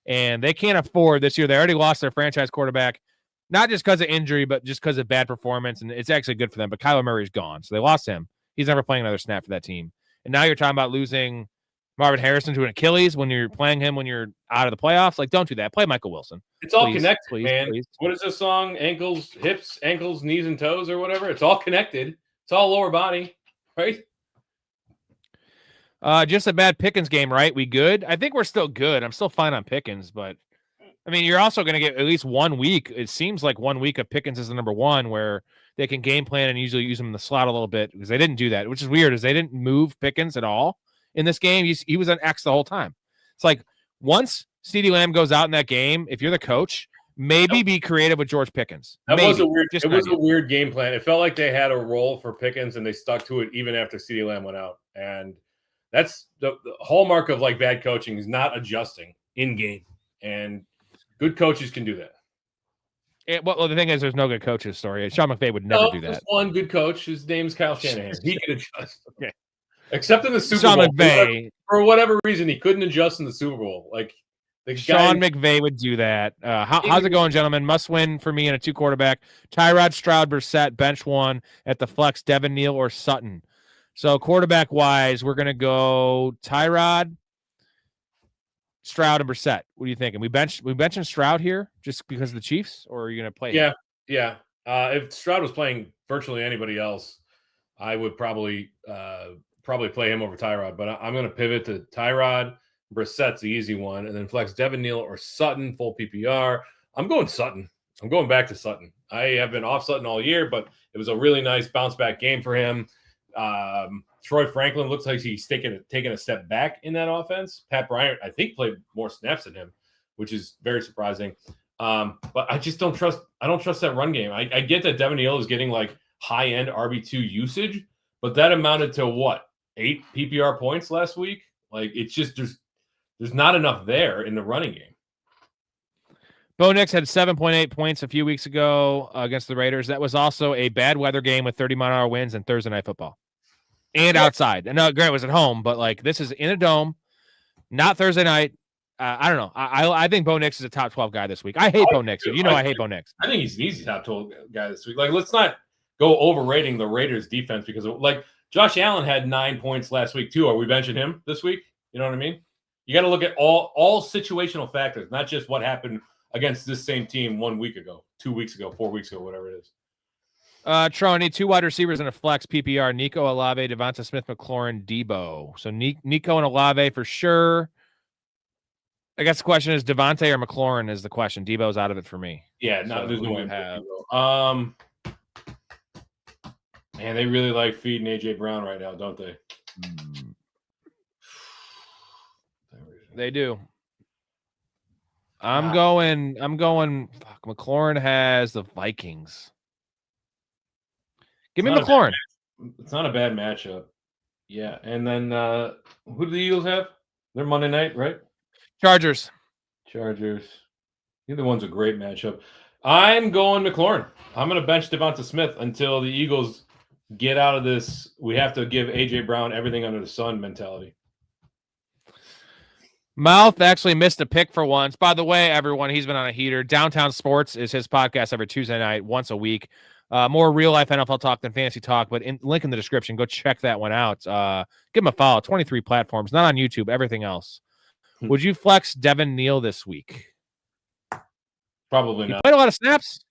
Speaker 1: And they can't afford this year. They already lost their franchise quarterback, not just because of injury, but just because of bad performance. And it's actually good for them. But Kyler Murray's gone. So they lost him. He's never playing another snap for that team. And now you're talking about losing Marvin Harrison to an Achilles when you're playing him when you're out of the playoffs. Like, don't do that. Play Michael Wilson.
Speaker 2: It's all connected, man. What is this song? Ankles, hips, ankles, knees, and toes, or whatever. It's all connected. It's all lower body, right?
Speaker 1: Just a bad Pickens game, right? We good? I think we're still good. I'm still fine on Pickens, but I mean, you're also going to get at least 1 week. It seems like 1 week of Pickens is the number one where they can game plan and usually use him in the slot a little bit because they didn't do that, which is weird. Is they didn't move Pickens at all. in this game. He was an X the whole time. It's like once CeeDee Lamb goes out in that game, if you're the coach, maybe be creative with George Pickens.
Speaker 2: That
Speaker 1: maybe.
Speaker 2: was a weird.
Speaker 1: Just
Speaker 2: it was a weird game plan. It felt like they had a role for Pickens, and they stuck to it even after CeeDee Lamb went out. And that's the hallmark of like bad coaching is not adjusting in game. And good coaches can do that.
Speaker 1: Well, the thing is, there's no good coaches. Story. Sean McVay would never do that.
Speaker 2: There's one good coach. His name's Kyle Shanahan. He can adjust.
Speaker 1: Okay.
Speaker 2: Except in the Super
Speaker 1: Sean
Speaker 2: Bowl.
Speaker 1: McVay,
Speaker 2: for whatever reason, he couldn't adjust in the Super Bowl. Like
Speaker 1: Sean McVay would do that. How's it going, gentlemen? Must win for me in a 2 quarterback. Tyrod, Stroud, Brissett, bench 1 at the flex. Devin Neal or Sutton. So quarterback wise, we're gonna go Tyrod, Stroud, and Brissett. What are you thinking? We benching Stroud here just because of the Chiefs, or are you gonna play him?
Speaker 2: Yeah. If Stroud was playing virtually anybody else, I would probably play him over Tyrod. But I'm going to pivot to Tyrod. Brissett's the easy one, and then flex Devin Neal or Sutton, full PPR. I'm going Sutton. I'm going back to Sutton. I have been off Sutton all year, but it was a really nice bounce back game for him. Troy Franklin looks like he's taking a step back in that offense. Pat Bryant, I think, played more snaps than him, which is very surprising. But I just don't trust. I don't trust that run game. I get that Devin Neal is getting like high end RB2 usage, but that amounted to what, 8 PPR points last week? Like it's just there's not enough there in the running game.
Speaker 1: Bo Nix had 7.8 points a few weeks ago against the Raiders. That was also a bad weather game with 30-mile-an-hour winds and Thursday Night Football. And outside. And Grant was at home, but like this is in a dome, not Thursday night. I don't know. I think Bo Nix is a top 12 guy this week. I hate Bo Nix. You know I hate Bo Nix.
Speaker 2: I think he's an easy top 12 guy this week. Like, let's not go overrating the Raiders defense because like Josh Allen had 9 points last week too. Are we benching him this week? You know what I mean? You got to look at all situational factors, not just what happened against this same team 1 week ago, 2 weeks ago, 4 weeks ago, whatever it is.
Speaker 1: Troy, I need 2 wide receivers in a flex PPR. Nico Olave, Devonta Smith, McLaurin, Debo. So Nico and Olave for sure. I guess the question is Devontae or McLaurin is the question. Debo's out of it for me.
Speaker 2: Yeah, there's no way to have. Man, they really like feeding AJ Brown right now, don't they?
Speaker 1: They do. I'm going. Fuck, McLaurin has the Vikings. Give me McLaurin.
Speaker 2: It's not a bad matchup. Yeah, and then who do the Eagles have? They're Monday night, right?
Speaker 1: Chargers.
Speaker 2: Either one's a great matchup. I'm going McLaurin. I'm going to bench Devonta Smith until the Eagles get out of this. We have to give AJ Brown everything under the sun mentality.
Speaker 1: Mouth actually missed a pick for once. By the way, everyone, he's been on a heater. Downtown Sports is his podcast every Tuesday night, once a week. More real-life NFL talk than fantasy talk, but link in the description. Go check that one out. Give him a follow. 23 platforms, not on YouTube, everything else. Would you flex Devin Neal this week?
Speaker 2: Probably not.
Speaker 1: Played a lot of snaps.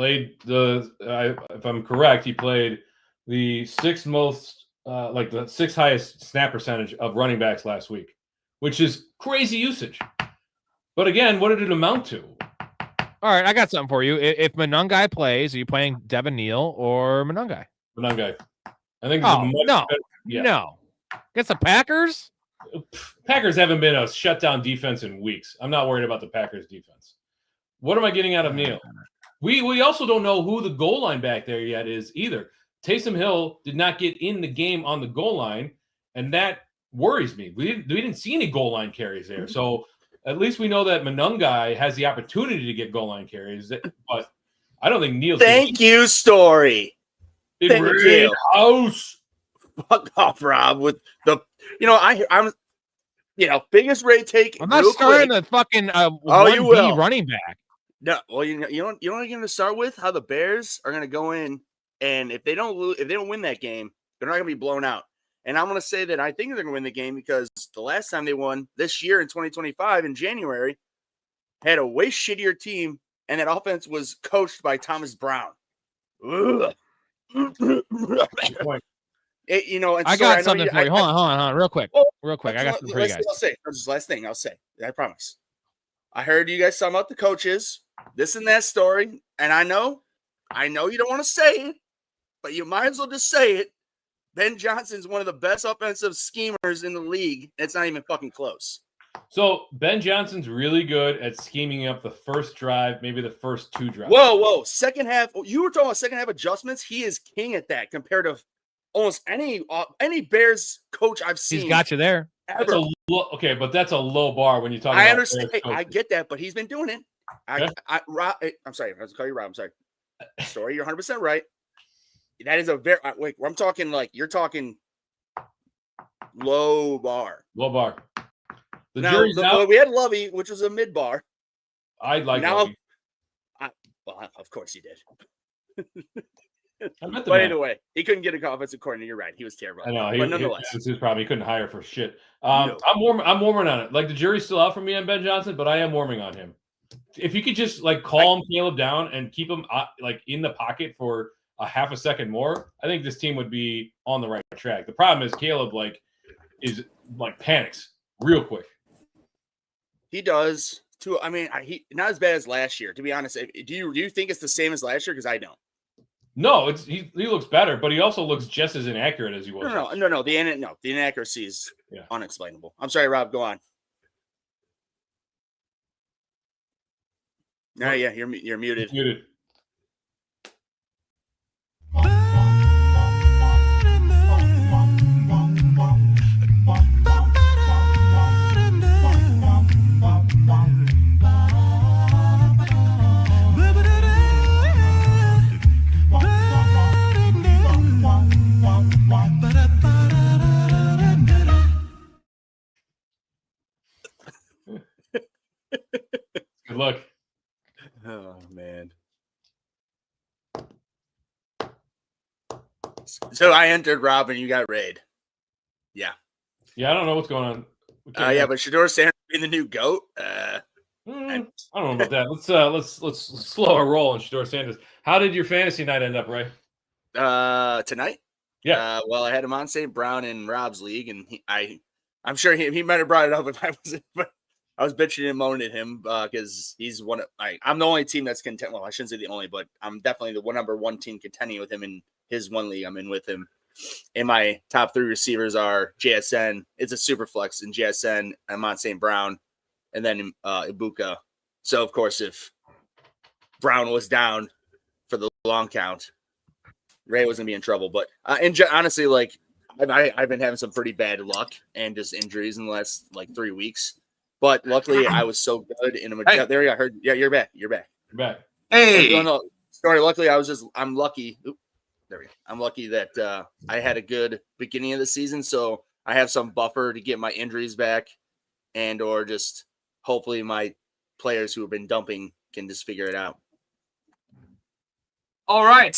Speaker 2: If I'm correct, he played the 6th most, the 6th highest snap percentage of running backs last week, which is crazy usage. But again, what did it amount to?
Speaker 1: All right, I got something for you. If Monungai plays, are you playing Devin Neal or Monungai?
Speaker 2: Monungai. I think.
Speaker 1: No. Against the Packers?
Speaker 2: Packers haven't been a shutdown defense in weeks. I'm not worried about the Packers defense. What am I getting out of Neal? We also don't know who the goal line back there yet is either. Taysom Hill did not get in the game on the goal line, and that worries me. We didn't see any goal line carries there. So at least we know that Monungai has the opportunity to get goal line carries, but I don't think Neal's.
Speaker 11: Thank you, Storey.
Speaker 2: Thank you. House.
Speaker 11: Fuck off, Rob. With the, I'm biggest rate take.
Speaker 1: I'm not starting the fucking 1B running back.
Speaker 11: No, well, you know what I'm going to start with? How the Bears are going to go in, and if they don't win that game, they're not going to be blown out. And I'm going to say that I think they're going to win the game because the last time they won this year in 2025 in January had a way shittier team, and that offense was coached by Thomas Brown. Ugh.
Speaker 1: I got something for you. Hold on, real quick. I got something for you guys.
Speaker 11: I'll say. This is the last thing I'll say. I promise. I heard you guys talking about the coaches, this and that story, and I know you don't want to say it, but you might as well just say it. Ben Johnson's one of the best offensive schemers in the league. It's not even fucking close.
Speaker 2: So Ben Johnson's really good at scheming up the first drive, maybe the first 2 drives.
Speaker 11: Whoa. Second half. You were talking about second half adjustments. He is king at that compared to almost any Bears coach I've seen.
Speaker 1: He's got you there.
Speaker 2: That's okay, but that's a low bar when you talk
Speaker 11: I
Speaker 2: about
Speaker 11: understand. Hey, I get that, but he's been doing it. Rob, I'm sorry. I was call you Rob. I'm sorry. Storey, you're 100% right. That is a very wait. I'm talking like you're talking low bar.
Speaker 2: Low bar.
Speaker 11: We had Lovey, which was a mid bar.
Speaker 2: I like
Speaker 11: now.
Speaker 2: Lovey.
Speaker 11: Well, of course he did.
Speaker 2: But
Speaker 11: anyway, he couldn't get a offensive coordinator. You're right. He was terrible.
Speaker 2: I know.
Speaker 11: But nonetheless,
Speaker 2: it's his problem. He couldn't hire for shit.
Speaker 11: No.
Speaker 2: I'm warming on it. Like the jury's still out for me on Ben Johnson, but I am warming on him. If you could just like calm Caleb down and keep him like in the pocket for a half a second more, I think this team would be on the right track. The problem is Caleb is panics real quick.
Speaker 11: He does too. I mean, he not as bad as last year. To be honest, do you think it's the same as last year? Because I don't.
Speaker 2: No, he looks better, but he also looks just as inaccurate as he was.
Speaker 11: No. The inaccuracy is unexplainable. I'm sorry, Rob. Go on. No, you're muted.
Speaker 2: Muted. Good luck.
Speaker 11: Oh man. So I entered Rob and you got Raid. Yeah.
Speaker 2: Yeah, I don't know what's going on.
Speaker 11: But Shedeur Sanders being the new GOAT.
Speaker 2: I don't know about that. Let's slow our roll on Shedeur Sanders. How did your fantasy night end up, Ray?
Speaker 11: Tonight?
Speaker 2: Yeah.
Speaker 11: Well, I had him on St. Brown in Rob's league, and I'm sure he might have brought it up if I wasn't, but I was bitching and moaning at him because he's one of I'm the only team that's content. Well, I shouldn't say the only, but I'm definitely the number one team contending with him in his one league. I'm in with him. And my top 3 receivers are JSN. It's a super flex in JSN. I'm on St. Brown, and then Ibuka. So of course, if Brown was down for the long count, Ray was gonna be in trouble. But honestly, like I've been having some pretty bad luck and just injuries in the last 3 weeks. But luckily, I was so good in a majority. There I heard. Yeah, you're back. You're back.
Speaker 2: Hey.
Speaker 11: Sorry. Luckily, I'm lucky. There we go. I'm lucky that I had a good beginning of the season, so I have some buffer to get my injuries back, and or just hopefully my players who have been dumping can just figure it out.
Speaker 1: All right.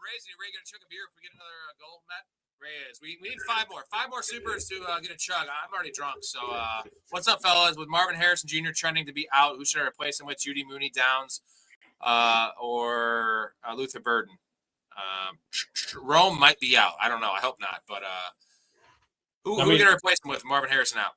Speaker 1: Ray's gonna chug a beer if we get another goal, Matt. Reyes. We need 5 more supers to get a chug. I'm already drunk. So what's up, fellas? With Marvin Harrison Jr. trending to be out, who should I replace him with? Judy Mooney, Downs, or Luther Burden? Rome might be out. I don't know. I hope not. But who are we going to replace him with? Marvin Harrison out.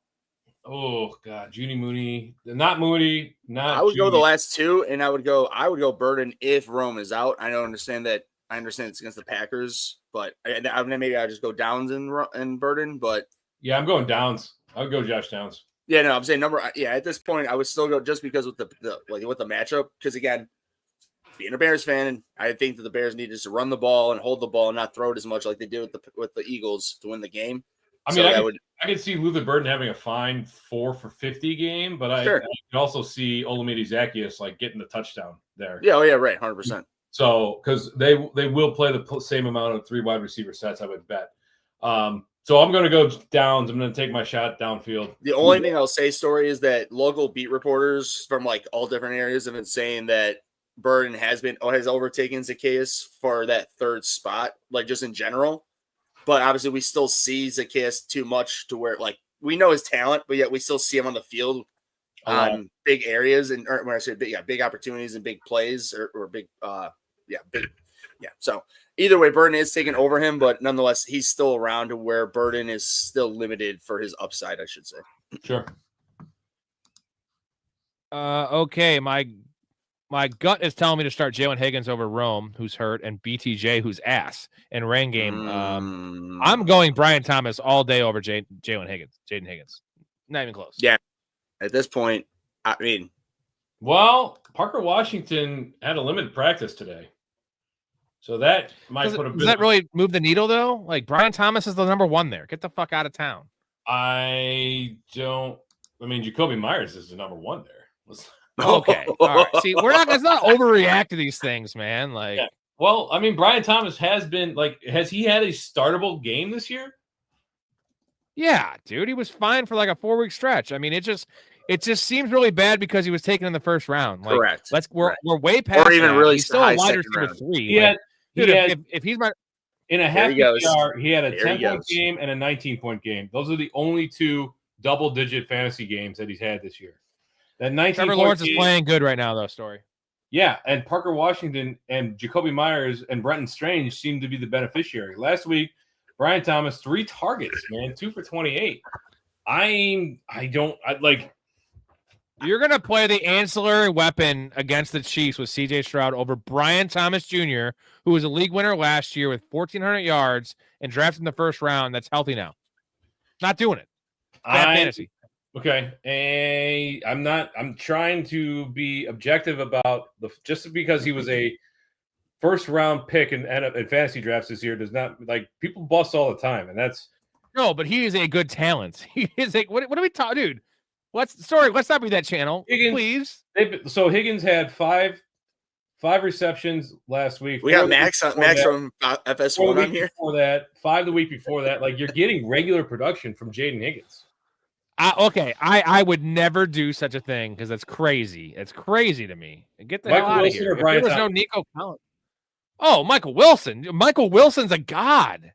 Speaker 2: Oh God, Judy Mooney, not Mooney, not.
Speaker 11: I would
Speaker 2: Judy.
Speaker 11: go the last 2, and I would go Burden if Rome is out. I understand it's against the Packers, but maybe I just go Downs and Burden. But
Speaker 2: yeah, I'm going Downs. I would go Josh Downs.
Speaker 11: Yeah, no, I'm saying at this point, I would still go just because with the matchup. Because again, being a Bears fan, I think that the Bears need to run the ball and hold the ball and not throw it as much like they did with the Eagles to win the game.
Speaker 2: I mean, I could see Luther Burden having a fine 4 for 50 game, but I could also see Olamide Zaccheaus getting the touchdown there.
Speaker 11: Yeah, right, 100%.
Speaker 2: So, because they will play the same amount of 3 wide receiver sets, I would bet. So I'm going to go Downs. I'm going to take my shot downfield.
Speaker 11: The only thing I'll say, Storey, is that local beat reporters from all different areas have been saying that Burden has overtaken Zaccheaus for that 3rd spot, just in general. But obviously, we still see Zaccheaus too much to where we know his talent, but yet we still see him on the field on big areas and when I say big opportunities and big plays or big. So either way, Burden is taking over him, but nonetheless, he's still around to where Burden is still limited for his upside, I should say.
Speaker 2: Sure.
Speaker 1: Okay, my My gut is telling me to start Jalen Higgins over Rome, who's hurt, and BTJ, who's ass in rain game. I'm going Brian Thomas all day over Jaden Higgins. Not even close.
Speaker 11: Yeah. At this point, I mean.
Speaker 2: Well, Parker Washington had a limited practice today. So that might put a bit.
Speaker 1: Does that really move the needle, though? Like, Brian Thomas is the number one there. Get the fuck out of town.
Speaker 2: I mean, Jacoby Myers is the number one there.
Speaker 1: Okay. All right. See, let's not overreact to these things, man. Like,
Speaker 2: yeah. Well, I mean, Brian Thomas has he had a startable game this year?
Speaker 1: Yeah, dude, he was fine for like a 4-week stretch. I mean, it just seems really bad because he was taken in the first round. Like,
Speaker 11: correct.
Speaker 1: We're way past.
Speaker 11: Or even
Speaker 1: that.
Speaker 11: really
Speaker 1: He's still a wide receiver 3. If he's my
Speaker 2: in a half PPR, he had a 10-point game and a 19-point game. Those are the only 2 double-digit fantasy games that he's had this year. That 19
Speaker 1: Trevor Lawrence is playing good right now, though, Storey.
Speaker 2: Yeah, and Parker Washington and Jacoby Myers and Brenton Strange seem to be the beneficiary. Last week, Brian Thomas, 3 targets, man, 2 for 28.
Speaker 1: You're going to play the ancillary weapon against the Chiefs with C.J. Stroud over Brian Thomas Jr., who was a league winner last year with 1,400 yards and drafted in the first round. That's healthy now. Not doing it. Bad fantasy.
Speaker 2: Okay. I'm trying to be objective about just because he was a first round pick in fantasy drafts this year does not, like, people bust all the time. And that's
Speaker 1: no, but he is a good talent. He is a, what are we talking, dude? Let's not be that channel,
Speaker 2: Higgins, please. So Higgins had five receptions last week.
Speaker 11: We got Max from FS1 on here.
Speaker 2: Before that, 5 the week before that. Like, you're getting regular production from Jaden Higgins.
Speaker 1: I would never do such a thing because that's crazy. It's crazy to me. Get the hell out of here. If there was no Nico Collins. Oh, Michael Wilson. Michael Wilson's a god.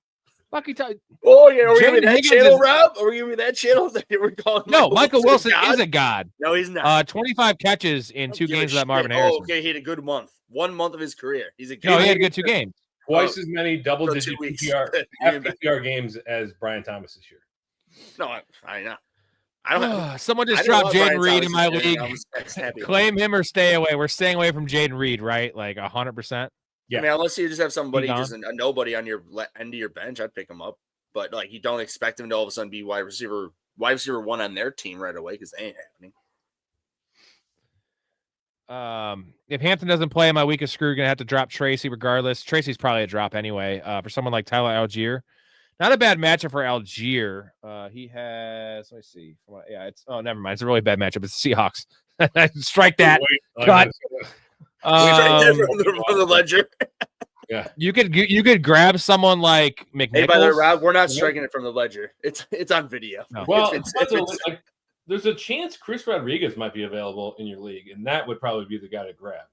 Speaker 11: Oh, yeah. Are we giving that channel, Rob? Are we giving that channel that you were calling?
Speaker 1: No, Michael Wilson is a god.
Speaker 11: No, he's not.
Speaker 1: 25 catches in 2 games of that Marvin Harrison.
Speaker 11: Oh, okay. He had a good month. 1 month of his career. He's a
Speaker 1: good. No, he had a good 2 games.
Speaker 2: Twice as many double-digit PPR games as Brian Thomas this year.
Speaker 11: No, I know. I don't.
Speaker 1: Someone just dropped Jaden Reed in my league. Claim him or stay away. We're staying away from Jaden Reed, right? Like 100%.
Speaker 11: Yeah. I mean, unless you just have somebody, just a nobody on your end of your bench, I'd pick him up. But like, you don't expect him to all of a sudden be wide receiver 1 on their team right away because they ain't happening.
Speaker 1: If Hampton doesn't play, my week is screwed. Gonna have to drop Tracy regardless. Tracy's probably a drop anyway. For someone like Tyler Algier. Not a bad matchup for Algier. He has, let me see. Never mind. It's a really bad matchup. It's the Seahawks. Strike that. Cut.
Speaker 11: From the ledger.
Speaker 2: Yeah.
Speaker 1: You could grab someone like McNichols.
Speaker 11: Hey, by the way, Rob, we're not striking it from the ledger. It's on video.
Speaker 2: No. Well, there's a chance Chris Rodriguez might be available in your league, and that would probably be the guy to grab.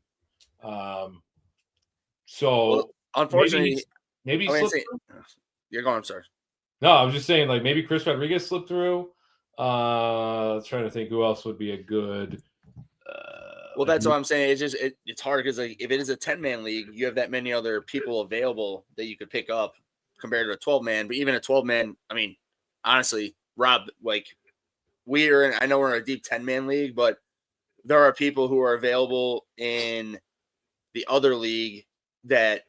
Speaker 11: Unfortunately,
Speaker 2: maybe
Speaker 11: you're going. I'm sorry.
Speaker 2: No, I was just saying, like, maybe Chris Rodriguez slipped through. Trying to think who else would be a good.
Speaker 11: Well, that's what I'm saying. It's just it's hard because, like, if it is a 10-man league, you have that many other people available that you could pick up compared to a 12-man. But even a 12-man, I mean, honestly, Rob, like, I know we're in a deep 10-man league, but there are people who are available in the other league that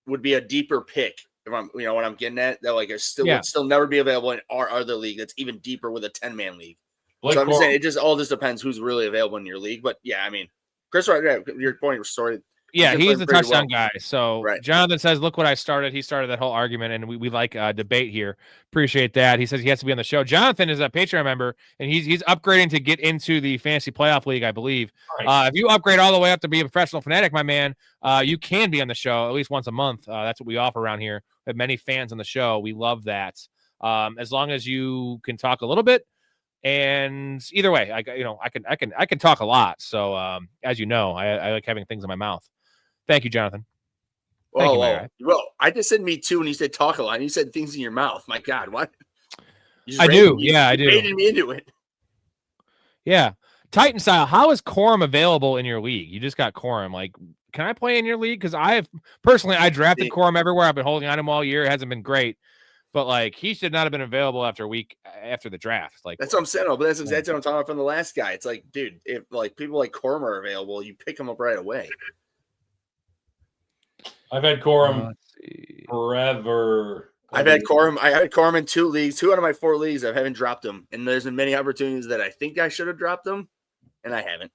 Speaker 11: would be a deeper pick. If I'm, what I'm getting at, that like would still never be available in our other league that's even deeper with a 10-man league. So I'm just saying it all just depends who's really available in your league. But yeah, I mean, Chris, your point Storey.
Speaker 1: Yeah, he's the touchdown guy. So Jonathan says, look what I started. He started that whole argument, and we like debate here. Appreciate that. He says he has to be on the show. Jonathan is a Patreon member, and he's upgrading to get into the fantasy playoff league, I believe. Right. If you upgrade all the way up to be a professional fanatic, my man, you can be on the show at least once a month. That's what we offer around here. We have many fans on the show. We love that. As long as you can talk a little bit. And either way, I can talk a lot. So as you know, I like having things in my mouth. Thank you, Jonathan.
Speaker 11: Whoa. I just said me too, and you said talk a lot. And you said things in your mouth. My God, what?
Speaker 1: I do. I do.
Speaker 11: Baited me into it.
Speaker 1: Yeah, Titan style. How is Corum available in your league? You just got Corum. Like, can I play in your league? Because I drafted Corum everywhere. I've been holding on him all year. It hasn't been great. but like he should not have been available after a week after the draft. Like
Speaker 11: that's what I'm saying. But that's what I'm talking about from the last guy. It's like, dude, if like people like Corum are available, you pick him up right away.
Speaker 2: I've had Corum forever.
Speaker 11: I've had Corum. I had Corum in 2 leagues. 2 out of my 4 leagues, I haven't dropped him. And there's been many opportunities that I think I should have dropped him, and I haven't.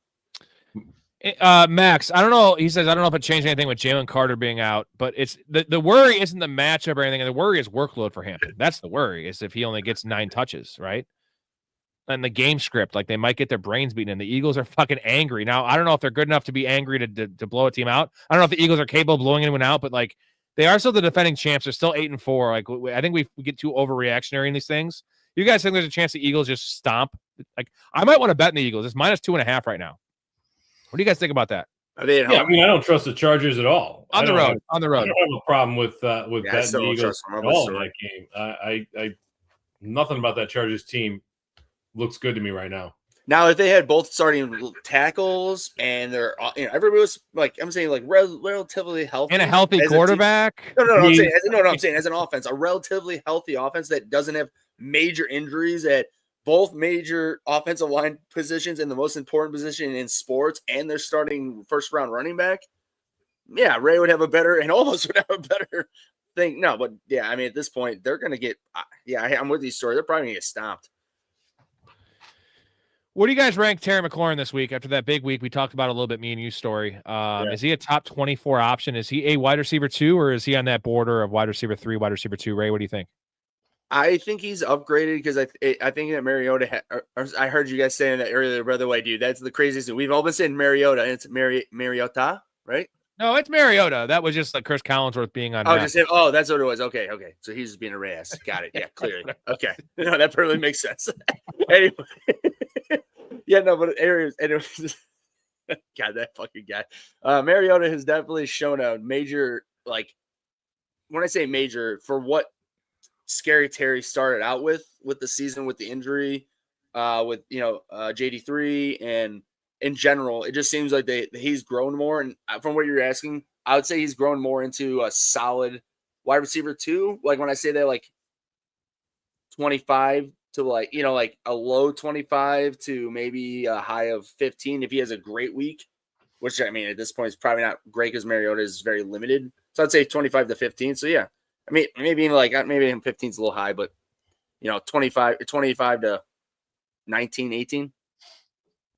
Speaker 1: Max, I don't know. He says, I don't know if it changed anything with Jalen Carter being out, but it's the worry isn't the matchup or anything. The worry is workload for Hampton. That's the worry, is if he only gets 9 touches, right? And the game script, like they might get their brains beaten, and the Eagles are fucking angry. Now, I don't know if they're good enough to be angry to blow a team out. I don't know if the Eagles are capable of blowing anyone out, but like they are still the defending champs. They're still 8-4. Like I think we get too overreactionary in these things. You guys think there's a chance the Eagles just stomp? Like I might want to bet in the Eagles. It's -2.5 right now. What do you guys think about that?
Speaker 2: I don't trust the Chargers at all.
Speaker 1: On the road.
Speaker 2: I don't have a problem with betting the Eagles at all in that game. I nothing about that Chargers team looks good to me right now.
Speaker 11: Now, if they had both starting tackles and they're, everybody was like, I'm saying, like relatively healthy
Speaker 1: and a healthy quarterback.
Speaker 11: I'm saying as an offense, a relatively healthy offense that doesn't have major injuries at both major offensive line positions and the most important position in sports, and they're starting first round running back. Yeah, Ray would have a better, and almost would have a better thing. No, but yeah, I mean, at this point, they're going to get, I'm with you, Storey. They're probably going to get stomped.
Speaker 1: What do you guys rank Terry McLaurin this week after that big week we talked about a little bit, me and you, Storey? Is he a top 24 option? Is he a wide receiver 2, or is he on that border of wide receiver 3, wide receiver 2? Ray, what do you think?
Speaker 11: I think he's upgraded because I think that Mariota. I heard you guys saying that earlier. By the way, dude, that's the craziest thing. We've all been saying Mariota, and it's Mariota, right?
Speaker 1: No, it's Mariota. That was just like Chris Collinsworth being on.
Speaker 11: Oh, that's what it was. Okay. So he's just being a ass. Got it. Yeah, clearly. Okay, no, that perfectly makes sense. Anyway, yeah, no, but anyways, God, that fucking guy. Mariota has definitely shown a major, like, when I say major, for what Scary Terry started out with the season, with the injury, with JD3, and in general, it just seems like he's grown more. And from what you're asking, I would say he's grown more into a solid wide receiver 2. Like when I say that, like 25 to like a low 25 to maybe a high of 15 if he has a great week, which I mean at this point is probably not great because Mariota is very limited. So I'd say 25 to 15. So yeah. I mean, maybe 15 is a little high, but 25 to 19, 18.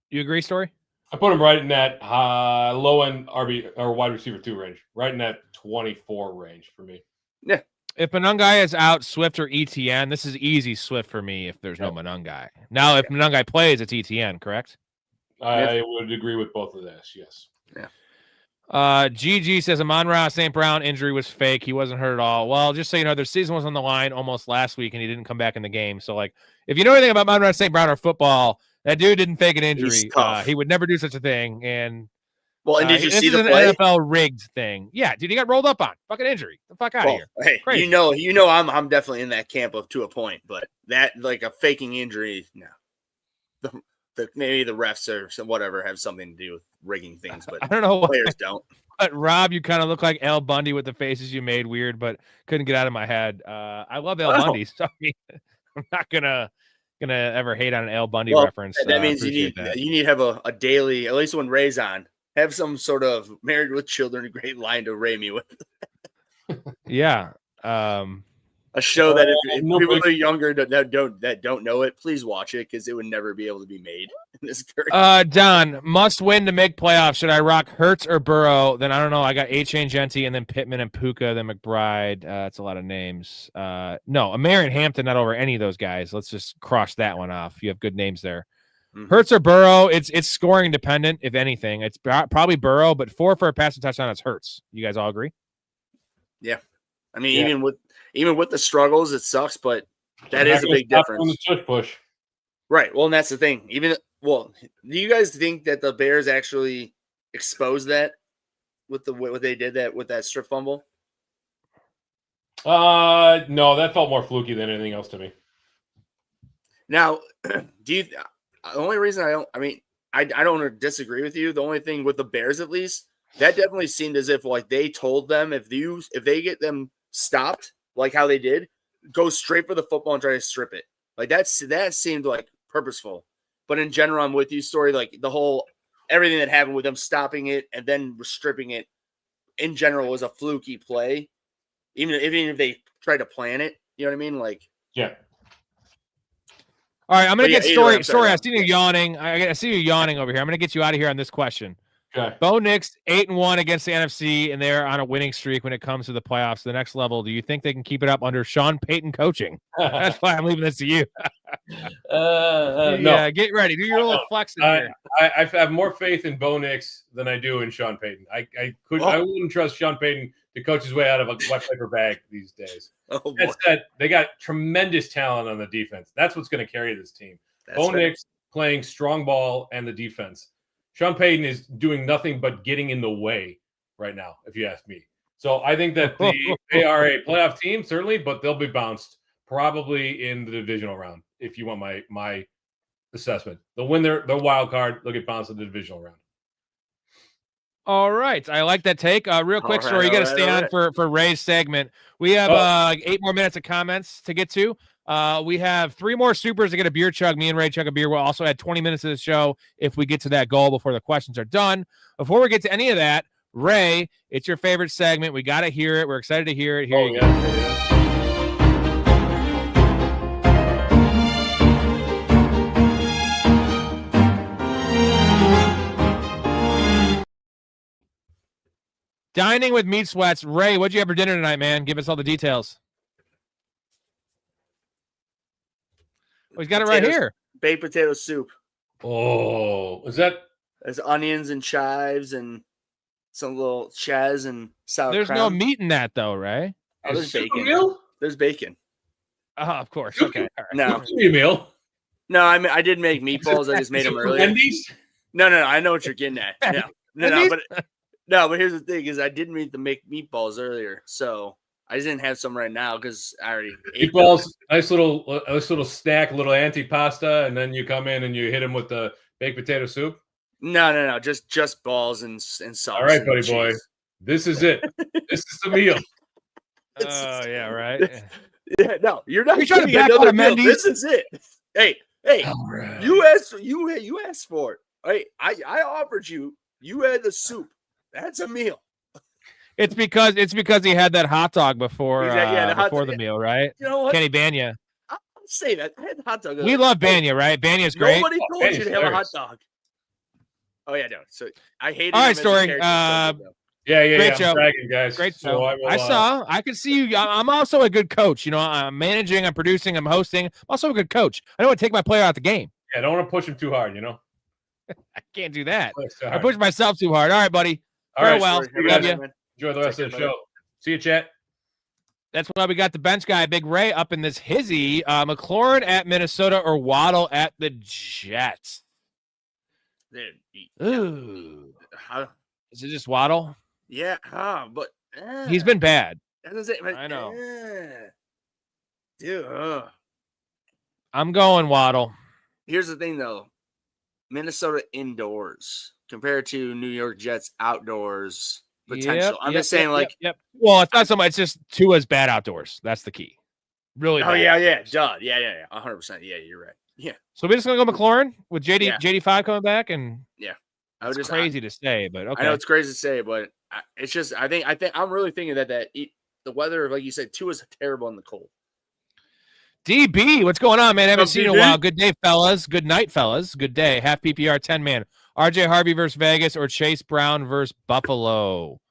Speaker 1: You agree, Storey?
Speaker 2: I put him right in that low end RB or wide receiver 2 range, right in that 24 range for me.
Speaker 11: Yeah.
Speaker 1: If Monungai is out, Swift or ETN, this is easy Swift for me if there's no Monungai. Now, if Monungai plays, it's ETN, correct?
Speaker 2: I would agree with both of this, yes.
Speaker 11: Yeah.
Speaker 1: GG says Amon-Ra St. Brown injury was fake. He wasn't hurt at all. Well, just so you know, their season was on the line almost last week, and he didn't come back in the game. So, like, if you know anything about Amon-Ra St. Brown or football, that dude didn't fake an injury. He would never do such a thing. And
Speaker 11: and did you see the
Speaker 1: play? NFL rigged thing? Yeah, dude, he got rolled up on. Fucking injury. The fuck out of here.
Speaker 11: Hey, crazy. you know, I'm definitely in that camp to a point, but that like a faking injury, no. Maybe the refs or whatever have something to do with rigging things, but
Speaker 1: I don't know.
Speaker 11: Players don't.
Speaker 1: But Rob, you kind of look like Al Bundy with the faces you made weird, but couldn't get out of my head. I love Al Bundy, so I mean, I'm not gonna ever hate on an Al Bundy reference.
Speaker 11: That means you need to have a daily, at least when Ray's on, have some sort of Married with Children great line to Ray me with.
Speaker 1: Yeah.
Speaker 11: A show that if people are younger that don't know it, please watch it because it would never be able to be made in this current.
Speaker 1: Don, must win to make playoffs. Should I rock Hurts or Burrow? Then I don't know. I got A-Chain Genty and then Pittman and Puka, then McBride. That's a lot of names. No, Amari and Hampton, not over any of those guys. Let's just cross that one off. You have good names there. Mm-hmm. Hurts or Burrow? It's scoring dependent, if anything. It's probably Burrow, but 4 for a passing touchdown, it's Hurts. You guys all agree?
Speaker 11: Yeah. I mean, even with the struggles, it sucks, but that is a big difference.
Speaker 2: Push.
Speaker 11: Right. Well, and that's the thing. Do you guys think that the Bears actually exposed that with what they did with that strip fumble?
Speaker 2: No, that felt more fluky than anything else to me.
Speaker 11: Now, the only reason I don't disagree with you. The only thing with the Bears, at least, that definitely seemed as if like they told them if they get them stopped, like how they did, go straight for the football and try to strip it. Like that seemed like purposeful. But in general, I'm with you, Story. Like everything that happened with them stopping it and then stripping it in general was a fluky play. Even if they tried to plan it, you know what I mean? Like,
Speaker 2: yeah.
Speaker 1: All right, I'm gonna get Story.
Speaker 11: Sorry,
Speaker 1: I see you yawning. I see you yawning over here. I'm gonna get you out of here on this question.
Speaker 2: Okay.
Speaker 1: Bo Nix 8-1 against the NFC, and they're on a winning streak when it comes to the playoffs. The next level. Do you think they can keep it up under Sean Payton coaching? That's why I'm leaving this to you.
Speaker 2: No.
Speaker 1: Yeah, get ready. Do your little flexing here.
Speaker 2: I have more faith in Bo Nix than I do in Sean Payton. I wouldn't trust Sean Payton to coach his way out of a wet paper bag these days. That said, they got tremendous talent on the defense. That's what's going to carry this team. Bo Nix playing strong ball and the defense. Sean Payton is doing nothing but getting in the way right now, if you ask me. So I think that they are a playoff team, certainly, but they'll be bounced probably in the divisional round, if you want my assessment. They'll win their wild card. They'll get bounced in the divisional round.
Speaker 1: All right. I like that take. Real quick, Story, you got to stay on for Ray's segment. We have 8 more minutes of comments to get to. We have 3 more supers to get a beer chug. Me and Ray chug a beer. We'll also add 20 minutes of the show if we get to that goal before the questions are done. Before we get to any of that, Ray, it's your favorite segment. We got to hear it. We're excited to hear it. Here you go. Dining with Meat Sweats. Ray, what'd you have for dinner tonight, man? Give us all the details. Oh, he's got it right here.
Speaker 11: Baked potato soup.
Speaker 2: Oh, is that?
Speaker 11: There's onions and chives and some little Chaz and sour
Speaker 1: There's
Speaker 11: cream.
Speaker 1: no meat in that, though, right?
Speaker 11: Oh, there's bacon.
Speaker 2: Meal?
Speaker 11: There's bacon.
Speaker 1: Oh, of course. Okay. All right.
Speaker 11: No.
Speaker 2: Meal.
Speaker 11: No, I did make meatballs. I just made them earlier.
Speaker 2: Wendy's?
Speaker 11: No. I know what you're getting at. Yeah. But here's the thing: is I didn't make meatballs earlier, so I just didn't have some right now because I already ate
Speaker 2: meatballs. Nice little snack, little antipasta, and then you come in and you hit them with the baked potato soup.
Speaker 11: No, just balls and sauce.
Speaker 2: All right, buddy boy, this is it. This is the meal.
Speaker 1: Oh yeah, right.
Speaker 11: Yeah, no, you're not
Speaker 1: trying to back
Speaker 11: another
Speaker 1: out of
Speaker 11: meal.
Speaker 1: Mendy's?
Speaker 11: This is it. Hey,
Speaker 2: right.
Speaker 11: you asked for it. Hey, I offered you. You had the soup. That's a meal.
Speaker 1: It's because he had that hot dog before the meal, right?
Speaker 11: You know what?
Speaker 1: Kenny Banya.
Speaker 11: I'll say that. I had the hot dog.
Speaker 1: We love Banya, right? Banya's great.
Speaker 11: Nobody told you to have a hot dog. Oh yeah, no. So I hate it.
Speaker 1: All right, Story.
Speaker 2: Yeah.
Speaker 1: Great show.
Speaker 2: I'm bragging, guys.
Speaker 1: Great
Speaker 2: so
Speaker 1: show. I can see you. I'm also a good coach. You know, I'm managing, I'm producing, I'm hosting. I'm also a good coach. I don't want to take my player out the game.
Speaker 2: Yeah, I don't want to push him too hard, you know?
Speaker 1: I can't do that.
Speaker 2: Right.
Speaker 1: I push myself too hard. All right, buddy.
Speaker 2: All right,
Speaker 1: farewell.
Speaker 2: Love you. Enjoy the rest of the show. See you, chat.
Speaker 1: That's why we got the bench guy, Big Ray, up in this hizzy. McLaurin at Minnesota or Waddle at the Jets? Ooh. Is it just Waddle?
Speaker 11: Yeah, but
Speaker 1: he's been bad.
Speaker 11: I
Speaker 1: know.
Speaker 11: Dude.
Speaker 1: I'm going Waddle.
Speaker 11: Here's the thing, though. Minnesota indoors compared to New York Jets outdoors potential. I'm just saying,
Speaker 1: Yep. Well, it's not so much. It's just Tua's bad outdoors. That's the key. Really bad.
Speaker 11: Oh, yeah. Duh. Yeah. 100%. Yeah, you're right. Yeah.
Speaker 1: So we're just going to go McLaurin with JD5 coming back? And
Speaker 11: yeah.
Speaker 1: It's crazy to say, but okay.
Speaker 11: I know it's crazy to say, but it's just, I think I'm really thinking that the weather, like you said, Tua's terrible in the cold.
Speaker 1: DB, what's going on, man? Haven't seen you in a while. Good day, fellas. Good night, fellas. Good day. Half PPR 10-man. RJ Harvey versus Vegas or Chase Brown versus Buffalo.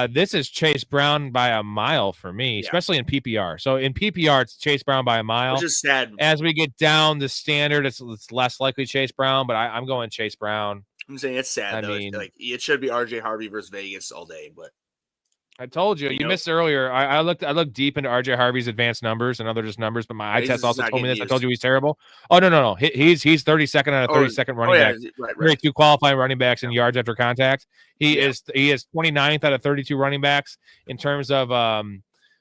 Speaker 1: This is Chase Brown by a mile for me, especially in PPR. So in PPR, it's Chase Brown by a mile.
Speaker 11: Which is sad.
Speaker 1: As we get down the standard, it's less likely Chase Brown, but I'm going Chase Brown.
Speaker 11: I'm saying it's sad. It should be RJ Harvey versus Vegas all day, but
Speaker 1: I told you, you missed earlier. I looked deep into RJ Harvey's advanced numbers and other just numbers, but my eye test also told me this. I told you he's terrible. Oh no. He's 32nd out of 32nd running back.
Speaker 11: Right.
Speaker 1: 32 qualifying running backs in yards after contact. He is 29th out of 32 running backs in terms of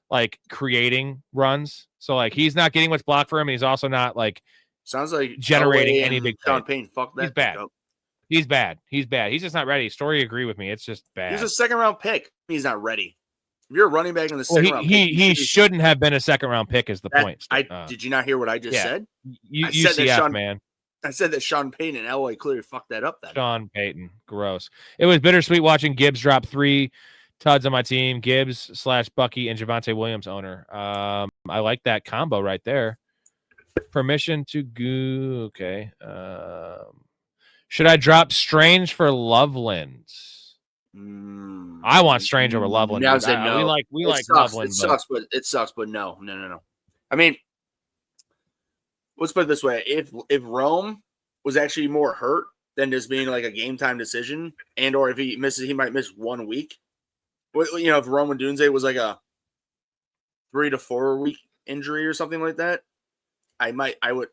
Speaker 1: like creating runs. So like he's not getting what's blocked for him, and he's also not
Speaker 11: sounds like
Speaker 1: generating any big
Speaker 11: Sean Payne. Fuck that.
Speaker 1: He's bad. He's bad. He's just not ready. He's just not ready. Story agree with me. It's just bad.
Speaker 11: He's a second round pick. He's not ready. If you're a running back in the second round,
Speaker 1: he shouldn't have been a second round pick. Is the point?
Speaker 11: Did you not hear what I just said?
Speaker 1: I said that
Speaker 11: man. I said that Sean Payton and Elway clearly fucked that up. Then
Speaker 1: Sean Payton, gross. It was bittersweet watching Gibbs drop 3 tuds on my team. Gibbs / Bucky and Javonte Williams owner. I like that combo right there. Permission to go. Okay. Should I drop Strange for Loveland? I want Strange over Loveland.
Speaker 11: Yeah, I said no.
Speaker 1: We like Loveland.
Speaker 11: It sucks, but no. I mean, let's put it this way: if Rome was actually more hurt than just being like a game time decision, and or if he misses, he might miss 1 week. You know, if Rome Dunze was like a 3 to 4 week injury or something like that, I would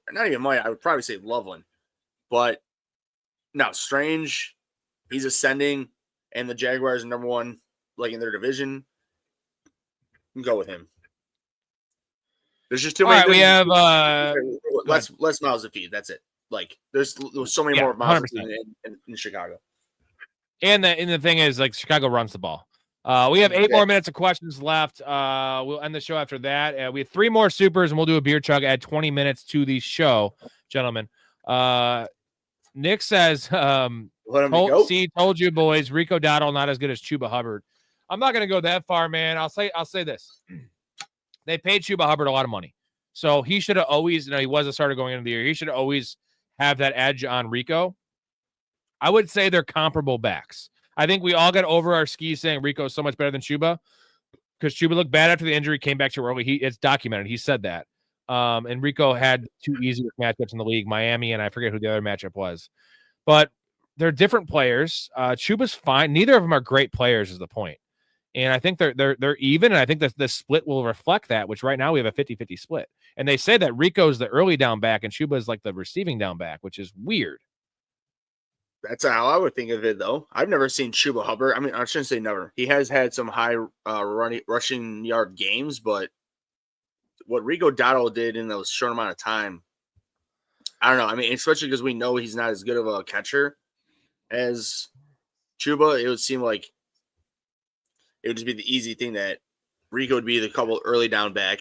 Speaker 11: probably say Loveland, but no, Strange, he's ascending. And the Jaguars are number 1, like in their division. You can go with him. There's just too many.
Speaker 1: Right, we have
Speaker 11: less mouths to feed. That's it. Like there's so many more mouths to feed in Chicago.
Speaker 1: And the thing is, like, Chicago runs the ball. We have 8 more minutes of questions left. We'll end the show after that. We have 3 more supers, and we'll do a beer chug. Add 20 minutes to the show, gentlemen. Nick says, told you boys, Rico Dowdle not as good as Chuba Hubbard. I'm not going to go that far, man. I'll say this. They paid Chuba Hubbard a lot of money. So he should have always, he was a starter going into the year. He should always have that edge on Rico. I would say they're comparable backs. I think we all got over our skis saying Rico is so much better than Chuba because Chuba looked bad after the injury, came back too early. It's documented. He said that. And Rico had 2 easy matchups in the league, Miami, and I forget who the other matchup was. But they're different players. Chuba's fine. Neither of them are great players is the point. And I think they're even, and I think that the split will reflect that, which right now we have a 50-50 split. And they say that Rico's the early down back and Chuba's like the receiving down back, which is weird.
Speaker 11: That's how I would think of it, though. I've never seen Chuba Hubbard. I mean, I shouldn't say never. He has had some high rushing yard games, but what Rico Dowdle did in those short amount of time, I don't know. I mean, especially because we know he's not as good of a catcher as Chuba, it would seem like it would just be the easy thing that Rico would be the couple early down back,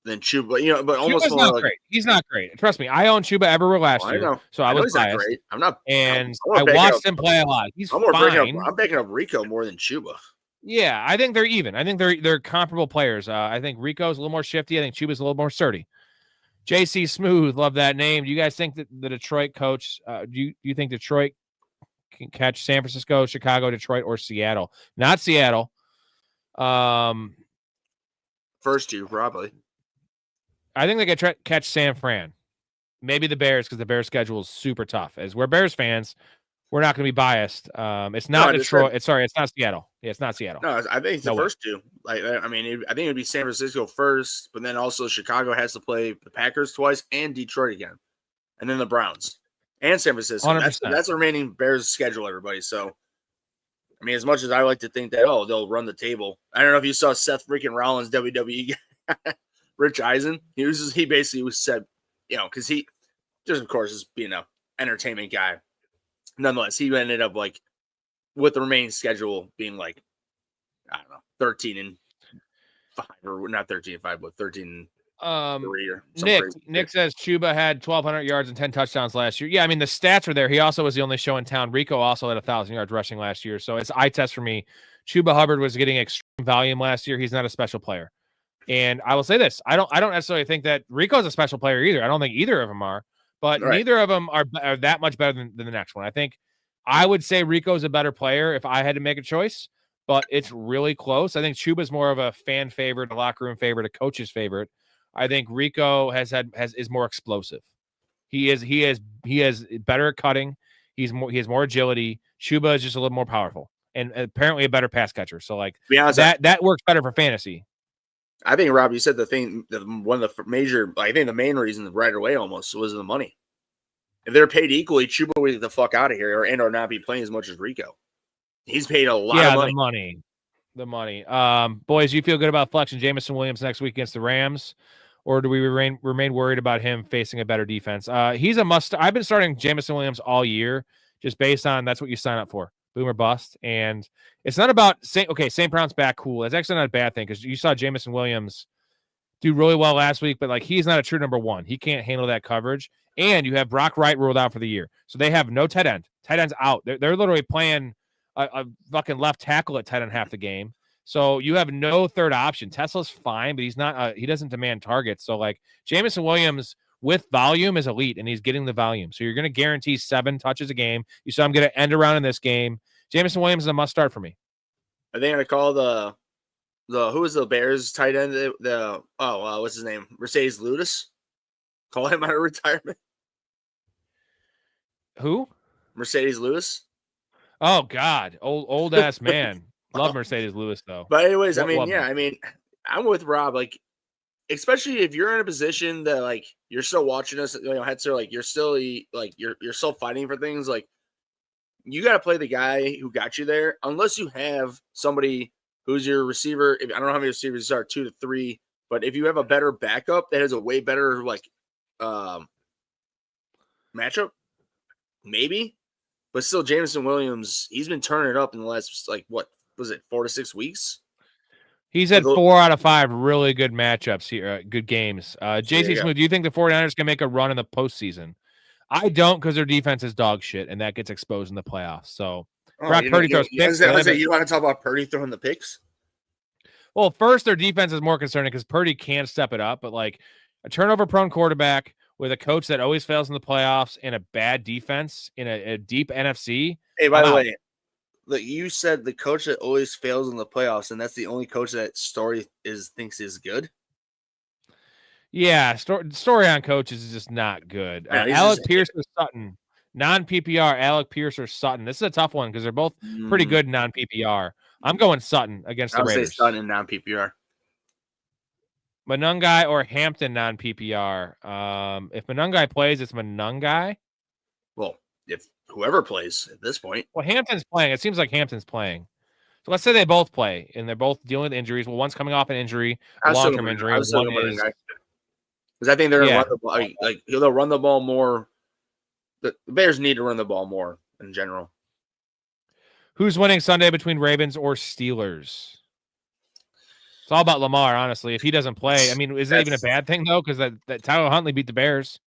Speaker 11: then Chuba, but almost
Speaker 1: Chuba's not great. He's not great. Trust me, I owned Chuba everywhere last year, so I was biased.
Speaker 11: Great. I'm not,
Speaker 1: and I watched him play a lot. He's fine.
Speaker 11: I'm backing up Rico more than Chuba.
Speaker 1: Yeah, I think they're even. I think they're comparable players. I think Rico's a little more shifty. I think Chuba's a little more sturdy. JC Smooth, love that name. Do you guys think that the Detroit coach? Do you think Detroit can catch San Francisco, Chicago, Detroit, or Seattle? Not Seattle.
Speaker 11: First 2 probably.
Speaker 1: I think they could catch San Fran. Maybe the Bears because the Bears schedule is super tough. As we're Bears fans, we're not going to be biased. It's not Detroit. It's not Seattle. Yeah, it's not Seattle.
Speaker 11: No, I think it's the first 2. Like, I mean, I think it'd be San Francisco first, but then also Chicago has to play the Packers twice and Detroit again, and then the Browns and San Francisco. That's the remaining Bears schedule, everybody. So, I mean, as much as I like to think that they'll run the table, I don't know if you saw Seth freaking Rollins WWE, Rich Eisen. He basically said, because he just of course is being an entertainment guy. Nonetheless, he ended up like with the remaining schedule being like, I don't know, 13-5 or not 13-5, but 13-3 or something.
Speaker 1: Nick says Chuba had 1,200 yards and 10 touchdowns last year. Yeah, I mean the stats are there. He also was the only show in town. Rico also had 1,000 yards rushing last year, so it's eye test for me. Chuba Hubbard was getting extreme volume last year. He's not a special player, and I will say this: I don't necessarily think that Rico's a special player either. I don't think either of them are. But neither of them are that much better than the next one. I think I would say Rico's a better player if I had to make a choice, but it's really close. I think Chuba's more of a fan favorite, a locker room favorite, a coach's favorite. I think Rico is more explosive. He has better at cutting. He has more agility. Chuba is just a little more powerful and apparently a better pass catcher. So like that works better for fantasy.
Speaker 11: I think, Rob, you said one of the major, I think the main reason right away almost was the money. If they're paid equally, Chuba would get the fuck out of here or not be playing as much as Rico. He's paid a lot of money.
Speaker 1: The money. Boys, you feel good about flexing Jameson Williams next week against the Rams, or do we remain worried about him facing a better defense? He's a must. I've been starting Jameson Williams all year just based on that's what you sign up for. boom or bust. And it's not about St. Brown's back, cool. That's actually not a bad thing because you saw Jamison Williams do really well last week, but like he's not a true number one. He can't handle that coverage. And you have Brock Wright ruled out for the year, so they have no tight end. Tight end's out. They're literally playing a fucking left tackle at tight end half the game. So you have no third option. Tesla's fine, but he's not. He doesn't demand targets. So like Jamison Williams with volume is elite, and he's getting the volume. So you're going to guarantee 7 touches a game. You saw him get an end around in this game. Jamison Williams is a must start for me.
Speaker 11: Are they going to call the who is the Bears tight end? What's his name? Mercedes Lewis. Call him out of retirement.
Speaker 1: Who?
Speaker 11: Mercedes Lewis.
Speaker 1: Oh God, old ass man. Love Mercedes Lewis though.
Speaker 11: But anyways, I'm with Rob. Like, especially if you're in a position that like you're still watching us, Hetzer, like you're still like you're still fighting for things. Like, you got to play the guy who got you there, unless you have somebody who's your receiver. I don't know how many receivers are, 2 to 3, but if you have a better backup that has a way better like matchup, maybe. But still, Jamison Williams, he's been turning it up in the last, like, what was it, 4 to 6 weeks?
Speaker 1: He's had 4 out of 5 really good matchups here, good games. JC Smooth, do you think the 49ers can make a run in the postseason? I don't, because their defense is dog shit, and that gets exposed in the playoffs. So, Brock Purdy throws picks.
Speaker 11: You want to talk about Purdy throwing the picks?
Speaker 1: Well, first, their defense is more concerning because Purdy can't step it up, but like a turnover-prone quarterback with a coach that always fails in the playoffs and a bad defense in a deep NFC.
Speaker 11: Hey, by the way, look, you said the coach that always fails in the playoffs, and that's the only coach that Storey thinks is good.
Speaker 1: Yeah, Storey on coaches is just not good. Alec Pierce or Sutton, non-PPR. Alec Pierce or Sutton. This is a tough one because they're both pretty good non-PPR. I'm going Sutton against the Raiders.
Speaker 11: I would say Sutton in non-PPR.
Speaker 1: Monungai or Hampton non-PPR. If Monungai plays, it's Monungai.
Speaker 11: Well, if whoever plays at this point.
Speaker 1: Well, Hampton's playing. It seems like Hampton's playing. So let's say they both play, and they're both dealing with injuries. Well, one's coming off an injury, a long-term injury. Because
Speaker 11: I think they're going to run the ball. Like, they'll run the ball more. The Bears need to run the ball more in general.
Speaker 1: Who's winning Sunday between Ravens or Steelers? It's all about Lamar, honestly. If he doesn't play, I mean, is that even a bad thing, though? Because that Tyler Huntley beat the Bears.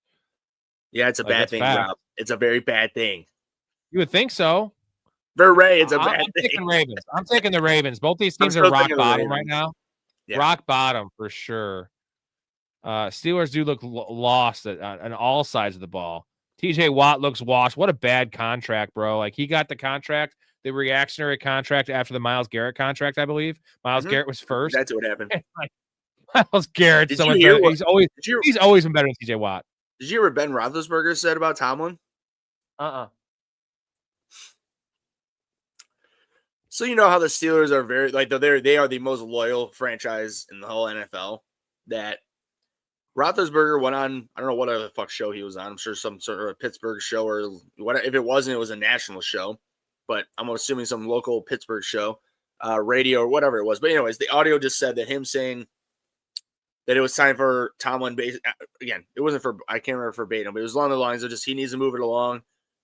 Speaker 11: Yeah, it's a bad thing, Rob. It's a very bad thing.
Speaker 1: You would think so.
Speaker 11: For Ray, it's a bad thing.
Speaker 1: Taking Ravens. I'm taking the Ravens. Both these teams are rock bottom right now. Yeah. Rock bottom for sure. Steelers do look lost on all sides of the ball. TJ Watt looks washed. What a bad contract, bro. Like, he got the contract, the reactionary contract after the Myles Garrett contract, I believe. Myles Garrett was first.
Speaker 11: That's what happened.
Speaker 1: Myles Garrett's so much better. He's always been better than TJ Watt.
Speaker 11: Did you hear what Ben Roethlisberger said about Tomlin? So you know how the Steelers are very they are the most loyal franchise in the whole NFL. That Roethlisberger went on, I don't know what other fuck show he was on. I'm sure some sort of a Pittsburgh show or what. If it wasn't, it was a national show. But I'm assuming some local Pittsburgh show, radio or whatever it was. But anyways, the audio just said that him saying that it was time for Tomlin. Again, it wasn't for, I can't remember verbatim, but it was along the lines of just he needs to move it along.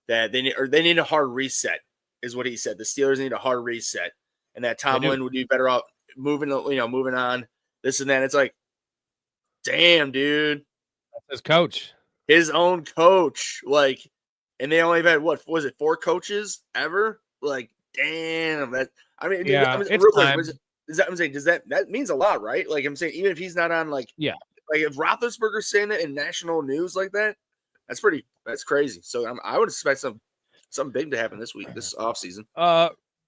Speaker 11: That they need a hard reset, is what he said. The Steelers need a hard reset, and that Tomlin would be better off moving on. This and that. It's like, damn, dude.
Speaker 1: That's his coach.
Speaker 11: His own coach. Like, and they only have had, 4 coaches ever? Like, damn. That, I mean,
Speaker 1: yeah,
Speaker 11: dude,
Speaker 1: it's time.
Speaker 11: I'm saying, that means a lot, right? Like, I'm saying, even if he's not on, like,
Speaker 1: yeah,
Speaker 11: like if Roethlisberger's saying that in national news like that, that's crazy. So I would expect something big to happen this offseason.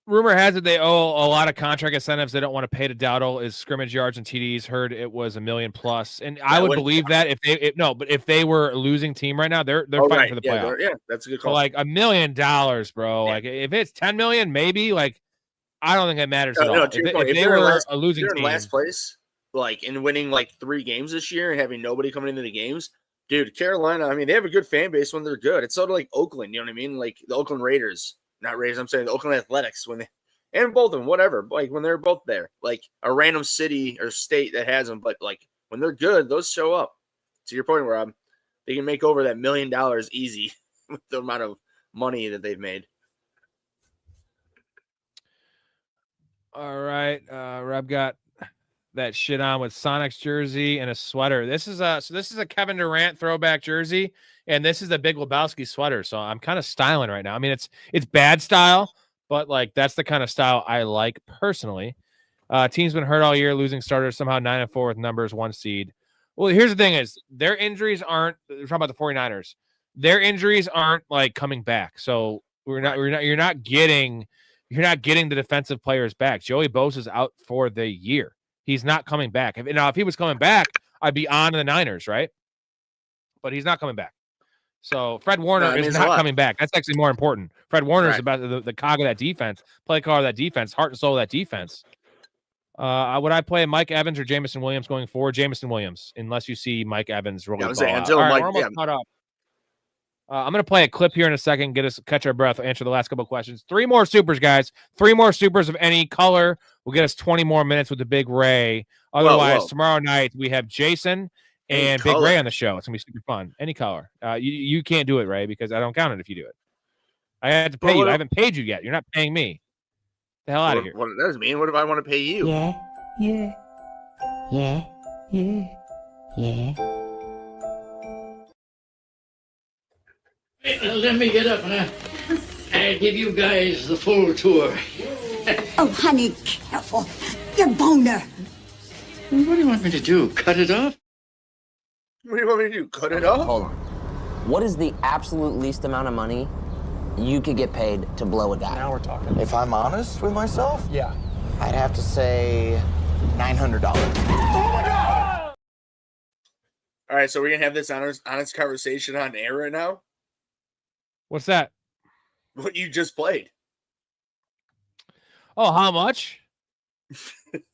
Speaker 1: Rumor has it they owe a lot of contract incentives they don't want to pay to Dowdle. Is scrimmage yards and TDs. Heard it was $1 million plus, and I would believe that if they were a losing team right now, they're fighting for the playoff.
Speaker 11: Yeah, that's a good call.
Speaker 1: So like $1 million, bro. Yeah. Like if it's $10 million, maybe. Like I don't think that matters at all. If they were a losing team,
Speaker 11: last place, like and winning like 3 games this year and having nobody coming into the games, dude. Carolina, I mean, they have a good fan base when they're good. It's sort of like Oakland, you know what I mean? Like the Oakland Raiders. Not Raiders, I'm saying the Oakland Athletics and both of them, whatever. Like when they're both there, like a random city or state that has them, but like when they're good, those show up. To your point, Rob, they can make over that $1 million easy with the amount of money that they've made.
Speaker 1: All right. Rob got that shit on with Sonic's jersey and a sweater. This is a Kevin Durant throwback jersey, and this is a Big Lebowski sweater. So I'm kind of styling right now. I mean, it's bad style, but like that's the kind of style I like personally. Team's been hurt all year, losing starters somehow 9-4 with numbers, 1 seed. Well, here's the thing: is their injuries aren't. We're talking about the 49ers. Their injuries aren't like coming back. So you're not getting the defensive players back. Joey Bosa's out for the year. He's not coming back. If he was coming back, I'd be on the Niners, right? But he's not coming back. So Fred Warner is not coming back. That's actually more important. Fred Warner is about the cog of that defense, play call of that defense, heart and soul of that defense. Would I play Mike Evans or Jameson Williams going forward? Jameson Williams, unless you see Mike Evans rolling the ball out. All right, we're almost caught up. I'm going to play a clip here in a second, catch our breath, answer the last couple of questions. 3 more supers, guys. 3 more supers of any color will get us 20 more minutes with the Big Ray. Otherwise, tomorrow night we have Jason and Big Ray on the show. It's going to be super fun. Any color. You can't do it, Ray, because I don't count it if you do it. I had to pay you. I haven't paid you yet. You're not paying me. The hell out of here.
Speaker 11: What does it mean? What if I want to pay you?
Speaker 12: Yeah.
Speaker 13: Let me get up and I'll give you guys the full tour.
Speaker 12: Oh, honey, careful. Your boner.
Speaker 13: What do you want me to do? Cut it off?
Speaker 11: What do you want me to do? Cut it off?
Speaker 7: Hold on. What is the absolute least amount of money you could get paid to blow a guy?
Speaker 4: Now we're talking. If I'm honest with myself, yeah, I'd have to say $900.
Speaker 11: All right, so we're gonna have this honest conversation on air right now.
Speaker 1: What's that?
Speaker 11: What you just played.
Speaker 1: Oh, how much?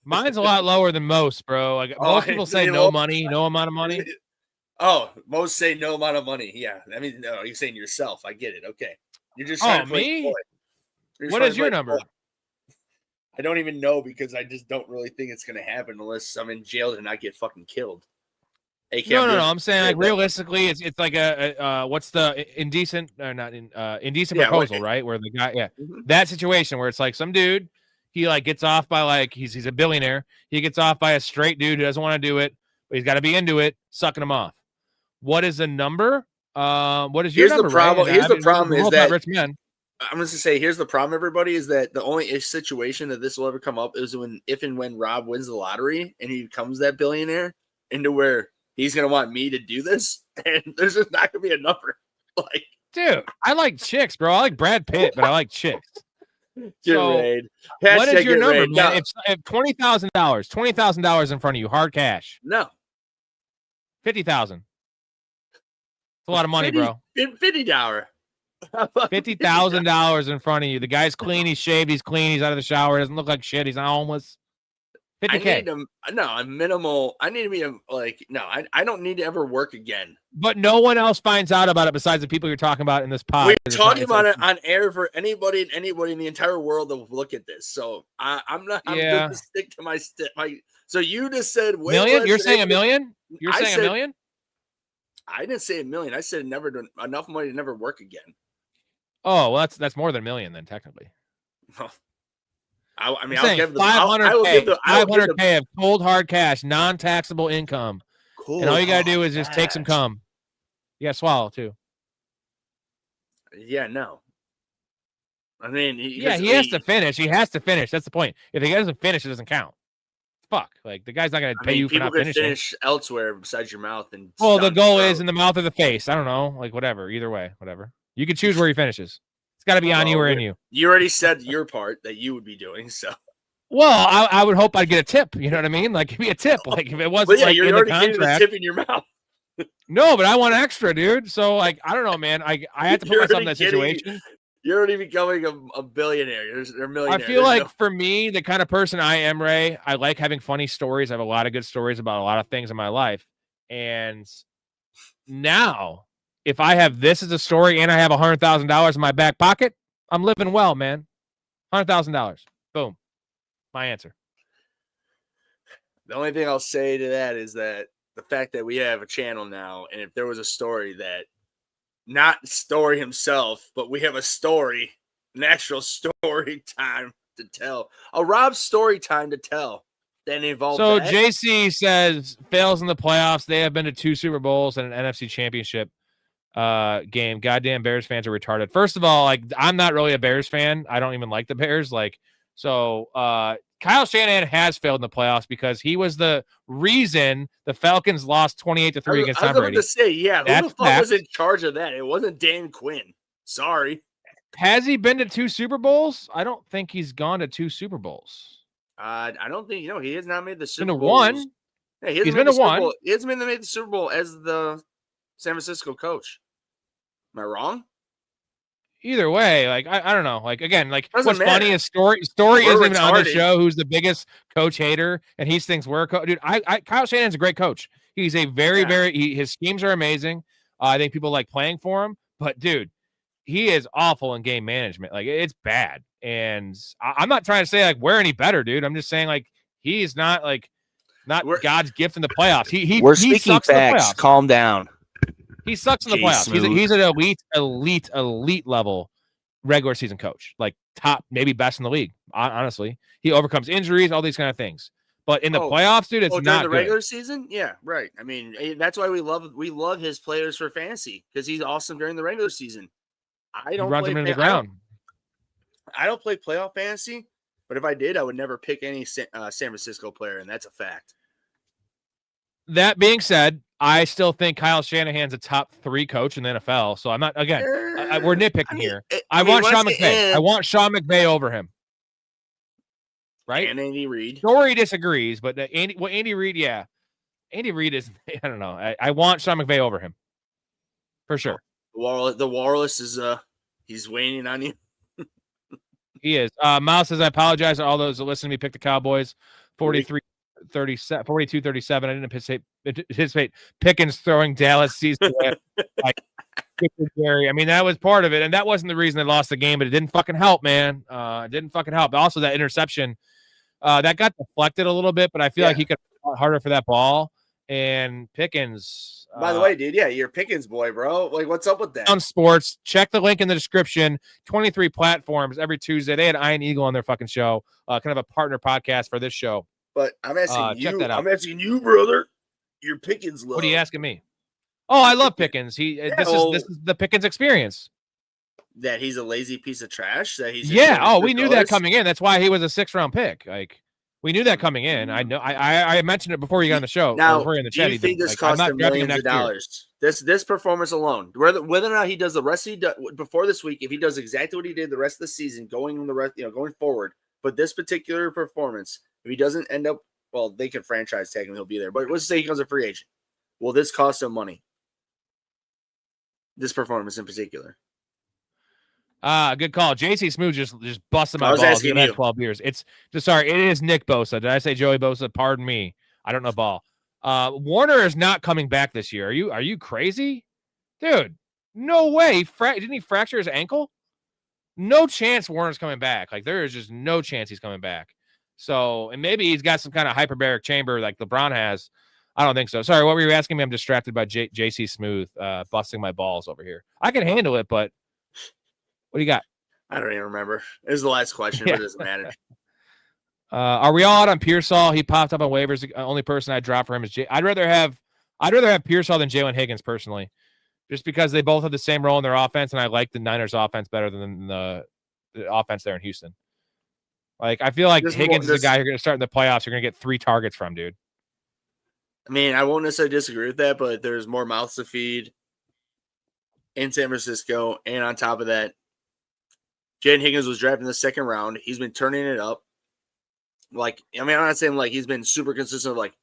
Speaker 1: Mine's a lot lower than most, bro. Like most people say no money, no amount of money.
Speaker 11: Oh, most say no amount of money. Yeah, I mean, no, you're saying yourself. I get it. Okay, you're just trying to play
Speaker 1: me. What is your number?
Speaker 11: I don't even know because I just don't really think it's gonna happen unless I'm in jail to not get fucking killed.
Speaker 1: No. I'm saying like realistically, it's like a what's the indecent or not indecent proposal, right? Where the guy, that situation where it's like some dude, he like gets off by like he's a billionaire, he gets off by a straight dude who doesn't want to do it, but he's got to be into it, sucking him off. What is the number? What is your number?
Speaker 11: The problem.
Speaker 1: Right?
Speaker 11: Here's the problem is that
Speaker 1: rich men.
Speaker 11: I'm just gonna say here's the problem, everybody, is that the only situation that this will ever come up is if and when Rob wins the lottery and he becomes that billionaire, into where he's gonna want me to do this, and there's just not gonna be a number. Like,
Speaker 1: dude, I like chicks, bro. I like Brad Pitt, but I like chicks.
Speaker 11: What
Speaker 1: is your number, man? If $20,000 in front of you, hard cash.
Speaker 11: No.
Speaker 1: 50,000. It's a lot of money, bro.
Speaker 11: $50.
Speaker 1: $50,000 in front of you. The guy's clean. He's shaved. He's clean. He's out of the shower. Doesn't look like shit. He's not homeless. $50K.
Speaker 11: A minimal. I need to be I don't need to ever work again.
Speaker 1: But no one else finds out about it besides the people you're talking about in this pod.
Speaker 11: We're talking about it on air for anybody in the entire world to look at this. So I'm going to stick to my. So you just said
Speaker 1: million. You're saying $1 million. You're saying $1 million.
Speaker 11: I didn't say $1 million. I said never done enough money to never work again.
Speaker 1: Oh, well, that's more than $1 million then technically.
Speaker 11: I'll
Speaker 1: give the 500K of cold hard cash, non-taxable income. Cool. And all you gotta do is just take some cum. You gotta swallow too.
Speaker 11: Yeah, no. I mean,
Speaker 1: he has to finish. He has to finish. That's the point. If he doesn't finish, it doesn't count. Fuck. Like the guy's not gonna pay you for not finishing.
Speaker 11: Finish elsewhere besides your mouth and.
Speaker 1: Well, the goal is in the mouth or the face. I don't know. Like whatever. Either way, whatever. You can choose where he finishes. Got to be on you or in you.
Speaker 11: You already said your part that you would be doing, so.
Speaker 1: Well, I would hope I'd get a tip. You know what I mean? Like, give me a tip. Like, if it wasn't like
Speaker 11: you're
Speaker 1: in
Speaker 11: already
Speaker 1: the contract.
Speaker 11: getting a tip in your mouth.
Speaker 1: No, but I want extra, dude. So, like, I don't know, man. I have to put myself in that situation.
Speaker 11: You're already becoming a billionaire. You're a millionaire.
Speaker 1: I feel like for me, the kind of person I am, Ray, I like having funny stories. I have a lot of good stories about a lot of things in my life. And now, if I have this as a story and I have $100,000 in my back pocket, I'm living well, man. $100,000. Boom. My answer.
Speaker 11: The only thing I'll say to that is that the fact that we have a channel now, and if there was a story that, not Storey himself, but we have a story, an actual story time to tell. A Rob Storey time to tell. Then involved.
Speaker 1: So
Speaker 11: that.
Speaker 1: JC says fails in the playoffs. They have been to 2 Super Bowls and an NFC Championship game. Goddamn Bears fans are retarded. First of all, like I'm not really a Bears fan. I don't even like the Bears. Kyle Shanahan has failed in the playoffs because he was the reason the Falcons lost 28-3 against Tom Brady.
Speaker 11: I was going to say, yeah,
Speaker 1: That's
Speaker 11: who the fuck was in charge of that? It wasn't Dan Quinn. Sorry.
Speaker 1: Has he been to 2 Super Bowls? I don't think he's gone to 2 Super Bowls.
Speaker 11: I don't think he has not made the Super
Speaker 1: Been to
Speaker 11: Bowl.
Speaker 1: one.
Speaker 11: Yeah,
Speaker 1: he's been to one.
Speaker 11: He hasn't made the Super Bowl as the San Francisco coach. Am I wrong?
Speaker 1: Either way, like I don't know. Like again, like
Speaker 11: Doesn't
Speaker 1: what's
Speaker 11: matter.
Speaker 1: funny is Storey isn't even on the
Speaker 11: retarded.
Speaker 1: show. Who's the biggest coach hater, and he thinks we're a coach. Dude, Kyle Shanahan's a great coach. He's a very his schemes are amazing. I think people like playing for him, but dude, he is awful in game management. Like it's bad, and I'm not trying to say like we're any better, dude. I'm just saying like he's not God's gift in the playoffs.
Speaker 11: We're
Speaker 1: he
Speaker 11: speaking
Speaker 1: sucks
Speaker 11: facts.
Speaker 1: In the playoffs.
Speaker 11: Calm down.
Speaker 1: He sucks in the playoffs. He's an elite level regular season coach, like top, maybe best in the league. Honestly, he overcomes injuries, all these kind of things. But in the playoffs, dude, it's not
Speaker 11: during the
Speaker 1: good.
Speaker 11: regular season. Yeah, right. I mean, that's why we love his players for fantasy because he's awesome during the regular season.
Speaker 1: He runs them into the ground.
Speaker 11: I don't play playoff fantasy, but if I did, I would never pick any San Francisco player, and that's a fact.
Speaker 1: That being said, I still think Kyle Shanahan's a top 3 coach in the NFL. So I'm not, again, we're nitpicking here. I want Sean McVay. I want Sean McVay over him. Right?
Speaker 11: And Andy Reid.
Speaker 1: Story disagrees, but Andy Reid, yeah. Andy Reid is, I don't know. I want Sean McVay over him. For sure.
Speaker 11: The Warless is, he's waning on you.
Speaker 1: He is. Miles says, I apologize to all those that listen to me pick the Cowboys. 42-37. I didn't anticipate Pickens throwing Dallas season like Jerry. I mean, that was part of it, and that wasn't the reason they lost the game, but it didn't fucking help, man. It didn't fucking help. But also that interception, that got deflected a little bit, but I feel like he could have harder for that ball. And Pickens.
Speaker 11: By the way, dude, yeah, you're Pickens boy, bro. Like, what's up with that?
Speaker 1: On sports, check the link in the description. 23 platforms every Tuesday. They had Iron Eagle on their fucking show, kind of a partner podcast for this show.
Speaker 11: But I'm asking
Speaker 1: check
Speaker 11: you.
Speaker 1: that out.
Speaker 11: I'm asking you, brother. Your Pickens love.
Speaker 1: What are you asking me? Oh, I love Pickens. This is the Pickens experience.
Speaker 11: That he's a lazy piece of trash. That he's
Speaker 1: we knew that coming in. That's why he was a 6th-round pick. Like we knew that coming in. I know. I mentioned it before you got on the show.
Speaker 11: Now,
Speaker 1: before you in the chat,
Speaker 11: do you think this cost him millions of dollars? This performance alone, whether or not he does the rest before this week, if he does exactly what he did the rest of the season, going forward, but this particular performance. If he doesn't end up, well, they could franchise tag him, he'll be there. But let's say he becomes a free agent. Will this cost him money? This performance in particular.
Speaker 1: Good call. JC Smooth just busted my balls.
Speaker 11: Asking you.
Speaker 1: 12 years. It is Nick Bosa. Did I say Joey Bosa? Pardon me. I don't know ball. Warner is not coming back this year. Are you crazy? Dude, no way. Didn't he fracture his ankle? No chance Warner's coming back. Like there is just no chance he's coming back. So, and maybe he's got some kind of hyperbaric chamber like LeBron has. I don't think so. Sorry, what were you asking me? I'm distracted by JC Smooth busting my balls over here. I can handle it, but what do you got?
Speaker 11: I don't even remember. It was the last question, but it doesn't matter.
Speaker 1: Are we all out on Pearsall? He popped up on waivers. Only person I dropped for him is I'd rather have Pearsall than Jalen Higgins personally, just because they both have the same role in their offense, and I like the Niners offense better than the offense there in Houston. Like, I feel like Higgins is the guy you're going to start in the playoffs. You're going to get 3 targets from, dude.
Speaker 11: I mean, I won't necessarily disagree with that, but there's more mouths to feed in San Francisco. And on top of that, Jaden Higgins was drafted in the 2nd round. He's been turning it up. Like, I mean, I'm not saying like he's been super consistent of like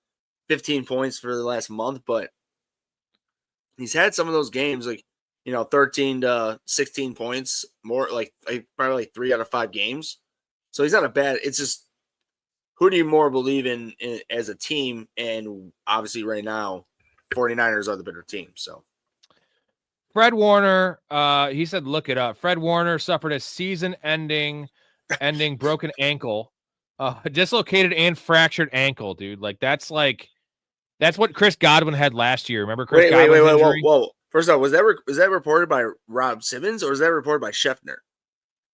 Speaker 11: 15 points for the last month, but he's had some of those games, like, 13 to 16 points, more like probably like 3 out of 5 games. So he's not a bad. It's just who do you more believe in as a team? And obviously, right now, 49ers are the better team. So
Speaker 1: Fred Warner, he said, look it up. Fred Warner suffered a season-ending broken ankle, dislocated and fractured ankle, dude. Like that's what Chris Godwin had last year. Remember Chris Godwin's injury?
Speaker 11: Whoa. First off, was that reported by Rob Simmons or was that reported by Schefter?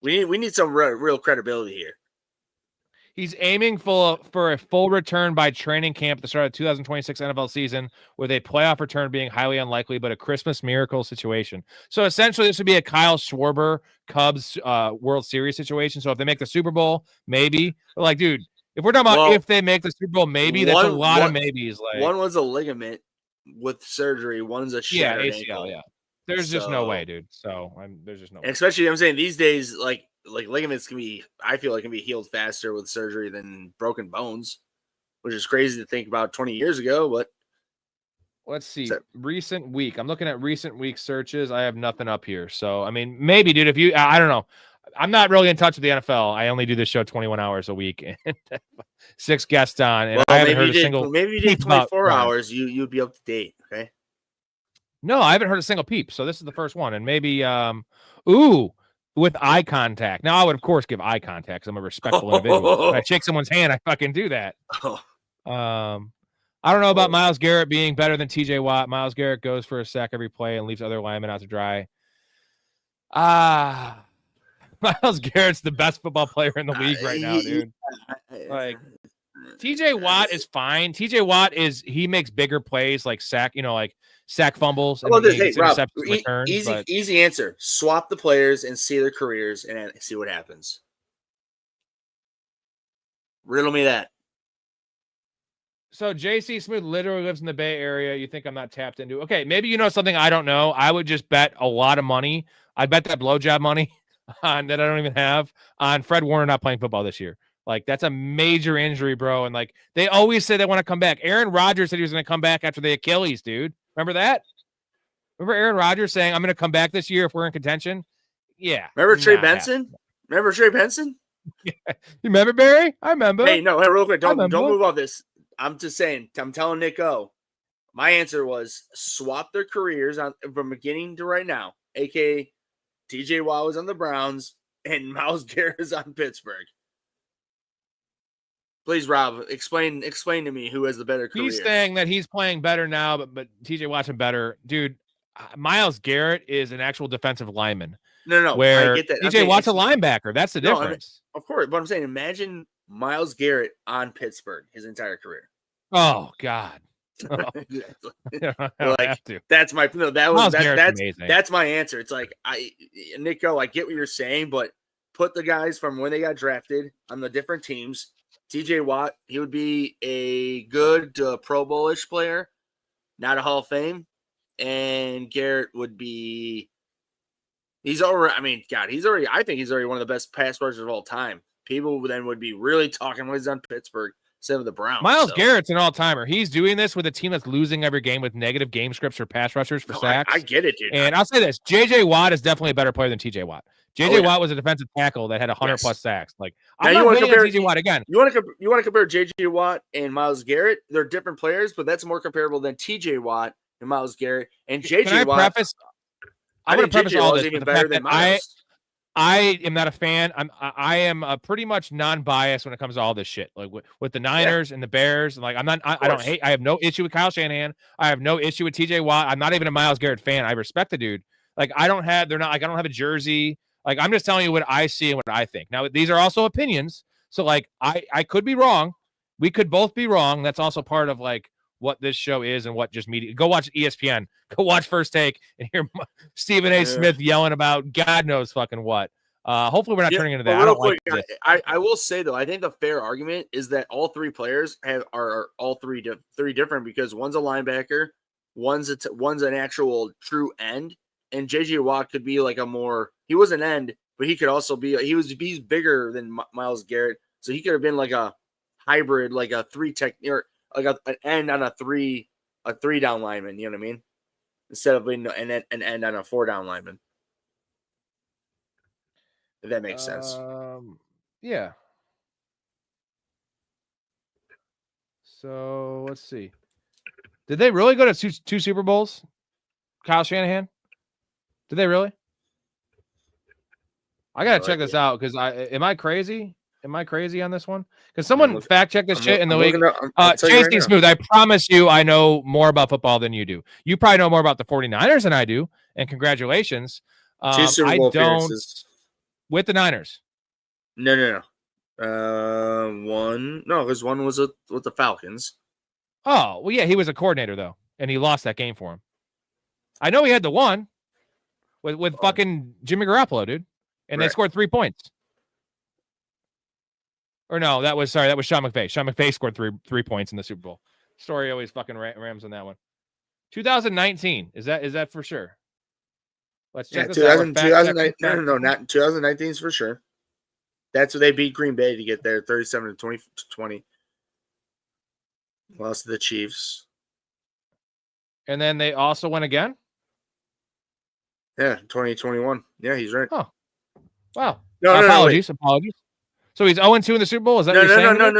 Speaker 11: We need some real credibility here.
Speaker 1: He's aiming for a full return by training camp at the start of the 2026 NFL season, with a playoff return being highly unlikely, but a Christmas miracle situation. So essentially, this would be a Kyle Schwarber Cubs World Series situation. So if they make the Super Bowl, maybe. But like, dude, if we're talking about if they make the Super Bowl, maybe, that's a lot of maybes. Like,
Speaker 11: one was a ligament with surgery. One's a shattered ankle.
Speaker 1: Yeah. There's just no way, dude. So there's just no way.
Speaker 11: Especially, I'm saying these days, like ligaments I feel like can be healed faster with surgery than broken bones, which is crazy to think about 20 years ago. But
Speaker 1: let's see. Recent week. I'm looking at recent week searches. I have nothing up here. So, I mean, maybe, dude, if you, I don't know. I'm not really in touch with the NFL. I only do this show 21 hours a week and 6 guests on. And I haven't heard a single.
Speaker 11: Maybe you did 24 hours. You'd be up to date. Okay.
Speaker 1: No, I haven't heard a single peep. So this is the first one. And maybe, with eye contact. Now, I would, of course, give eye contact because I'm a respectful individual. When I shake someone's hand, I fucking do that. I don't know about Myles Garrett being better than TJ Watt. Myles Garrett goes for a sack every play and leaves other linemen out to dry. Myles Garrett's the best football player in the league right now, dude. Like, TJ Watt is fine. TJ Watt he makes bigger plays like sack fumbles.
Speaker 11: And hey, Rob, easy answer. Swap the players and see their careers and see what happens. Riddle me that.
Speaker 1: So JC Smooth literally lives in the Bay Area. You think I'm not tapped into? Okay, maybe you know something I don't know. I would just bet a lot of money. I'd bet that blowjob money on that I don't even have on Fred Warner not playing football this year. Like, that's a major injury, bro. And like, they always say they want to come back. Aaron Rodgers said he was going to come back after the Achilles, dude. Remember that? Remember Aaron Rodgers saying, I'm going to come back this year if we're in contention? Yeah.
Speaker 11: Remember Trey Benson? Remember Trey Benson?
Speaker 1: Yeah. You remember, Barry? I remember.
Speaker 11: Hey, no, real quick. Don't move off this. I'm just saying, I'm telling Nick O. My answer was swap their careers from beginning to right now, a.k.a. TJ Watt was on the Browns and Myles Garrett is on Pittsburgh. Please, Rob, explain to me who has the better career.
Speaker 1: He's saying that he's playing better now, but TJ Watt's better. Dude, Myles Garrett is an actual defensive lineman.
Speaker 11: No,
Speaker 1: where
Speaker 11: I get that.
Speaker 1: TJ Watt's a linebacker. That's the difference.
Speaker 11: Of course, but I'm saying imagine Myles Garrett on Pittsburgh his entire career.
Speaker 1: Oh, God. Oh.
Speaker 11: That's my that's my answer. It's like Nico, I get what you're saying, but put the guys from when they got drafted on the different teams. TJ Watt, he would be a good Pro Bowl-ish player, not a Hall of Fame, and Garrett would be. I think he's already one of the best pass rushers of all time. People then would be really talking when he's on Pittsburgh instead of the Browns.
Speaker 1: Myles Garrett's an all-timer. He's doing this with a team that's losing every game with negative game scripts for pass rushers for sacks.
Speaker 11: I get it, dude.
Speaker 1: And I'll say this: JJ Watt is definitely a better player than TJ Watt. JJ Watt was a defensive tackle that had 100 plus sacks. Like, I'm not hating TJ Watt again.
Speaker 11: You want to compare JJ Watt and Myles Garrett? They're different players, but that's more comparable than TJ Watt and Myles Garrett and JJ Watt.
Speaker 1: I'm going to preface all this with the fact that I am not a fan. I am pretty much non-biased when it comes to all this shit. Like with the Niners and the Bears, and like I have no issue with Kyle Shanahan. I have no issue with TJ Watt. I'm not even a Myles Garrett fan. I respect the dude. Like I don't have a jersey. Like I'm just telling you what I see and what I think. Now these are also opinions. So like I could be wrong. We could both be wrong. That's also part of like what this show is and what just media. Go watch ESPN. Go watch First Take and hear Stephen A. Smith yelling about God knows fucking what. Hopefully we're not turning into that.
Speaker 11: Real quick, I will say though, I think the fair argument is that all three players are all three different because one's a linebacker, one's an actual true end, and JJ Watt could be like he was an end, but he could also be he's bigger than Myles Garrett, so he could have been like a hybrid, like a or like an end on a three down lineman. You know what I mean? Instead of being an end on a 4 down lineman. If that makes sense.
Speaker 1: Yeah. So let's see. Did they really go to two Super Bowls? Kyle Shanahan? Did they really? I gotta check this out because am I crazy? Am I crazy on this one? Because someone fact check this shit in the league. JC Smooth, I promise you I know more about football than you do. You probably know more about the 49ers than I do, and congratulations.
Speaker 11: Two Super Bowl appearances.
Speaker 1: With the Niners.
Speaker 11: No. One. No, because one was with the Falcons.
Speaker 1: Oh, well, yeah, he was a coordinator, though, and he lost that game for him. I know he had the one with fucking Jimmy Garoppolo, dude, and they scored 3 points. Or no, that was Sean McVay. Sean McVay scored 3 points in the Super Bowl. Storey always fucking Rams on that one. 2019, is that for sure? Let's check this out.
Speaker 11: 2019, no, not 2019 is for sure. That's what they beat Green Bay to get there, 37-20. Lost to the Chiefs.
Speaker 1: And then they also won again?
Speaker 11: Yeah, 2021. Yeah, he's right.
Speaker 1: Oh. Wow.
Speaker 11: No,
Speaker 1: apologies. So he's 0-2 in the Super Bowl? Is that what you're saying?
Speaker 11: No.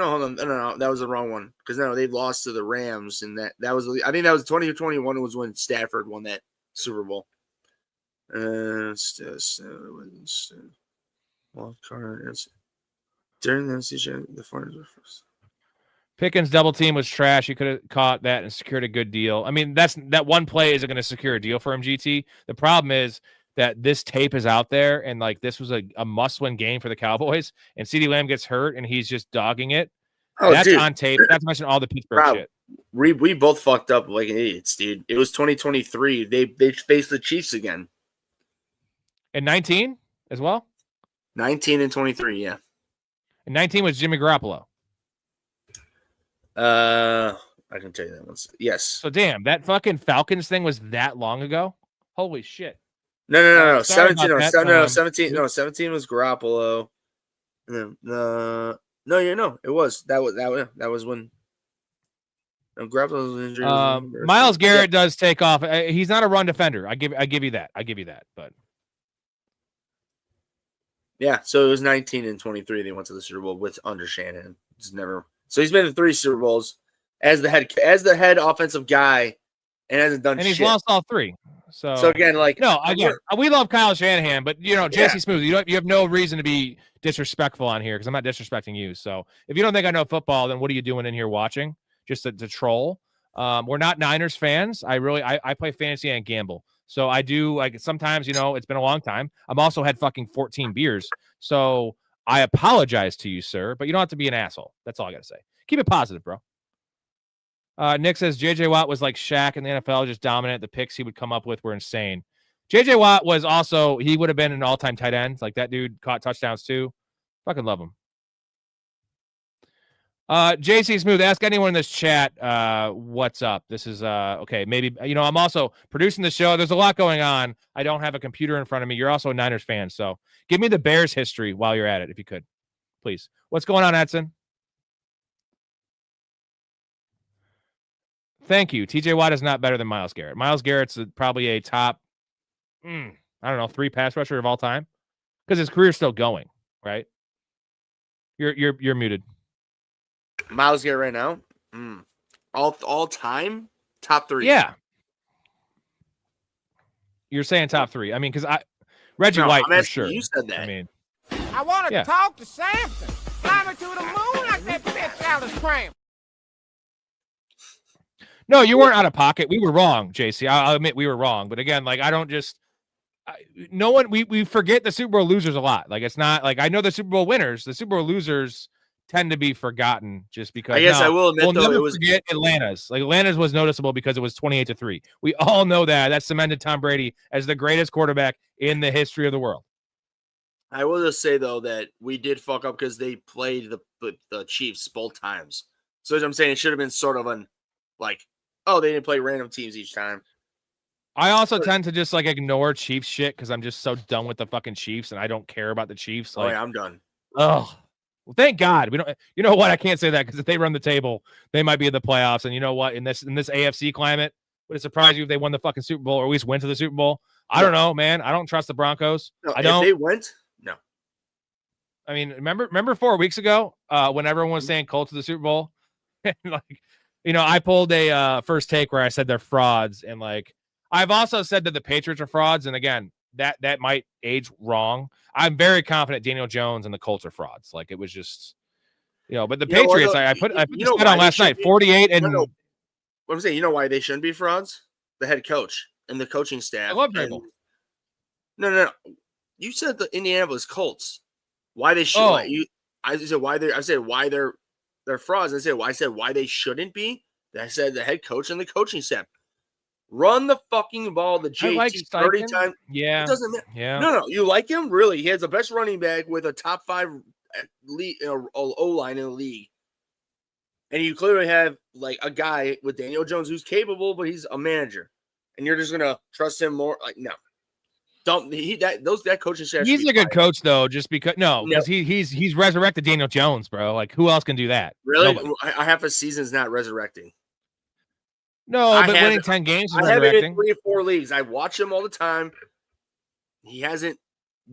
Speaker 11: Hold on. No, that was the wrong one. Because no, they lost to the Rams, and that was I think that was 2021 was when Stafford won that Super Bowl. Wild card during the season, the Farmers were first.
Speaker 1: Pickens double team was trash. He could have caught that and secured a good deal. I mean, that one play isn't going to secure a deal for him, GT. The problem is that this tape is out there, and like this was a must-win game for the Cowboys, and CeeDee Lamb gets hurt, and he's just dogging it.
Speaker 11: Oh,
Speaker 1: that's
Speaker 11: dude.
Speaker 1: on tape. That's mentioning all the Pittsburgh shit.
Speaker 11: We both fucked up like idiots, dude. It was 2023. They faced the Chiefs again.
Speaker 1: And 19 as well?
Speaker 11: 19 and 23, yeah.
Speaker 1: And 19 was Jimmy Garoppolo.
Speaker 11: I can tell you that one. Yes.
Speaker 1: So damn, that fucking Falcons thing was that long ago? Holy shit.
Speaker 11: No. 17 was Garoppolo. It was. That was when Garoppolo was injured.
Speaker 1: Myles Garrett does take off. He's not a run defender. I give you that. But
Speaker 11: yeah, so it was 19 and 23. They went to the Super Bowl with under Shanahan. So he's been to 3 Super Bowls as the head offensive guy, and hasn't done.
Speaker 1: And he's
Speaker 11: shit.
Speaker 1: lost all 3. So
Speaker 11: again,
Speaker 1: we love Kyle Shanahan, but JC Smooth, you have no reason to be disrespectful on here because I'm not disrespecting you. So if you don't think I know football, then what are you doing in here watching? Just to troll? We're not Niners fans. I play fantasy and gamble. So I do sometimes, it's been a long time. I'm also had fucking 14 beers. So I apologize to you, sir, but you don't have to be an asshole. That's all I got to say. Keep it positive, bro. Nick says J.J. Watt was like Shaq in the NFL, just dominant. The picks he would come up with were insane. J.J. Watt was also, he would have been an all-time tight end. Like that dude caught touchdowns too. Fucking love him. JC Smooth, ask anyone in this chat what's up. This is okay, maybe I'm also producing the show. There's a lot going on. I don't have a computer in front of me. You're also a Niners fan, so give me the Bears history while you're at it, if you could, please. What's going on, Edson? Thank you. TJ Watt is not better than Myles Garrett. Myles Garrett's probably a top 3 pass rusher of all time because his career's still going, right? You're muted.
Speaker 11: Myles Garrett right now, all time top 3.
Speaker 1: Yeah, you're saying top 3. I mean, because Reggie White for sure.
Speaker 11: You said that.
Speaker 1: I mean,
Speaker 14: I want to talk to Samson. Climb to the moon like that bitch Alice Cram.
Speaker 1: No, you weren't out of pocket. We were wrong, JC. I'll admit we were wrong. But again, I don't just we forget the Super Bowl losers a lot. It's not I know the Super Bowl winners. The Super Bowl losers tend to be forgotten just because.
Speaker 11: I guess I will admit,
Speaker 1: we'll never forget Atlanta's. Atlanta's was noticeable because it was 28-3. We all know that. That cemented Tom Brady as the greatest quarterback in the history of the world.
Speaker 11: I will just say though that we did fuck up because they played the Chiefs both times. So as I'm saying, it should have been sort of they didn't play random teams each time.
Speaker 1: I also tend to just ignore Chiefs shit because I'm just so done with the fucking Chiefs and I don't care about the Chiefs.
Speaker 11: I'm done.
Speaker 1: Oh. Well, thank God we don't. You know what? I can't say that because if they run the table, they might be in the playoffs. And you know what? In this AFC climate, would it surprise you if they won the fucking Super Bowl or at least went to the Super Bowl? I don't know, man. I don't trust the Broncos.
Speaker 11: No,
Speaker 1: I don't.
Speaker 11: If they went, no.
Speaker 1: I mean, remember 4 weeks ago when everyone was saying Colts to the Super Bowl, I pulled a first take where I said they're frauds, and I've also said that the Patriots are frauds, and again, that might age wrong. I'm very confident Daniel Jones and the Colts are frauds. It was just, but the Patriots, I put this bet on last night, 48 and.
Speaker 11: What I'm saying, you know why they shouldn't be frauds? The head coach and the coaching staff.
Speaker 1: I love Vrabel.
Speaker 11: No. You said the Indianapolis Colts. Why they should? I said why they're frauds. I said why they shouldn't be. I said the head coach and the coaching staff. Run the fucking ball to JT 30 times.
Speaker 1: Yeah.
Speaker 11: It doesn't matter.
Speaker 1: Yeah.
Speaker 11: No, you like him? Really? He has the best running back with a top 5 O-line in the league. And you clearly have like a guy with Daniel Jones who's capable, but he's a manager. And you're just gonna trust him more? Like, no. That coaching staff.
Speaker 1: He's a good coach though, just because he's resurrected Daniel Jones, bro. Like, who else can do that?
Speaker 11: Really?
Speaker 1: Nobody.
Speaker 11: I half a season's not resurrecting.
Speaker 1: No, but winning 10 games is resurrecting.
Speaker 11: I have it in 3 or 4 leagues. I watch him all the time. He hasn't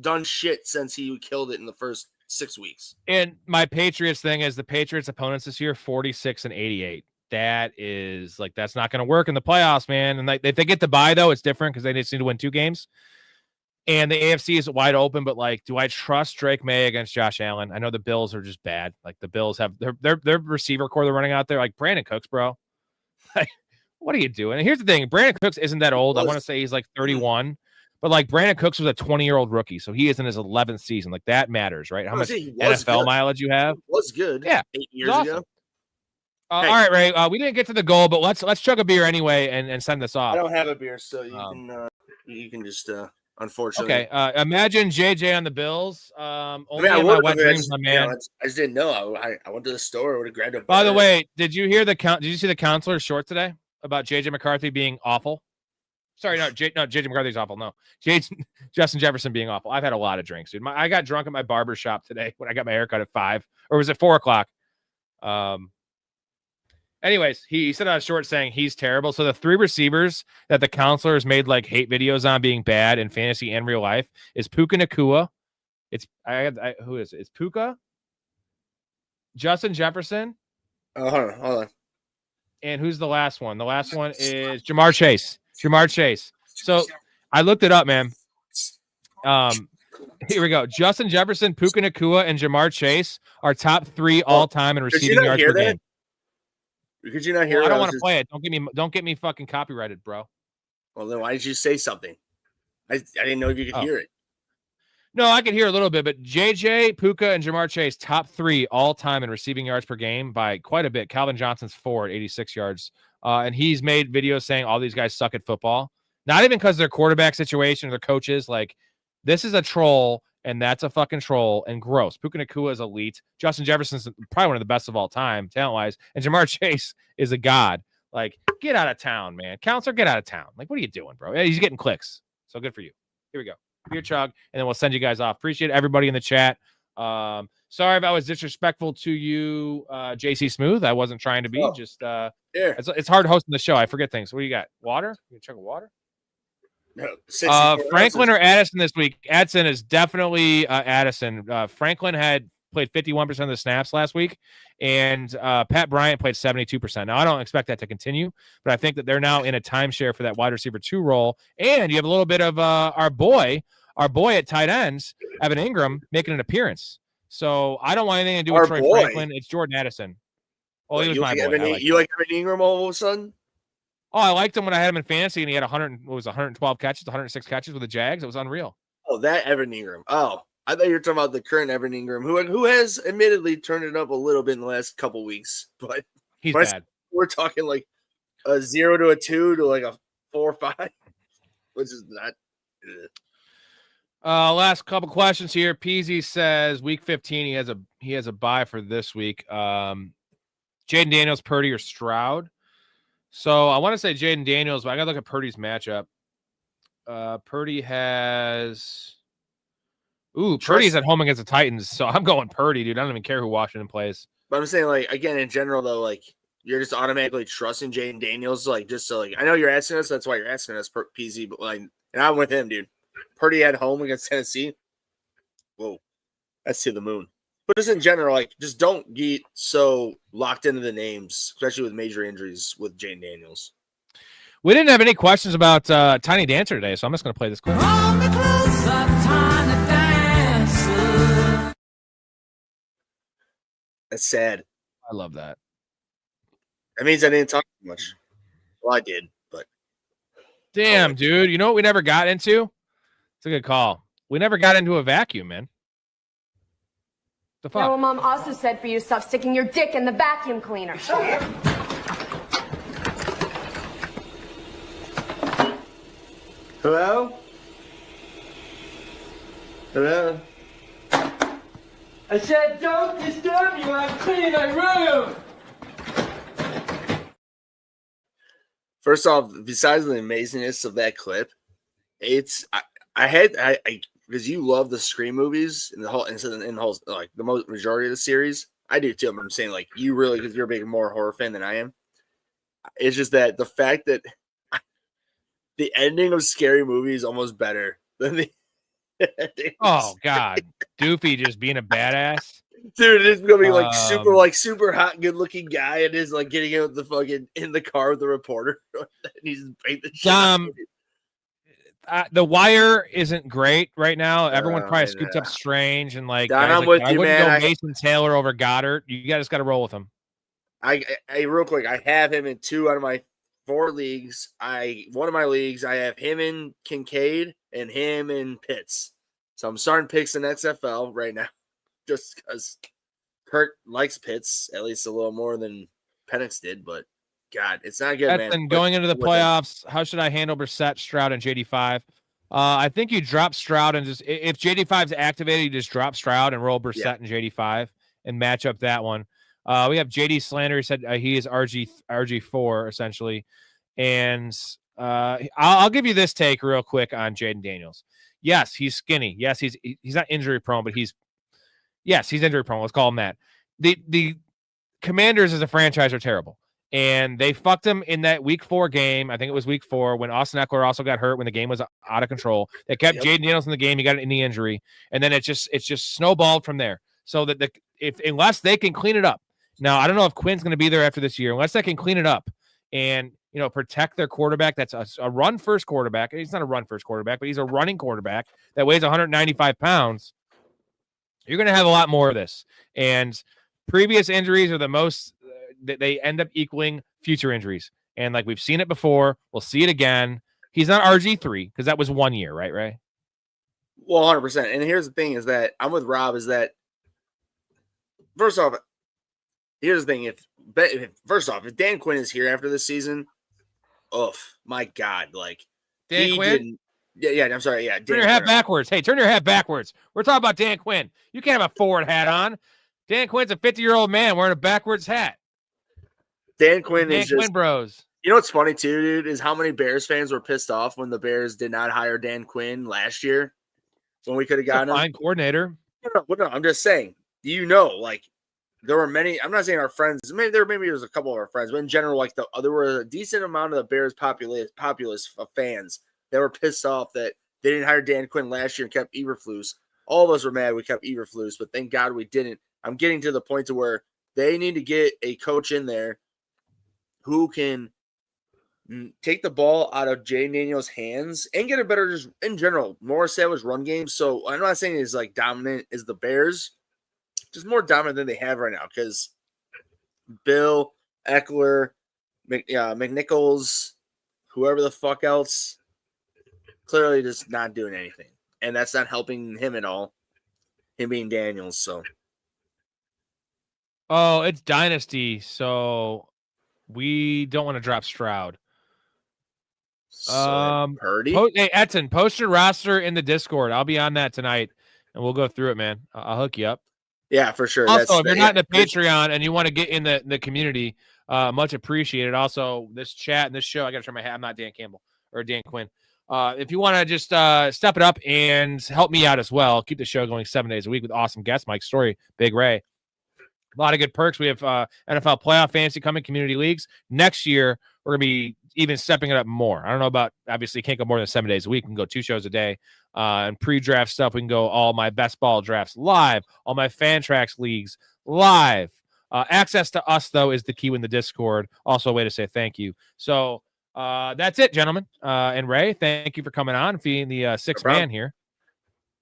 Speaker 11: done shit since he killed it in the first 6 weeks.
Speaker 1: And my Patriots thing is the Patriots opponents this year 46-88. That is like that's not going to work in the playoffs, man. And like if they get the bye though, it's different because they just need to win 2 games. And the AFC is wide open, but like, do I trust Drake May against Josh Allen? I know the Bills are just bad. Like the Bills have their receiver core they're running out there, like Brandon Cooks, bro. Like, what are you doing? And here's the thing: Brandon Cooks isn't that old. I want to say he's like 31, but like Brandon Cooks was a 20-year-old rookie, so he is in his 11th season. Like that matters, right? How much NFL mileage you have?
Speaker 11: Was good.
Speaker 1: Yeah,
Speaker 11: 8 years ago.
Speaker 1: All right, Ray. We didn't get to the goal, but let's chug a beer anyway and send this off.
Speaker 11: I don't have a beer, so you can just unfortunately.
Speaker 1: Okay. Imagine JJ on the Bills. Only
Speaker 11: I
Speaker 1: in my wet dreams, my man.
Speaker 11: I just didn't know. I went to the store. I would have grabbed a beer.
Speaker 1: By the way, did you hear Did you see the counselor short today about JJ McCarthy being awful? Sorry, JJ McCarthy's awful. No, Justin Jefferson being awful. I've had a lot of drinks, dude. I got drunk at my barber shop today when I got my haircut at 5, or was it 4 o'clock? Anyways, he said on a short saying he's terrible. So the 3 receivers that the counselors made like hate videos on being bad in fantasy and real life is Puka Nacua. Who is it? It's Puka, Justin Jefferson.
Speaker 11: Oh, hold on.
Speaker 1: And who's the last one? The last one is Jamar Chase. So I looked it up, man. Here we go. Justin Jefferson, Puka Nacua, and Jamar Chase are top 3 all time in receiving yards per game.
Speaker 11: Could you not hear?
Speaker 1: I don't want to play it. Don't get me fucking copyrighted, bro.
Speaker 11: Well, then why did you say something? I didn't know if you could hear it.
Speaker 1: No, I could hear a little bit, but JJ, Puka, and Jamar Chase, top 3 all time in receiving yards per game by quite a bit. Calvin Johnson's 4 at 86 yards. And he's made videos saying all these guys suck at football. Not even because of their quarterback situation or their coaches. Like, this is a troll, and that's a fucking troll and gross. Puka Nacua is elite. Justin Jefferson's probably one of the best of all time, talent-wise. And Jamar Chase is a god. Like, get out of town, man. Counselor, get out of town. Like, what are you doing, bro? He's getting clicks. So good for you. Here we go. Beer chug, and then we'll send you guys off. Appreciate everybody in the chat. Sorry if I was disrespectful to you, JC Smooth. I wasn't trying to be. It's hard hosting the show. I forget things. What do you got? Water? You chug water?
Speaker 11: No,
Speaker 1: Franklin or Addison this week? Addison is definitely Addison. Franklin had played 51% of the snaps last week, and Pat Bryant played 72%. Now, I don't expect that to continue, but I think that they're now in a timeshare for that wide receiver 2 role. And you have a little bit of our boy at tight ends, Evan Ingram, making an appearance. So I don't want anything to do with Troy Franklin. It's Jordan Addison. Oh, he was my boy.
Speaker 11: You like Evan Ingram all of a sudden?
Speaker 1: Oh, I liked him when I had him in fantasy, and he had 112 catches, 106 catches with the Jags. It was unreal.
Speaker 11: Oh, that Evan Ingram. Oh, I thought you were talking about the current Evan Ingram, who has admittedly turned it up a little bit in the last couple weeks, but
Speaker 1: he's bad.
Speaker 11: We're talking like a 0 to a 2 to like a 4 or 5, which is not.
Speaker 1: Last couple questions here. Peasy says week 15 he has a bye for this week. Jaden Daniels, Purdy, or Stroud. So I want to say Jaden Daniels, but I got to look at Purdy's matchup. Purdy has... Purdy's at home against the Titans, so I'm going Purdy, dude. I don't even care who Washington plays.
Speaker 11: But I'm saying, like, again, in general, though, like, you're just automatically trusting Jaden Daniels, like, just so, like, I know you're asking us, that's why you're asking us, PZ, but, like, and I'm with him, dude. Purdy at home against Tennessee. Whoa. That's to the moon. But just in general, like, just don't get so locked into the names, especially with major injuries with Jaden Daniels.
Speaker 1: We didn't have any questions about Tiny Dancer today, so I'm just going to play this quick.
Speaker 11: That's sad.
Speaker 1: I love that.
Speaker 11: That means I didn't talk too much. Well, I did, but.
Speaker 1: Damn, dude. You know what we never got into? It's a good call. We never got into a vacuum, man. The fuck?
Speaker 15: Yeah, well, Mom also said for you to stop sticking your dick in the vacuum cleaner.
Speaker 3: Hello? Hello? I said don't disturb you, I'm cleaning my room!
Speaker 11: First off, besides the amazingness of that clip, it's I because you love the Scream movies and the whole like the most majority of the series. I do too. I'm saying like you really, because you're a big more horror fan than I am. It's just that the fact that the ending of Scary Movie is almost better than the
Speaker 1: Oh God, Doofy just being a badass.
Speaker 11: Dude, it's gonna be like super hot, good looking guy, and is like getting out the fucking in the car with the reporter. And he's paint the shit out of it.
Speaker 1: The Wire isn't great right now. Everyone probably scooped up Strange and like.
Speaker 11: Don,
Speaker 1: guys
Speaker 11: I'm
Speaker 1: like,
Speaker 11: with
Speaker 1: I
Speaker 11: you,
Speaker 1: wouldn't
Speaker 11: man.
Speaker 1: go Mason Taylor over Goddard. You guys got to roll with him.
Speaker 11: I real quick, I have him in 2 out of my 4 leagues. One of my leagues, I have him in Kincaid and him in Pitts. So I'm starting picks in XFL right now, just because Kurt likes Pitts at least a little more than Penix did. But God, it's not good, man.
Speaker 1: And going into the playoffs, how should I handle Brissett, Stroud, and JD5? I think you drop Stroud and just if JD5 is activated, you just drop Stroud and roll Brissett and JD5 and match up that one. We have JD Slander. He said he is RG4 essentially, and I'll give you this take real quick on Jaden Daniels. Yes, he's skinny. Yes, he's not injury prone, but he's injury prone. Let's call him that. The Commanders as a franchise are terrible, and they fucked him in that Week 4 game. I think it was Week 4 when Austin Eckler also got hurt when the game was out of control. They kept Jaden Daniels in the game. He got an knee injury, and then it's just snowballed from there. So that unless they can clean it up. Now, I don't know if Quinn's going to be there after this year. Unless they can clean it up and, protect their quarterback. That's a run-first quarterback. He's not a run-first quarterback, but he's a running quarterback that weighs 195 pounds. You're going to have a lot more of this. And previous injuries are the most they end up equaling future injuries. And, like, we've seen it before. We'll see it again. He's not RG3 because that was 1 year, right, Ray?
Speaker 11: Well, 100%. And here's the thing is that I'm with Rob is that, first off, here's the thing. If Dan Quinn is here after this season, my God, like
Speaker 1: Dan Quinn?
Speaker 11: I'm sorry. Yeah.
Speaker 1: Turn your hat backwards. Hey, turn your hat backwards. We're talking about Dan Quinn. You can't have a forward hat on. Dan Quinn's a 50-year-old man wearing a backwards hat.
Speaker 11: Dan Quinn is just
Speaker 1: bros.
Speaker 11: You know what's funny too, dude, is how many Bears fans were pissed off when the Bears did not hire Dan Quinn last year when we could have gotten him.
Speaker 1: Fine coordinator.
Speaker 11: No, I'm just saying. Like there were many. I'm not saying our friends. Maybe there was a couple of our friends, but in general, like there were a decent amount of the Bears populace of fans that were pissed off that they didn't hire Dan Quinn last year and kept Eberflus. All of us were mad we kept Eberflus, but thank God we didn't. I'm getting to the point to where they need to get a coach in there who can take the ball out of Jay Daniels' hands and get a better, just in general, more established run game. So I'm not saying it's like dominant as the Bears, just more dominant than they have right now because Bill, Eckler, McNichols, whoever the fuck else, clearly just not doing anything. And that's not helping him at all, him being Daniels. So,
Speaker 1: oh, it's Dynasty, so we don't want to drop Stroud.
Speaker 11: Purdy?
Speaker 1: Hey, Etten, post your roster in the Discord. I'll be on that tonight, and we'll go through it, man. I'll hook you up.
Speaker 11: Yeah, for sure.
Speaker 1: Also, if you're not in the Patreon and you want to get in the community, much appreciated. Also, this chat and this show, I got to turn my hat. I'm not Dan Campbell or Dan Quinn. If you want to just step it up and help me out as well, keep the show going 7 days a week with awesome guests, Mike Storey, Big Ray. A lot of good perks. We have NFL playoff fantasy coming, community leagues. Next year, we're going to be even stepping it up more. I don't know about, obviously, can't go more than 7 days a week. We can go 2 shows a day. And pre-draft stuff, we can go all my best ball drafts live, all my fan tracks leagues live. Access to us, though, is the key in the Discord. Also a way to say thank you. So that's it, gentlemen. And Ray, thank you for coming on and being the sixth man here.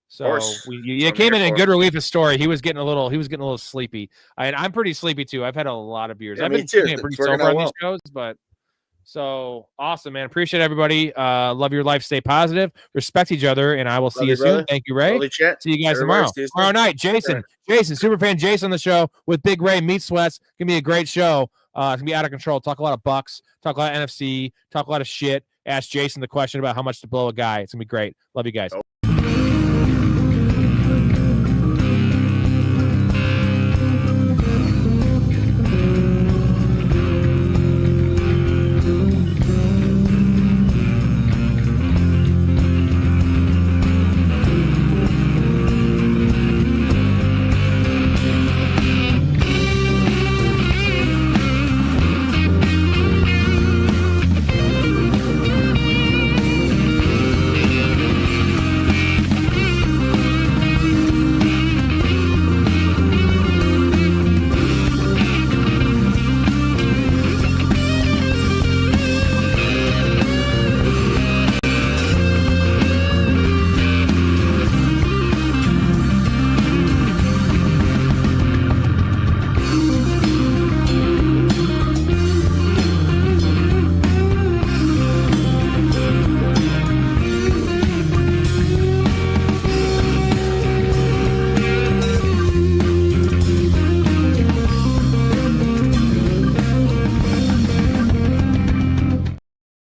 Speaker 1: So you came in good relief of Story. He was getting a little sleepy. I'm pretty sleepy too. I've had a lot of beers.
Speaker 11: Yeah,
Speaker 1: I've been
Speaker 11: too.
Speaker 1: pretty sober on these shows, but So awesome, man. Appreciate everybody. Love your life. Stay positive. Respect each other. And I will see you soon.
Speaker 11: brother.
Speaker 1: Thank you, Ray. See you guys tomorrow. Tomorrow night, Jason, Superfan Jason on the show with Big Ray, Meat Sweats. Gonna be a great show. It's gonna be out of control. Talk a lot of Bucks. Talk a lot of NFC. Talk a lot of shit. Ask Jason the question about how much to blow a guy. It's gonna be great. Love you guys.